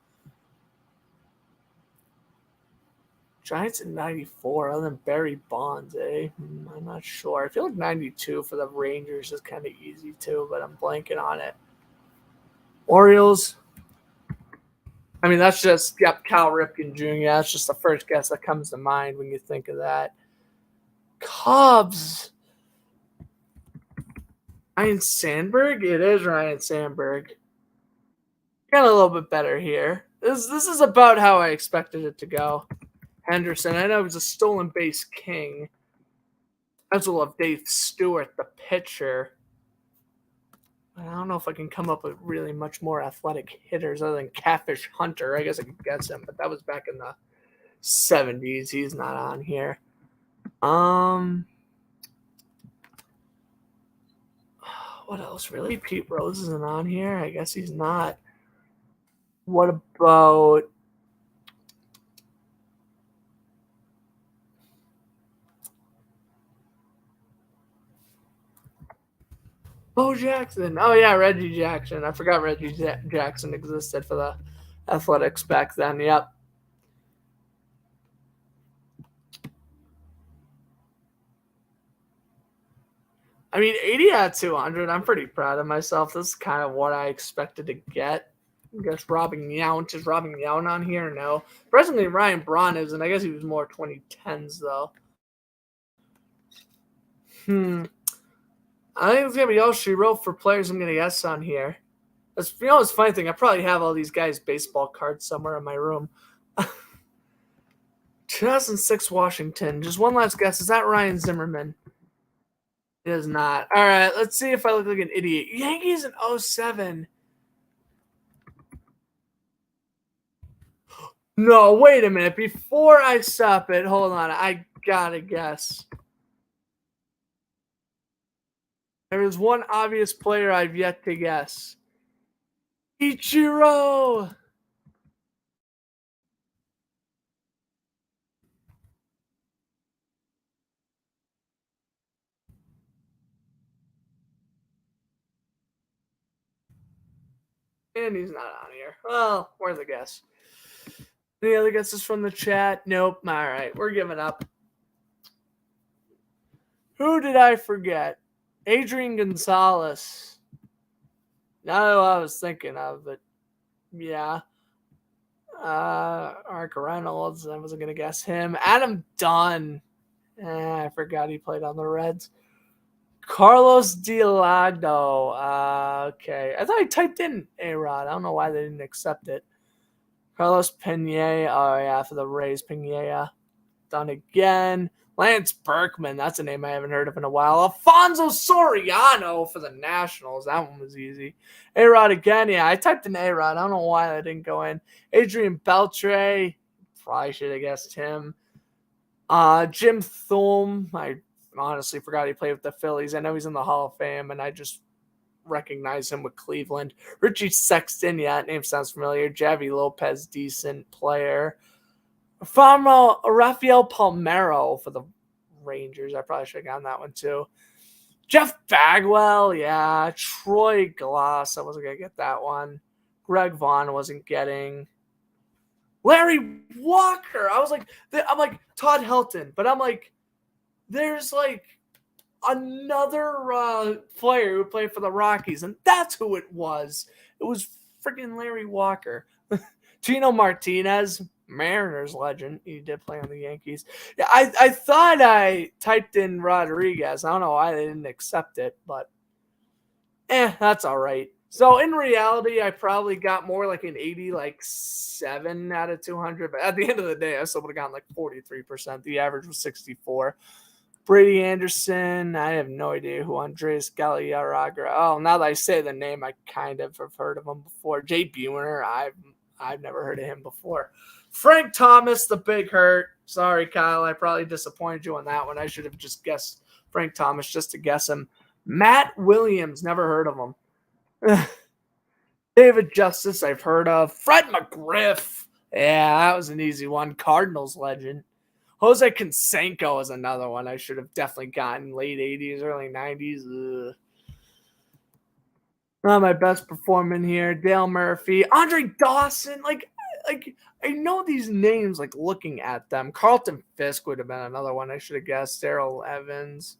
Giants in 94, other than Barry Bonds, eh? I'm not sure. I feel like 92 for the Rangers is kind of easy, too, but I'm blanking on it. Orioles. I mean, that's just, Cal Ripken Jr. That's just the first guess that comes to mind when you think of that. Cubs. Ryan Sandberg? It is Ryan Sandberg. Got a little bit better here. This is about how I expected it to go. Henderson. I know he was a stolen base king. I also love Dave Stewart, the pitcher. I don't know if I can come up with really much more athletic hitters other than Catfish Hunter. I guess I could guess him, but that was back in the 70s. He's not on here. What else? Really? Pete Rose isn't on here? I guess he's not. What about Bo Jackson? Oh, yeah, Reggie Jackson. I forgot Reggie Jackson existed for the Athletics back then. Yep. I mean, 80 out of 200. I'm pretty proud of myself. This is kind of what I expected to get. I guess Robin Yount. Is Robin Yount on here? No. Presently, Ryan Braun is, and I guess he was more 2010s, though. I think it's going to be all she wrote for players I'm going to guess on here. It's, it's a funny thing. I probably have all these guys' baseball cards somewhere in my room. 2006 Washington. Just one last guess. Is that Ryan Zimmerman? It is not. All right, let's see if I look like an idiot. Yankees in 07. No, wait a minute. Before I stop it, hold on. I gotta guess. There is one obvious player I've yet to guess. Ichiro! And he's not on here. Well, worth a guess. Any other guesses from the chat? Nope. All right, we're giving up. Who did I forget? Adrian Gonzalez. Not who I was thinking of, but yeah. Mark Reynolds. I wasn't going to guess him. Adam Dunn. I forgot he played on the Reds. Carlos Delgado. Okay. I thought I typed in A-Rod. I don't know why they didn't accept it. Carlos Pineda. Oh, yeah, for the Rays. Pineda. Done again. Lance Berkman. That's a name I haven't heard of in a while. Alfonso Soriano for the Nationals. That one was easy. A-Rod again. Yeah, I typed in A-Rod. I don't know why that didn't go in. Adrian Beltre. Probably should have guessed him. Jim Thome. I honestly forgot he played with the Phillies. I know he's in the Hall of Fame, and I just recognize him with Cleveland. Richie Sexton. Yeah, that name sounds familiar. Javi Lopez. Decent player. From Rafael Palmeiro for the Rangers. I probably should have gotten that one too. Jeff Bagwell, yeah. Troy Glass, I wasn't going to get that one. Greg Vaughn wasn't getting. Larry Walker. I'm like Todd Helton, but I'm like, there's like another player who played for the Rockies, and that's who it was. It was freaking Larry Walker. Tino Martinez, Mariners legend. He did play on the Yankees. Yeah, I thought I typed in Rodriguez. I don't know why they didn't accept it, but that's all right. So in reality, I probably got more like an 80, like 7 out of 200. But at the end of the day, I still would have gotten like 43%. The average was 64. Brady Anderson. I have no idea who Andres Galarraga. Oh, now that I say the name, I kind of have heard of him before. Jay Buhner. I've never heard of him before. Frank Thomas, the big hurt. Sorry, Kyle. I probably disappointed you on that one. I should have just guessed Frank Thomas just to guess him. Matt Williams, never heard of him. David Justice, I've heard of. Fred McGriff. Yeah, that was an easy one. Cardinals legend. Jose Canseco is another one I should have definitely gotten. Late 80s, early 90s. Ugh. Not my best performing here. Dale Murphy. Andre Dawson. Like I know these names, like looking at them. Carlton Fisk would have been another one I should have guessed. Darrell Evans.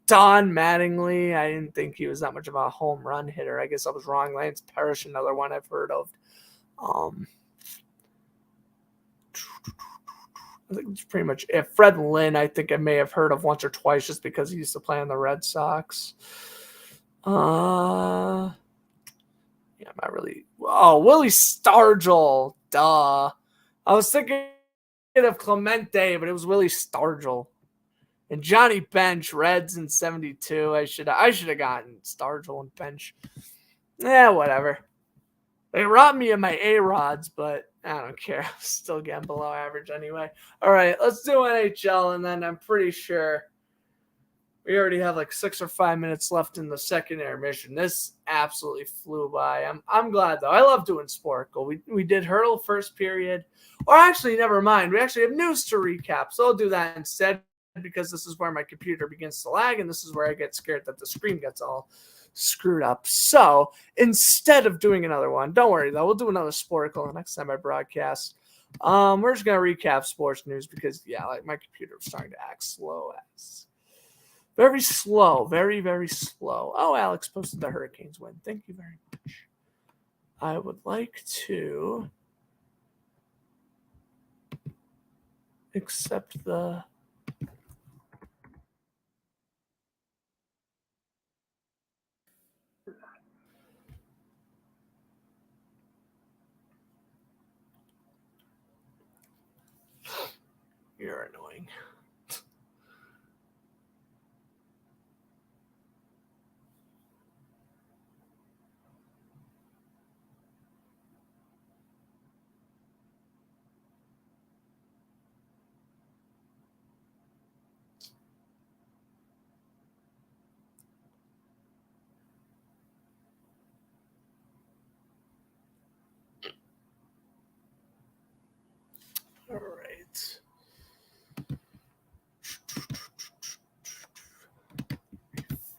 Don Mattingly. I didn't think he was that much of a home run hitter. I guess I was wrong. Lance Parrish, another one I've heard of. I think it's pretty much it. Fred Lynn, I think I may have heard of once or twice just because he used to play on the Red Sox. Yeah, I'm not really. Oh, Willie Stargell. Duh. I was thinking of Clemente, but it was Willie Stargell. And Johnny Bench, Reds in 72. I should have gotten Stargell and Bench. Yeah, whatever. They robbed me of my A-Rods, but I don't care. I'm still getting below average anyway. All right, let's do NHL, and then I'm pretty sure we already have like 6 or 5 minutes left in the second intermission. This absolutely flew by. I'm glad, though. I love doing Sporkle. We did Hurdle first period. Or actually, never mind. We actually have news to recap, so I'll do that instead because this is where my computer begins to lag, and this is where I get scared that the screen gets all screwed up. So instead of doing another one, don't worry, though. We'll do another Sporkle next time I broadcast. We're just going to recap sports news because, yeah, like my computer was starting to act slow as. Very slow. Very, very slow. Oh, Alex posted the Hurricanes win. Thank you very much. I would like to accept the... You're annoying. All right.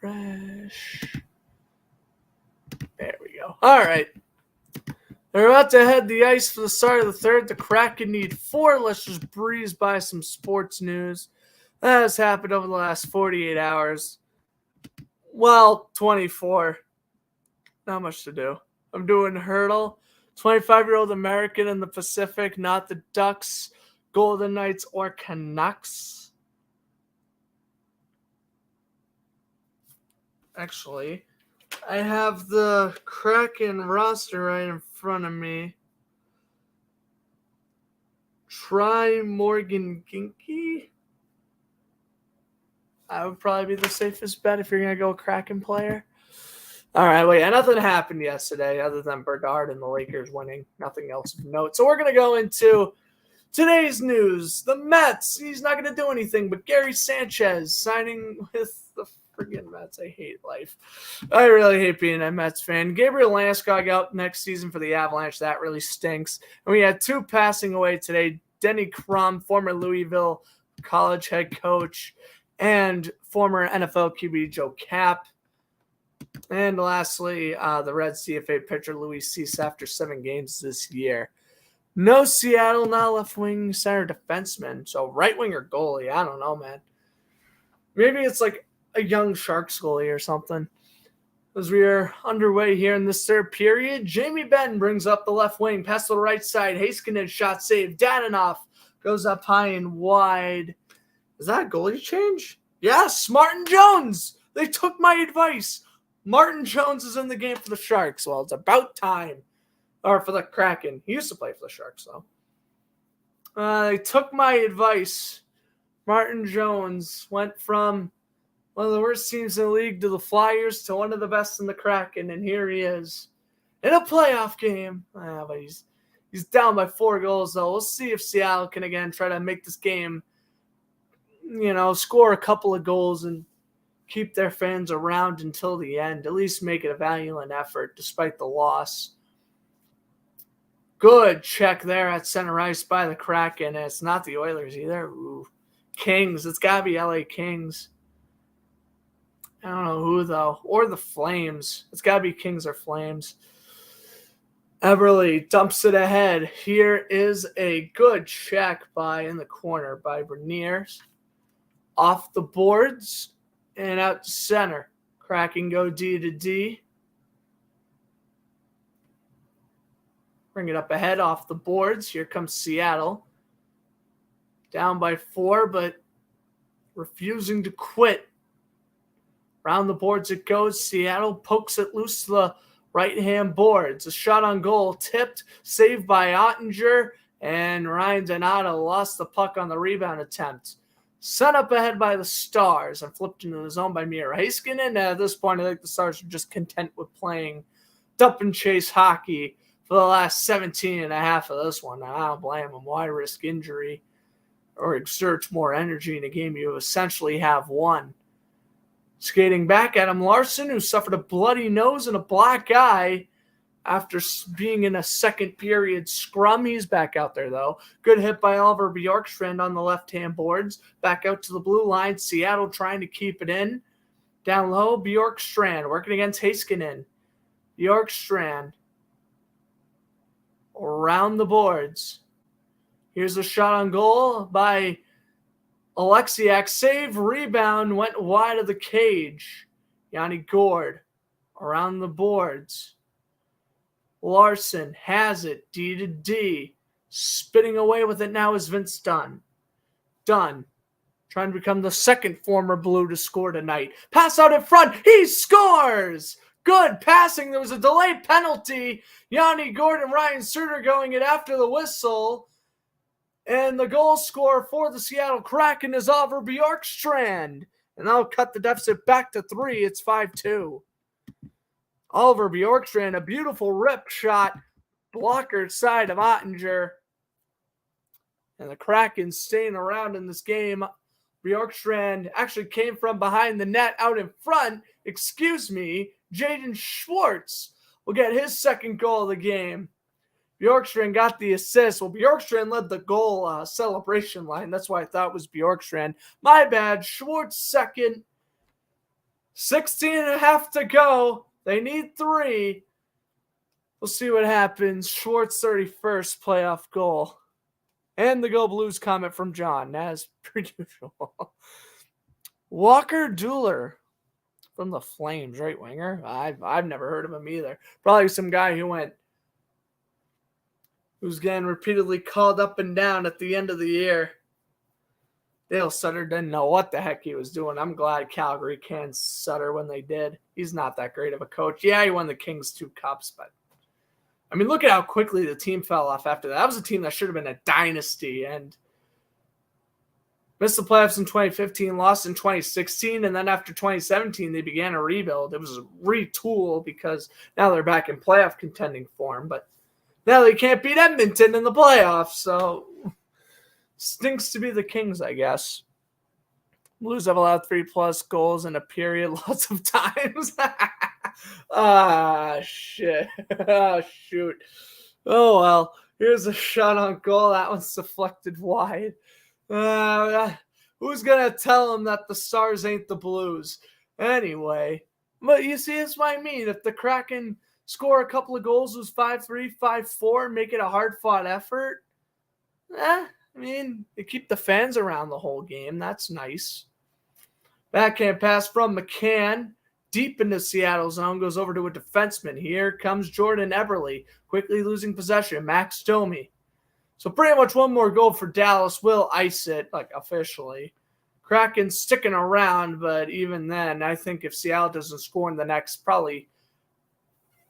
Refresh. There we go. All right. They're about to head the ice for the start of the third. The Kraken need 4. Let's just breeze by some sports news. That has happened over the last 48 hours. Well, 24. Not much to do. I'm doing hurdle. 25-year-old American in the Pacific, not the Ducks, Golden Knights, or Canucks. Actually, I have the Kraken roster right in front of me. Try Morgan Ginky. I would probably be the safest bet if you're going to go Kraken player. All right, wait, nothing happened yesterday other than Bernard and the Lakers winning. Nothing else of note. So we're going to go into today's news. The Mets, he's not going to do anything, but Gary Sanchez signing with the friggin' Mets. I hate life. I really hate being a Mets fan. Gabriel Landeskog out next season for the Avalanche. That really stinks. And we had 2 passing away today. Denny Crum, former Louisville College head coach, and former NFL QB Joe Kapp. And lastly, the Reds CFA pitcher Luis Cease after 7 games this year. No Seattle, not left wing center defenseman. So right winger goalie. I don't know, man. Maybe it's like a young Sharks goalie or something. As we are underway here in this third period, Jamie Benn brings up the left wing, pass to the right side. Heiskanen shot save. Dadanoff goes up high and wide. Is that a goalie change? Yes, Martin Jones. They took my advice. Martin Jones is in the game for the Sharks. Well, it's about time. Or for the Kraken. He used to play for the Sharks, though. They took my advice. Martin Jones went from one of the worst teams in the league to the Flyers to one of the best in the Kraken, and here he is in a playoff game. But he's down by 4 goals, though. We'll see if Seattle can again try to make this game, score a couple of goals and keep their fans around until the end. At least make it a valiant effort despite the loss. Good check there at center ice by the Kraken. And it's not the Oilers either. Ooh. Kings. It's got to be LA Kings. I don't know who, though. Or the Flames. It's got to be Kings or Flames. Everly dumps it ahead. Here is a good check in the corner by Berniers. Off the boards and out to center. Kraken go D to D. Bring it up ahead off the boards. Here comes Seattle. Down by 4, but refusing to quit. Round the boards it goes. Seattle pokes it loose to the right-hand boards. A shot on goal. Tipped. Saved by Ottinger. And Ryan Donato lost the puck on the rebound attempt. Sent up ahead by the Stars and flipped into the zone by Mira Heiskanen. At this point, I think the Stars are just content with playing dump and chase hockey for the last 17 and a half of this one. Now, I don't blame them. Why risk injury or exert more energy in a game you essentially have won? Skating back at him, Larson, who suffered a bloody nose and a black eye after being in a second period scrum. He's back out there, though. Good hit by Oliver Bjorkstrand on the left-hand boards. Back out to the blue line. Seattle trying to keep it in. Down low, Bjorkstrand working against Heiskanen. Bjorkstrand around the boards. Here's a shot on goal by Alexiak. Save, rebound, went wide of the cage. Yanni Gord around the boards. Larson has it, D to D. Spitting away with it now is Vince Dunn. Dunn trying to become the second former Blue to score tonight. Pass out in front. He scores! Good passing. There was a delayed penalty. Yanni Gord and Ryan Suter going it after the whistle. And the goal scorer for the Seattle Kraken is Oliver Bjorkstrand. And that'll cut the deficit back to 3. It's 5-2. Oliver Bjorkstrand, a beautiful rip shot, blocker side of Ottinger. And the Kraken staying around in this game. Bjorkstrand actually came from behind the net out in front. Excuse me, Jaden Schwartz will get his second goal of the game. Bjorkstrand got the assist. Well, Bjorkstrand led the goal celebration line. That's why I thought it was Bjorkstrand. My bad. Schwartz second. 16 and a half to go. They need 3. We'll see what happens. Schwartz 31st playoff goal. And the Go Blues comment from John, as per usual. Walker Dueller from the Flames, right winger. I've never heard of him either. Probably some guy who's getting repeatedly called up and down at the end of the year. Dale Sutter didn't know what the heck he was doing. I'm glad Calgary canned Sutter when they did. He's not that great of a coach. Yeah, he won the Kings 2 cups, but I mean, look at how quickly the team fell off after that. That was a team that should have been a dynasty and missed the playoffs in 2015, lost in 2016, and then after 2017, they began a rebuild. It was a retool because now they're back in playoff contending form, but now they can't beat Edmonton in the playoffs, so stinks to be the Kings, I guess. Blues have allowed 3+ goals in a period lots of times. Shit. Oh, shoot. Oh, well. Here's a shot on goal. That one's deflected wide. Who's going to tell them that the Stars ain't the Blues? Anyway. But you see, that's what I mean. If the Kraken score a couple of goals, it was 5-3, 5-4, make it a hard-fought effort, I mean, they keep the fans around the whole game. That's nice. Backhand pass from McCann. Deep into Seattle zone. Goes over to a defenseman. Here comes Jordan Eberle. Quickly losing possession. Max Domi. So pretty much one more goal for Dallas. Will ice it, like, officially. Kraken sticking around, but even then, I think if Seattle doesn't score in the next probably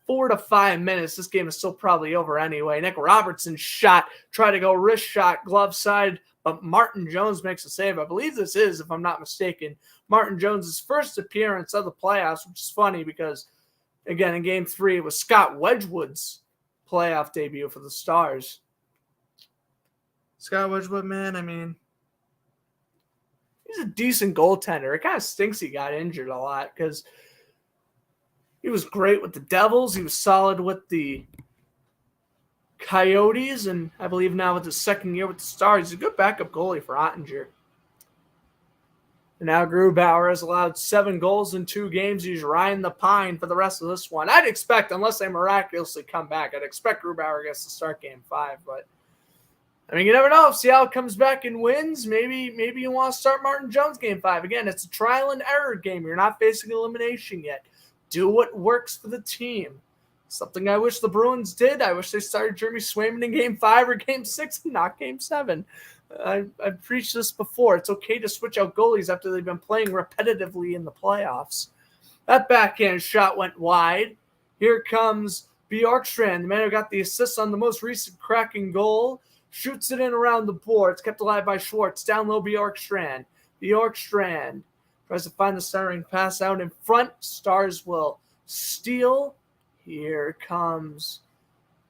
4 to 5 minutes, this game is still probably over anyway. Nick Robertson's shot, try to go wrist shot, glove side, but Martin Jones makes a save. I believe this is, if I'm not mistaken, Martin Jones' first appearance of the playoffs, which is funny because, again, in Game 3, it was Scott Wedgwood's playoff debut for the Stars. Scott Wedgwood, man, I mean, he's a decent goaltender. It kind of stinks he got injured a lot because he was great with the Devils. He was solid with the Coyotes, and I believe now with his second year with the Stars, he's a good backup goalie for Ottinger. And now Grubauer has allowed 7 goals in 2 games. He's riding the pine for the rest of this one. I'd expect, unless they miraculously come back, I'd expect Grubauer gets to start Game 5. But, I mean, you never know. If Seattle comes back and wins, maybe you want to start Martin Jones Game 5. Again, it's a trial and error game. You're not facing elimination yet. Do what works for the team. Something I wish the Bruins did. I wish they started Jeremy Swayman in Game 5 or Game 6 and not Game 7. I've preached this before. It's okay to switch out goalies after they've been playing repetitively in the playoffs. That backhand shot went wide. Here comes Bjorkstrand, the man who got the assist on the most recent Kraken goal. Shoots it in around the boards. Kept alive by Schwartz. Down low, Bjorkstrand. Bjorkstrand tries to find the centering pass out in front. Stars will steal. Here comes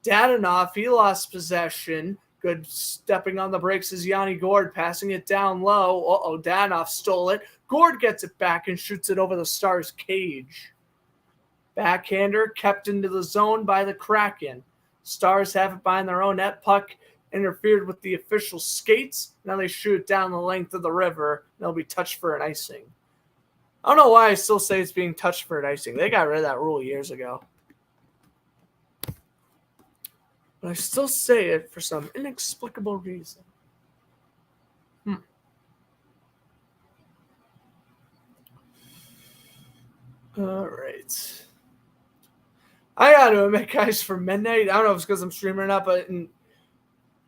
Dadonov. He lost possession. Good stepping on the brakes is Yanni Gord, passing it down low. Dadonov stole it. Gord gets it back and shoots it over the Stars' cage. Backhander kept into the zone by the Kraken. Stars have it behind their own net. Puck interfered with the official skates. Now they shoot it down the length of the river. They'll be touched for an icing. I don't know why I still say it's being touched for an icing. They got rid of that rule years ago. But I still say it for some inexplicable reason. All right. I got to admit, guys, for midnight, I don't know if it's because I'm streaming or not, but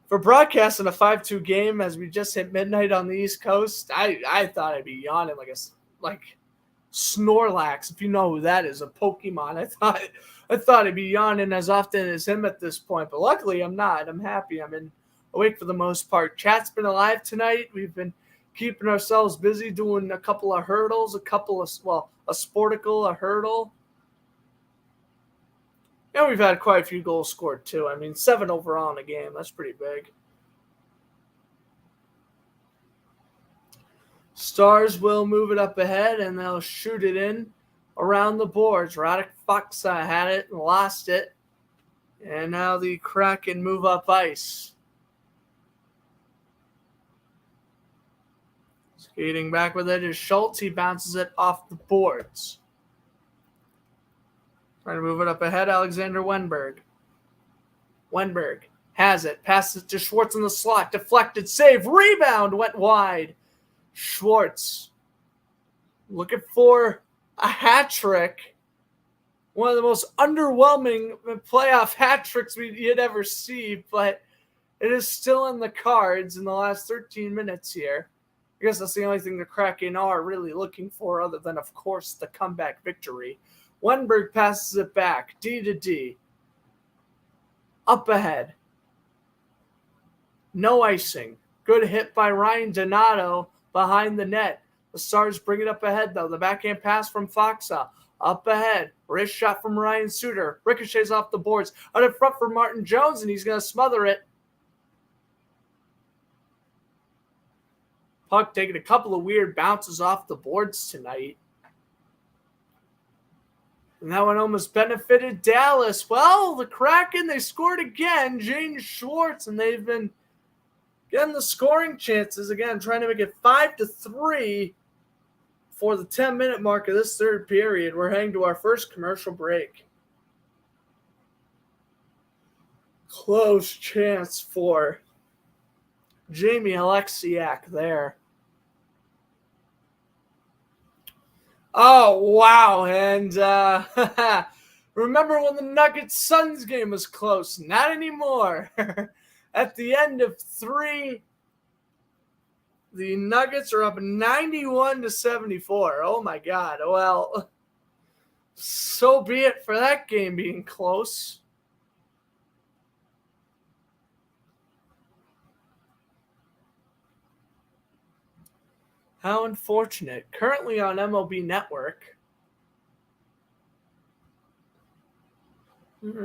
for broadcasting a 5-2 game as we just hit midnight on the East Coast, I thought I'd be yawning like Snorlax, if you know who that is, a Pokemon. I thought I'd be yawning as often as him at this point, but luckily I'm not. I'm happy. I'm awake for the most part. Chat's been alive tonight. We've been keeping ourselves busy doing a couple of hurdles, a sporticle, a hurdle. And we've had quite a few goals scored too. 7 overall in a game. That's pretty big. Stars will move it up ahead, and they'll shoot it in around the boards. Radek Faksa had it and lost it. And now the Kraken move up ice. Skating back with it is Schultz. He bounces it off the boards. Trying to move it up ahead, Alexander Wenberg. Wenberg has it. Passes it to Schwartz in the slot. Deflected save. Rebound went wide. Schwartz looking for a hat trick. One of the most underwhelming playoff hat tricks you'd ever see, but it is still in the cards in the last 13 minutes here. I guess that's the only thing the Kraken are really looking for, other than, of course, the comeback victory. Wenberg passes it back, D to D. Up ahead. No icing. Good hit by Ryan Donato behind the net. The Stars bring it up ahead, though. The backhand pass from Faksa. Up ahead. Wrist shot from Ryan Suter. Ricochets off the boards. Out in front for Martin Jones, and he's going to smother it. Puck taking a couple of weird bounces off the boards tonight. And that one almost benefited Dallas. Well, the Kraken, they scored again. James Schwartz, and they've been getting the scoring chances again, trying to make it 5-3 for the 10-minute mark of this third period. We're heading to our first commercial break. Close chance for Jamie Alexiak there. Oh, wow. And remember when the Nuggets-Suns game was close? Not anymore. At the end of 3, the Nuggets are up 91-74. Oh, my God. Well, so be it for that game being close. How unfortunate. Currently on MLB Network.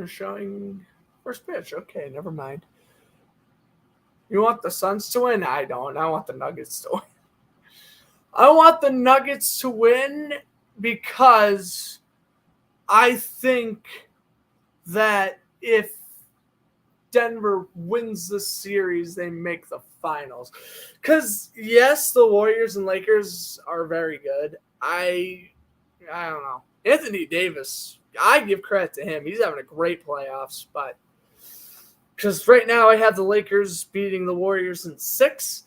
Showing first pitch. Okay, never mind. You want the Suns to win? I don't. I want the Nuggets to win. I want the Nuggets to win because I think that if Denver wins the series, they make the finals. Because, yes, the Warriors and Lakers are very good. I don't know. Anthony Davis, I give credit to him. He's having a great playoffs. But because right now I have the Lakers beating the Warriors in 6,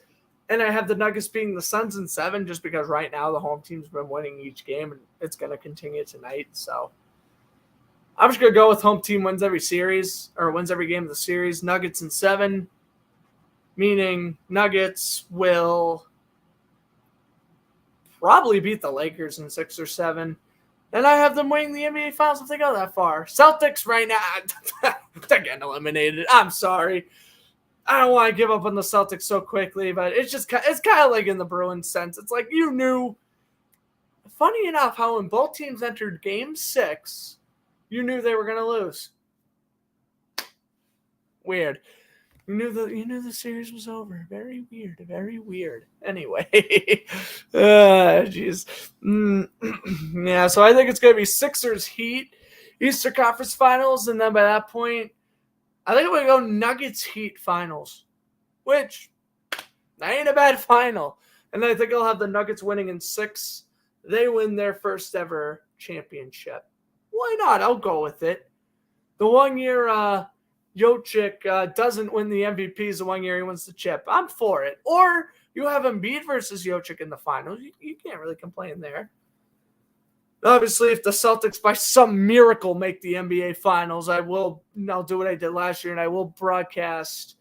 and I have the Nuggets beating the Suns in 7, just because right now the home team's been winning each game, and it's going to continue tonight. So I'm just going to go with home team wins every series, or wins every game of the series. Nuggets in 7, meaning Nuggets will probably beat the Lakers in 6 or 7. And I have them winning the NBA Finals if they go that far. Celtics right now, they're getting eliminated. I'm sorry. I don't want to give up on the Celtics so quickly, but it's kind of like in the Bruins sense. It's like you knew. Funny enough, how when both teams entered Game 6, you knew they were going to lose. Weird. You knew the series was over. Very weird. Very weird. Anyway, jeez. Yeah, so I think it's going to be Sixers Heat, Eastern Conference Finals, and then by that point, I think we're going to go Nuggets Heat Finals, which that ain't a bad final. And then I think I'll have the Nuggets winning in 6. They win their first ever championship. Why not? I'll go with it. The 1 year Jokic doesn't win the MVPs, the 1 year he wins the chip. I'm for it. Or you have Embiid versus Jokic in the finals. You can't really complain there. Obviously, if the Celtics by some miracle make the NBA finals, I'll do what I did last year, and I will broadcast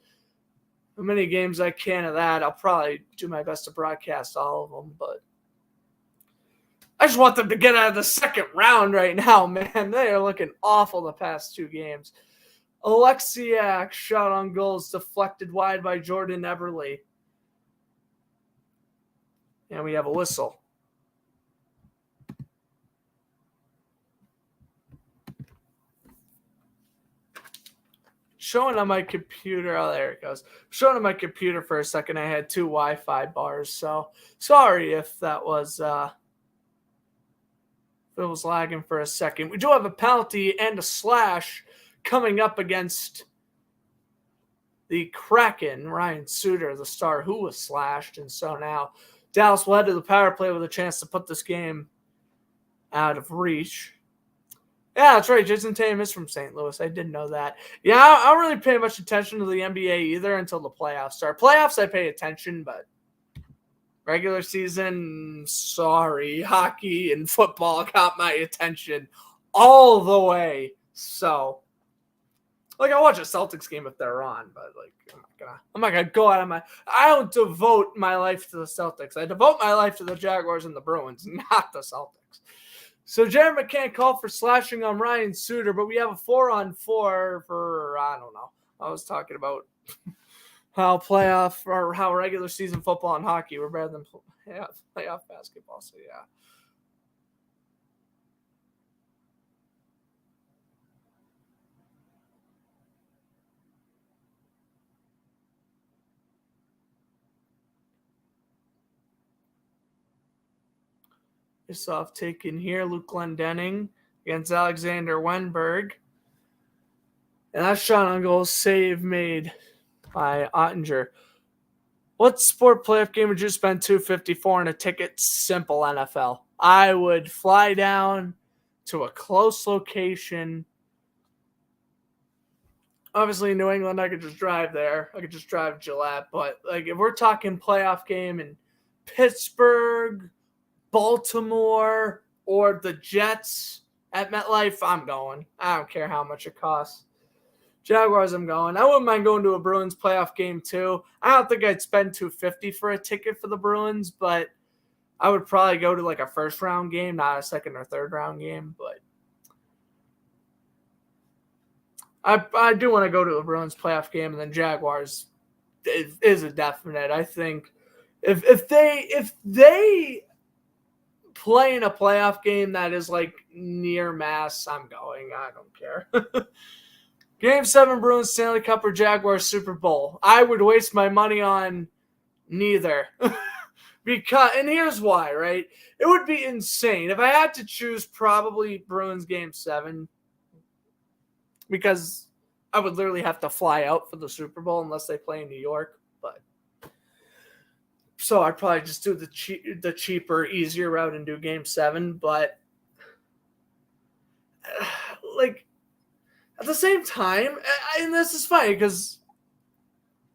how many games I can of that. I'll probably do my best to broadcast all of them, but I just want them to get out of the second round right now, man. They are looking awful the past 2 games. Alexiak shot on goals deflected wide by Jordan Eberle. And we have a whistle. Showing on my computer. Oh, there it goes. Showing on my computer for a second. I had 2 Wi-Fi bars, so sorry if that was it was lagging for a second. We do have a penalty and a slash coming up against the Kraken. Ryan Suter, the star who was slashed, and so now Dallas will head to the power play with a chance to put this game out of reach. Yeah, that's right. Jason Tatum is from St. Louis. I didn't know that. Yeah, I don't really pay much attention to the NBA either until the playoffs start. Playoffs, I pay attention, but regular season, sorry. Hockey and football got my attention all the way. So, like, I watch a Celtics game if they're on, but like, I'm not gonna go out of my. I don't devote my life to the Celtics. I devote my life to the Jaguars and the Bruins, not the Celtics. So Jared McCann called for slashing on Ryan Suter, but we have a 4-on-4 for, I don't know. I was talking about how playoff or how regular season football and hockey were better than playoff basketball. So, yeah. Off taken here, Luke Glendening against Alexander Wenberg. And that shot on goal save made by Ottinger. What sport playoff game would you spend $254 on a ticket? Simple, NFL. I would fly down to a close location. Obviously, in New England, I could just drive there. I could just drive Gillette. But like, if we're talking playoff game in Pittsburgh, Baltimore, or the Jets at MetLife, I'm going. I don't care how much it costs. Jaguars, I'm going. I wouldn't mind going to a Bruins playoff game too. I don't think I'd spend $250 for a ticket for the Bruins, but I would probably go to like a first round game, not a second or third round game. But I do want to go to a Bruins playoff game, and then Jaguars is a definite. I think if they play in a playoff game that is like near mass, I'm going. I don't care. Game 7, Bruins Stanley Cup or Jaguars Super Bowl. I would waste my money on neither. And here's why, right? It would be insane. If I had to choose, probably Bruins Game 7, because I would literally have to fly out for the Super Bowl unless they play in New York. But so I'd probably just do the cheaper, easier route and do Game 7. But like, at the same time, and this is funny because,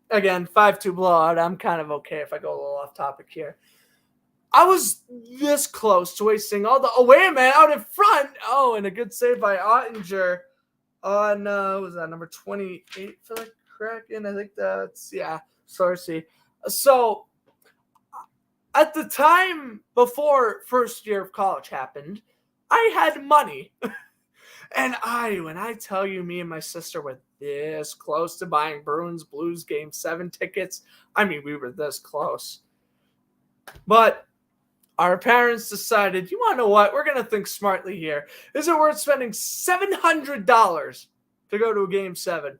again, 5-2 blowout, I'm kind of okay if I go a little off topic here. I was this close to wasting all the – oh, wait a minute, out in front. Oh, and a good save by Ottinger on, was that number 28 for the Kraken? I think that's, yeah, Sarcy. So, at the time before first year of college happened, I had money. And when I tell you, me and my sister were this close to buying Bruins Blues Game 7 tickets. I mean, we were this close. But our parents decided, you want to know what? We're going to think smartly here. Is it worth spending $700 to go to a Game 7?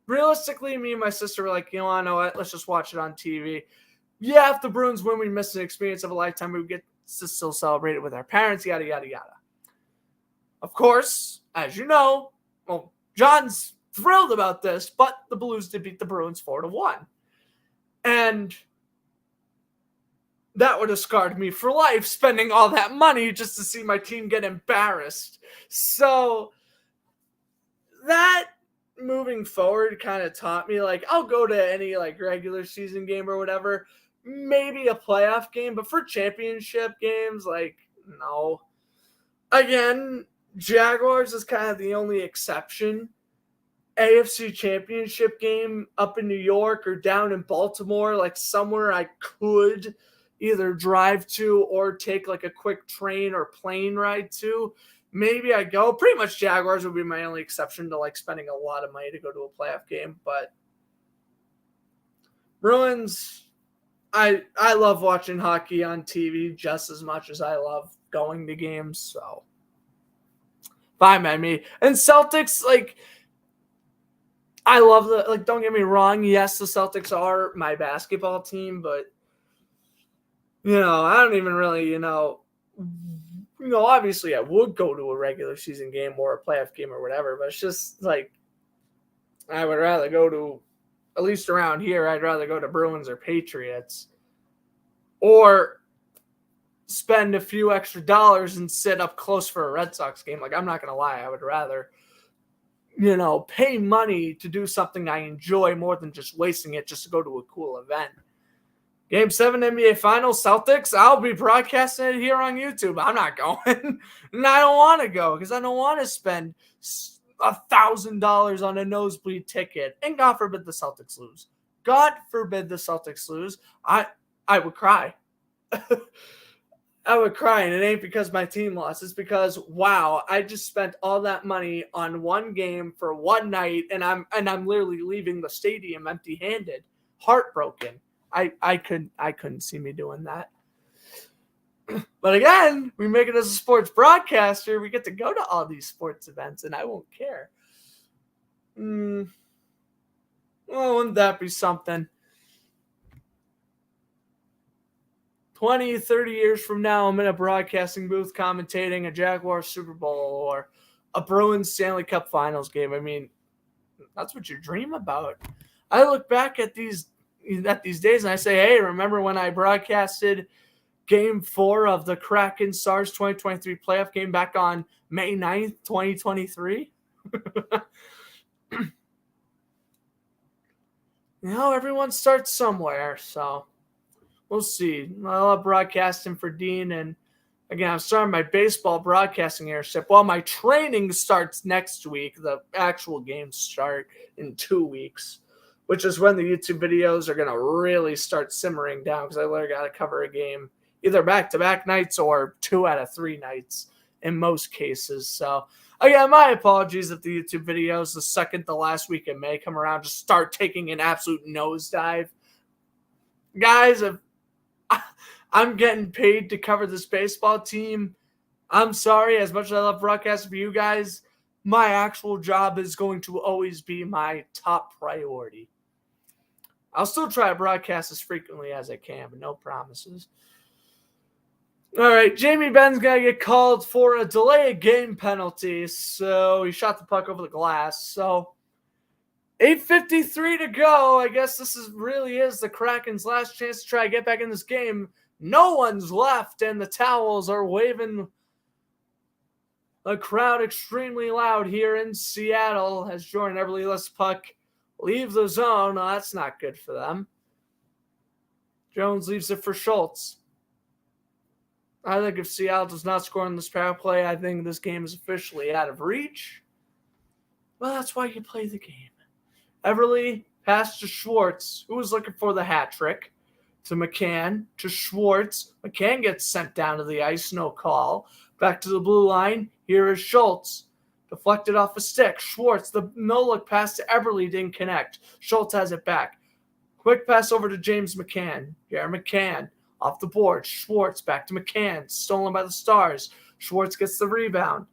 Realistically, me and my sister were like, you want to know what? Let's just watch it on TV. Yeah, if the Bruins win, we miss an experience of a lifetime. We get to still celebrate it with our parents, yada, yada, yada. Of course, as you know, well, John's thrilled about this, but the Blues did beat the Bruins 4-1. And that would have scarred me for life, spending all that money just to see my team get embarrassed. So that moving forward kind of taught me, like, I'll go to any like regular season game or whatever, maybe a playoff game, but for championship games, like, no. Again, Jaguars is kind of the only exception. AFC championship game up in New York or down in Baltimore, like somewhere I could either drive to or take like a quick train or plane ride to, maybe I go. Pretty much Jaguars would be my only exception to like spending a lot of money to go to a playoff game. But Bruins, I love watching hockey on TV just as much as I love going to games. So fine by me. And Celtics, like, I love the, like, don't get me wrong. Yes, the Celtics are my basketball team, but I don't even really, obviously I would go to a regular season game or a playoff game or whatever, but it's just like, I would rather go to, at least around here, I'd rather go to Bruins or Patriots or spend a few extra dollars and sit up close for a Red Sox game. Like, I'm not going to lie. I would rather, pay money to do something I enjoy more than just wasting it just to go to a cool event. Game 7 NBA Finals, Celtics, I'll be broadcasting it here on YouTube. I'm not going. And I don't want to go because I don't want to spend $1,000 on a nosebleed ticket. And God forbid the Celtics lose. God forbid the Celtics lose. I would cry. I would cry, and it ain't because my team lost. It's because, wow, I just spent all that money on one game for one night, and I'm literally leaving the stadium empty-handed, heartbroken. I couldn't see me doing that. But again, we make it as a sports broadcaster. We get to go to all these sports events, and I won't care. Well, wouldn't that be something? 20, 30 years from now, I'm in a broadcasting booth commentating a Jaguars Super Bowl or a Bruins Stanley Cup Finals game. I mean, that's what you dream about. I look back at these days and I say, hey, remember when I broadcasted Game 4 of the Kraken Stars 2023 playoff game back on May 9th, 2023? Everyone starts somewhere, so we'll see. I love broadcasting for Dean, and again, I'm starting my baseball broadcasting airship. Well, my training starts next week. The actual games start in 2 weeks, which is when the YouTube videos are going to really start simmering down because I literally got to cover a game either back-to-back nights or 2 out of 3 nights in most cases. So, again, my apologies if the YouTube videos the second to last week in May come around just start taking an absolute nosedive. Guys, if I'm getting paid to cover this baseball team, I'm sorry, as much as I love broadcasting for you guys, my actual job is going to always be my top priority. I'll still try to broadcast as frequently as I can, but no promises. All right, Jamie Benn's going to get called for a delay of game penalty, so he shot the puck over the glass. So 8:53 to go. I guess this really is the Kraken's last chance to try to get back in this game. No one's left, and the towels are waving the crowd extremely loud here in Seattle as Jordan Eberle lets the puck leave the zone. Oh, that's not good for them. Jones leaves it for Schultz. I think if Seattle does not score on this power play, I think this game is officially out of reach. Well, that's why you play the game. Eberle passed to Schwartz, who was looking for the hat trick. To McCann, to Schwartz. McCann gets sent down to the ice, no call. Back to the blue line. Here is Schultz. Deflected off a stick. Schwartz, the no-look pass to Eberle didn't connect. Schultz has it back. Quick pass over to James McCann. Here, McCann off the board. Schwartz back to McCann. Stolen by the Stars. Schwartz gets the rebound.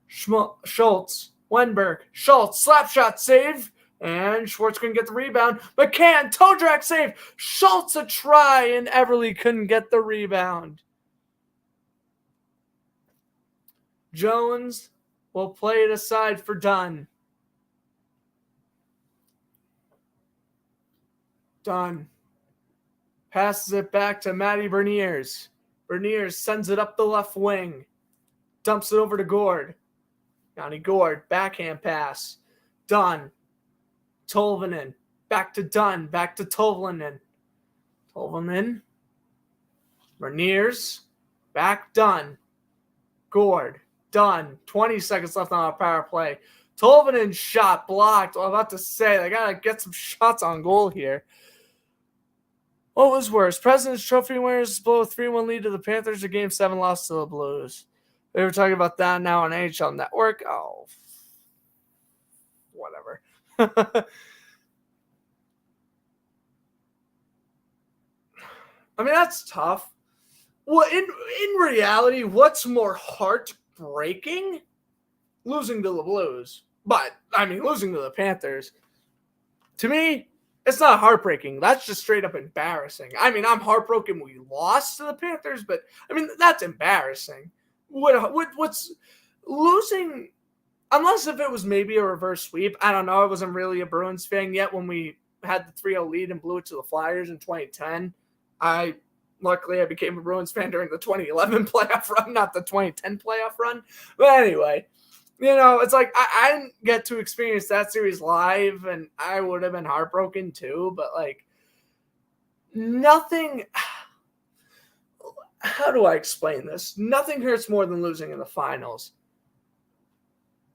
Schultz. Wenberg. Schultz. Slap shot save. And Schwartz couldn't get the rebound. McCann. Toe drag save. Schultz a try. And Eberle couldn't get the rebound. Jones will play it aside for Dunn. Dunn passes it back to Matty Berniers. Berniers sends it up the left wing. Dumps it over to Gord. Yanni Gord, backhand pass. Dunn. Tolvanen. Back to Dunn. Back to Tolvanen. Tolvanen. Berniers. Back Dunn. Gord. Dunn. 20 seconds left on our power play. Tolvanen shot blocked. I'm about to say, they got to get some shots on goal here. What was worse? President's Trophy winners blow a 3-1 lead to the Panthers or Game 7 loss to the Blues? They were talking about that now on NHL Network. Oh, whatever. I mean, that's tough. Well, in reality, what's more heartbreaking? Losing to the Blues. But, I mean, losing to the Panthers. To me, it's not heartbreaking. That's just straight up embarrassing. I mean, I'm heartbroken we lost to the Panthers, but, I mean, that's embarrassing. What's losing, unless if it was maybe a reverse sweep. I don't know. I wasn't really a Bruins fan yet when we had the 3-0 lead and blew it to the Flyers in 2010. Luckily, I became a Bruins fan during the 2011 playoff run, not the 2010 playoff run. But anyway, you know, it's like I didn't get to experience that series live, and I would have been heartbroken too. But, like, nothing – how do I explain this? Nothing hurts more than losing in the finals.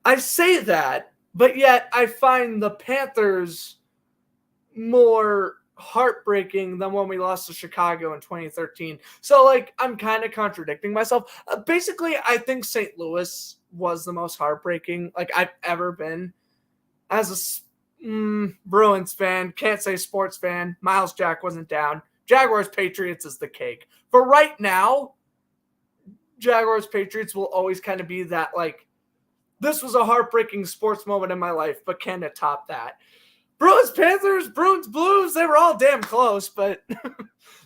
I say that, but yet I find the Panthers more heartbreaking than when we lost to Chicago in 2013. So, like, I'm kind of contradicting myself. Basically, I think St. Louis was the most heartbreaking, like, I've ever been as a Bruins fan. Can't say sports fan. Miles Jack wasn't down. Jaguars Patriots is the cake. For right now, Jaguars Patriots will always kind of be that, like, this was a heartbreaking sports moment in my life, but can it top that? Bruins Panthers, Bruins Blues, they were all damn close, but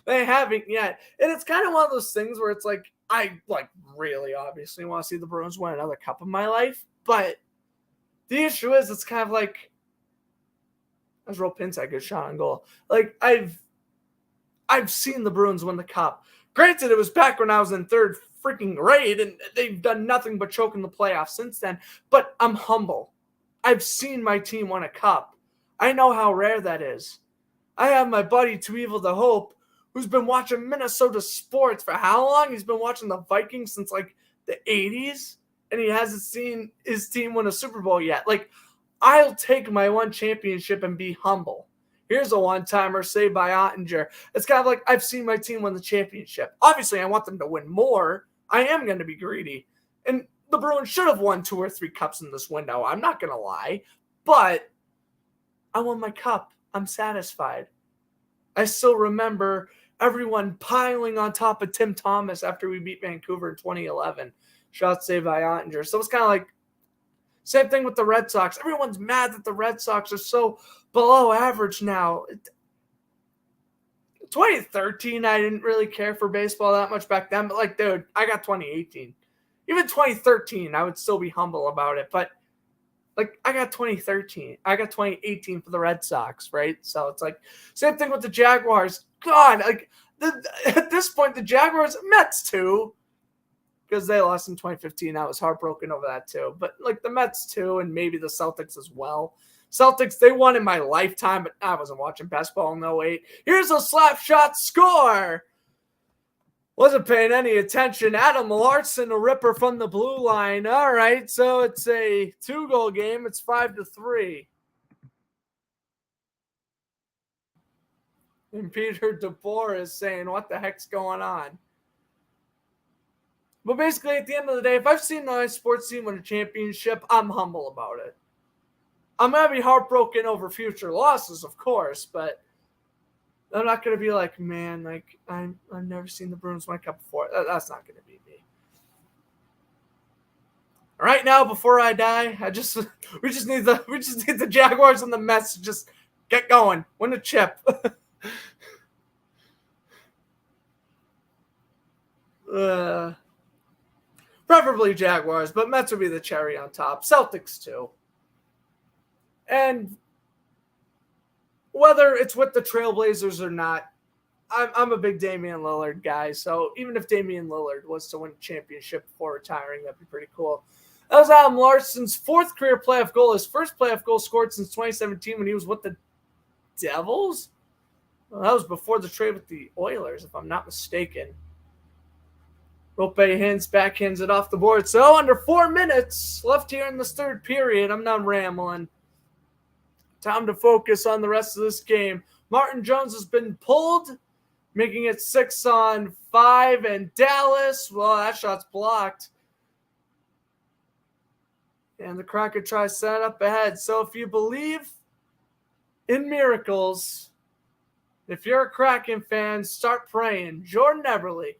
they haven't yet. And it's kind of one of those things where it's like, I like really obviously want to see the Bruins win another cup in my life, but the issue is it's kind of like, as Roll Pin said, good shot on goal. Like, I've seen the Bruins win the cup. Granted, it was back when I was in third freaking grade, and they've done nothing but choke in the playoffs since then. But I'm humble. I've seen my team win a cup. I know how rare that is. I have my buddy Too Evil to Hope, who's been watching Minnesota sports for how long? He's been watching the Vikings since, like, the 80s, and he hasn't seen his team win a Super Bowl yet. Like, I'll take my one championship and be humble. Here's a one-timer saved by Ottinger. It's kind of like I've seen my team win the championship. Obviously, I want them to win more. I am going to be greedy. And the Bruins should have won 2 or 3 cups in this window. I'm not going to lie. But I won my cup. I'm satisfied. I still remember everyone piling on top of Tim Thomas after we beat Vancouver in 2011. Shot saved by Ottinger. So it's kind of like same thing with the Red Sox. Everyone's mad that the Red Sox are so below average now. 2013, I didn't really care for baseball that much back then. But, like, dude, I got 2018. Even 2013, I would still be humble about it. But, like, I got 2013. I got 2018 for the Red Sox, right? So it's like, same thing with the Jaguars. God, like, at this point, the Jaguars, Mets too, because they lost in 2015. I was heartbroken over that too. But, like, the Mets too, and maybe the Celtics as well. Celtics, they won in my lifetime, but I wasn't watching basketball in 08. Here's a slap shot score. Wasn't paying any attention. Adam Larson, a ripper from the blue line. All right, so it's a 2-goal game. It's 5-3. And Peter DeBoer is saying, what the heck's going on? But basically, at the end of the day, if I've seen my sports team win a championship, I'm humble about it. I'm going to be heartbroken over future losses, of course, but I'm not going to be like, man, like I've never seen the Bruins win a cup before. That's not going to be me. Right now, before I die, we just need the Jaguars and the Mets to just get going, win a chip. Preferably Jaguars, but Mets would be the cherry on top. Celtics too. And whether it's with the Trailblazers or not, I'm a big Damian Lillard guy. So even if Damian Lillard was to win a championship before retiring, that'd be pretty cool. That was Adam Larson's fourth career playoff goal, his first playoff goal scored since 2017 when he was with the Devils. Well, that was before the trade with the Oilers, if I'm not mistaken. Rope Hintz backhands it off the board. So under 4 minutes left here in this third period. I'm not rambling. Time to focus on the rest of this game. Martin Jones has been pulled, making it 6-on-5. And Dallas, well, that shot's blocked. And the Kraken tries to set up ahead. So if you believe in miracles, if you're a Kraken fan, start praying. Jordan Eberle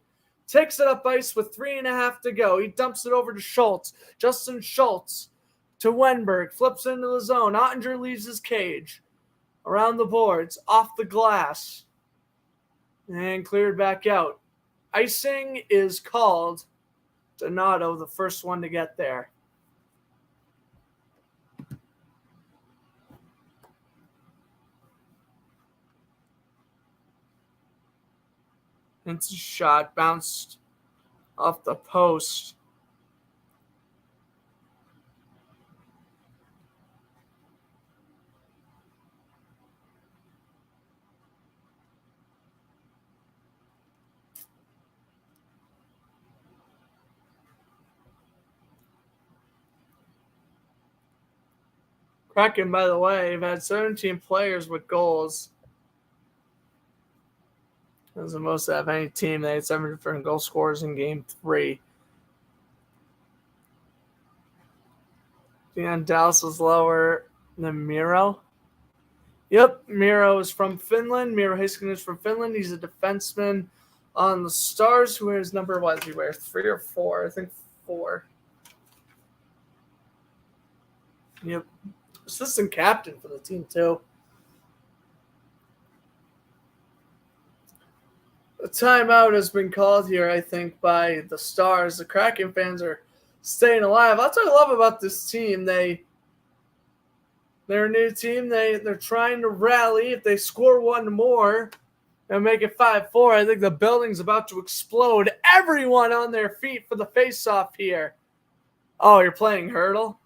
takes it up ice with 3.5 to go. He dumps it over to Schultz. Justin Schultz to Wenberg. Flips into the zone. Ottinger leaves his cage. Around the boards. Off the glass. And cleared back out. Icing is called. Donato, the first one to get there. It's a shot, bounced off the post. Kraken, by the way, have had 17 players with goals. That's the most out of any team. They had 7 different goal scorers in game 3. And Dallas was lower than Miro. Yep, Miro is from Finland. Miro Heiskanen is from Finland. He's a defenseman on the Stars. Who wears number, what does he wear? 3 or 4? I think 4. Yep. Assistant captain for the team, too. A timeout has been called here, I think, by the Stars. The Kraken fans are staying alive. That's what I love about this team. They're a new team. They're trying to rally. If they score one more and make it 5-4, I think the building's about to explode. Everyone on their feet for the face-off here. Oh, you're playing Hurdle?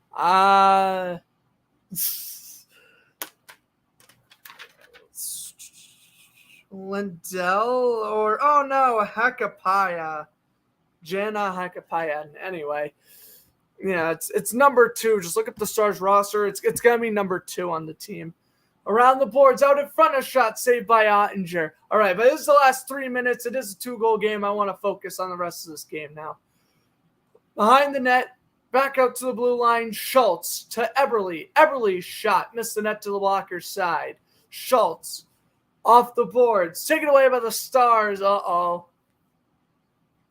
Lindell or Hakapaya. Jana Hakapaya. Anyway, yeah, it's number 2. Just look at the Stars roster. It's gonna be number 2 on the team. Around the boards, out in front, a shot saved by Ottinger. All right, but this is the last 3 minutes. It is a 2-goal game. I want to focus on the rest of this game now. Behind the net, back out to the blue line. Schultz to Eberle. Eberle's shot missed the net to the blocker's side. Schultz off the boards. Taken away by the Stars. Uh-oh.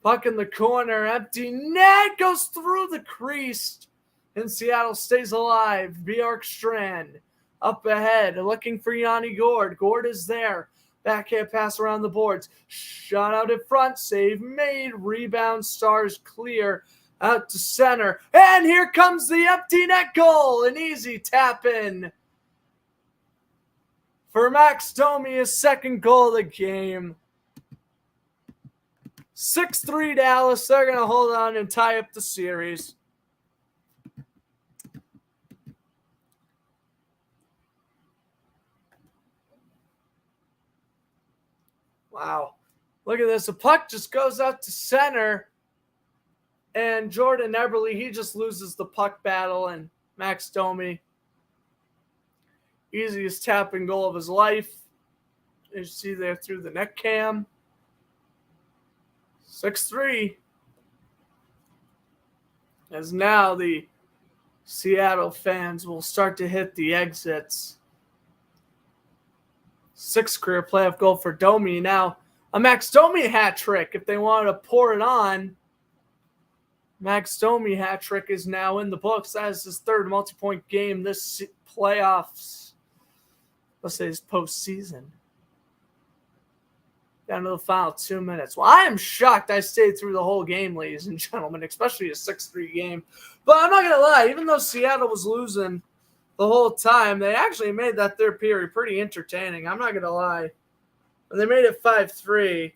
Puck in the corner. Empty net. Goes through the crease. And Seattle stays alive. Bjorkstrand up ahead. Looking for Yanni Gord. Gord is there. Backhand pass around the boards. Shot out in front. Save made. Rebound. Stars clear. Out to center. And here comes the empty net goal. An easy tap in for Max Domi, his second goal of the game. 6-3 Dallas. They're going to hold on and tie up the series. Wow. Look at this. The puck just goes out to center. And Jordan Eberle, he just loses the puck battle. And Max Domi, easiest tap and goal of his life. As you see there through the net cam. 6-3. as now the Seattle fans will start to hit the exits. 6th career playoff goal for Domi. Now, a Max Domi hat trick, if they wanted to pour it on. Max Domi hat trick is now in the books. That is his 3rd multi-point game this playoffs. Let's say his postseason. Down to the final 2 minutes. Well, I am shocked I stayed through the whole game, ladies and gentlemen, especially a 6-3 game. But I'm not going to lie, even though Seattle was losing the whole time, they actually made that 3rd period pretty entertaining. I'm not going to lie. When they made it 5-3,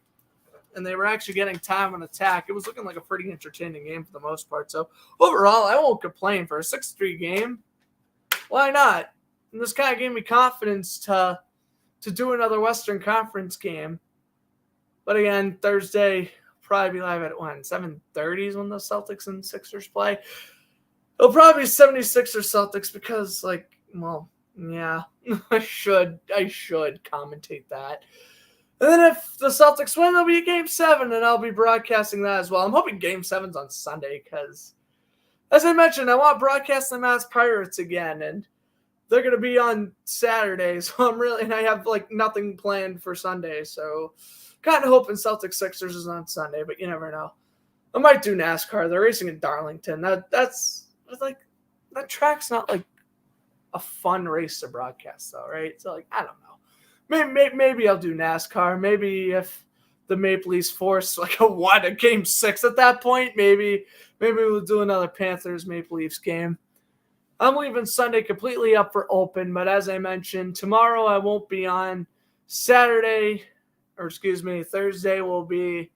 and they were actually getting time on attack, it was looking like a pretty entertaining game for the most part. So, overall, I won't complain for a 6-3 game. Why not? And this kind of gave me confidence to do another Western Conference game. But again, Thursday, probably be live at 7:30 is when the Celtics and Sixers play. It'll probably be 76ers Celtics because, yeah, I should commentate that. And then if the Celtics win, there'll be a Game 7, and I'll be broadcasting that as well. I'm hoping Game 7's on Sunday because, as I mentioned, I want to broadcast the Mavs Pirates again, and they're going to be on Saturday, so I have, nothing planned for Sunday, so kind of hoping Celtics Sixers is on Sunday, but you never know. I might do NASCAR. They're racing in Darlington. That track's not a fun race to broadcast though, right? So I don't know. Maybe I'll do NASCAR. Maybe if the Maple Leafs force a Game 6 at that point, maybe we'll do another Panthers Maple Leafs game. I'm leaving Sunday completely up for open, but as I mentioned, tomorrow I won't be on. Thursday will be,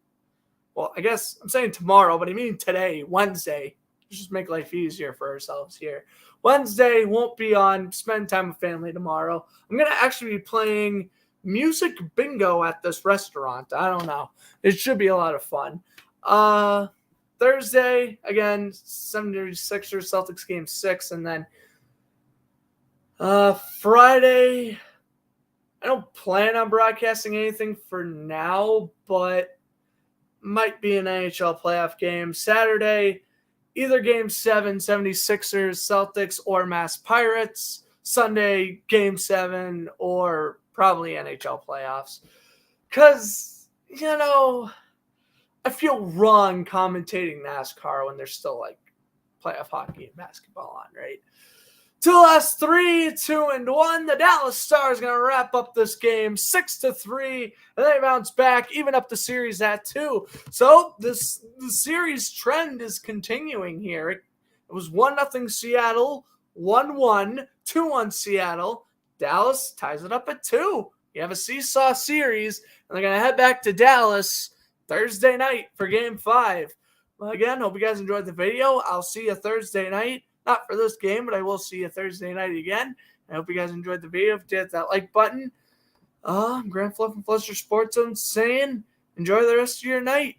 I guess I'm saying tomorrow, but I mean today, Wednesday. Let's just make life easier for ourselves here. Wednesday won't be on. Spend time with family tomorrow. I'm going to actually be playing music bingo at this restaurant. I don't know. It should be a lot of fun. Thursday, again, 76ers Celtics Game 6. And then Friday, I don't plan on broadcasting anything for now, but might be an NHL playoff game. Saturday, either Game 7, 76ers, Celtics, or Mass Pirates. Sunday, Game 7, or probably NHL playoffs. Because, I feel wrong commentating NASCAR when there's still, playoff hockey and basketball on, right? To the last 3, 2, and 1. The Dallas Stars going to wrap up this game 6-3, and they bounce back, even up the series at 2. So the series trend is continuing here. It was 1-0 Seattle, 1-1, 2-1 Seattle. Dallas ties it up at 2. You have a seesaw series, and they're going to head back to Dallas Thursday night for Game 5. Well, again, hope you guys enjoyed the video. I'll see you Thursday night. Not for this game, but I will see you Thursday night again. I hope you guys enjoyed the video. If you hit that like button, I'm Grant Fluff from Fletcher Sports Zone saying enjoy the rest of your night.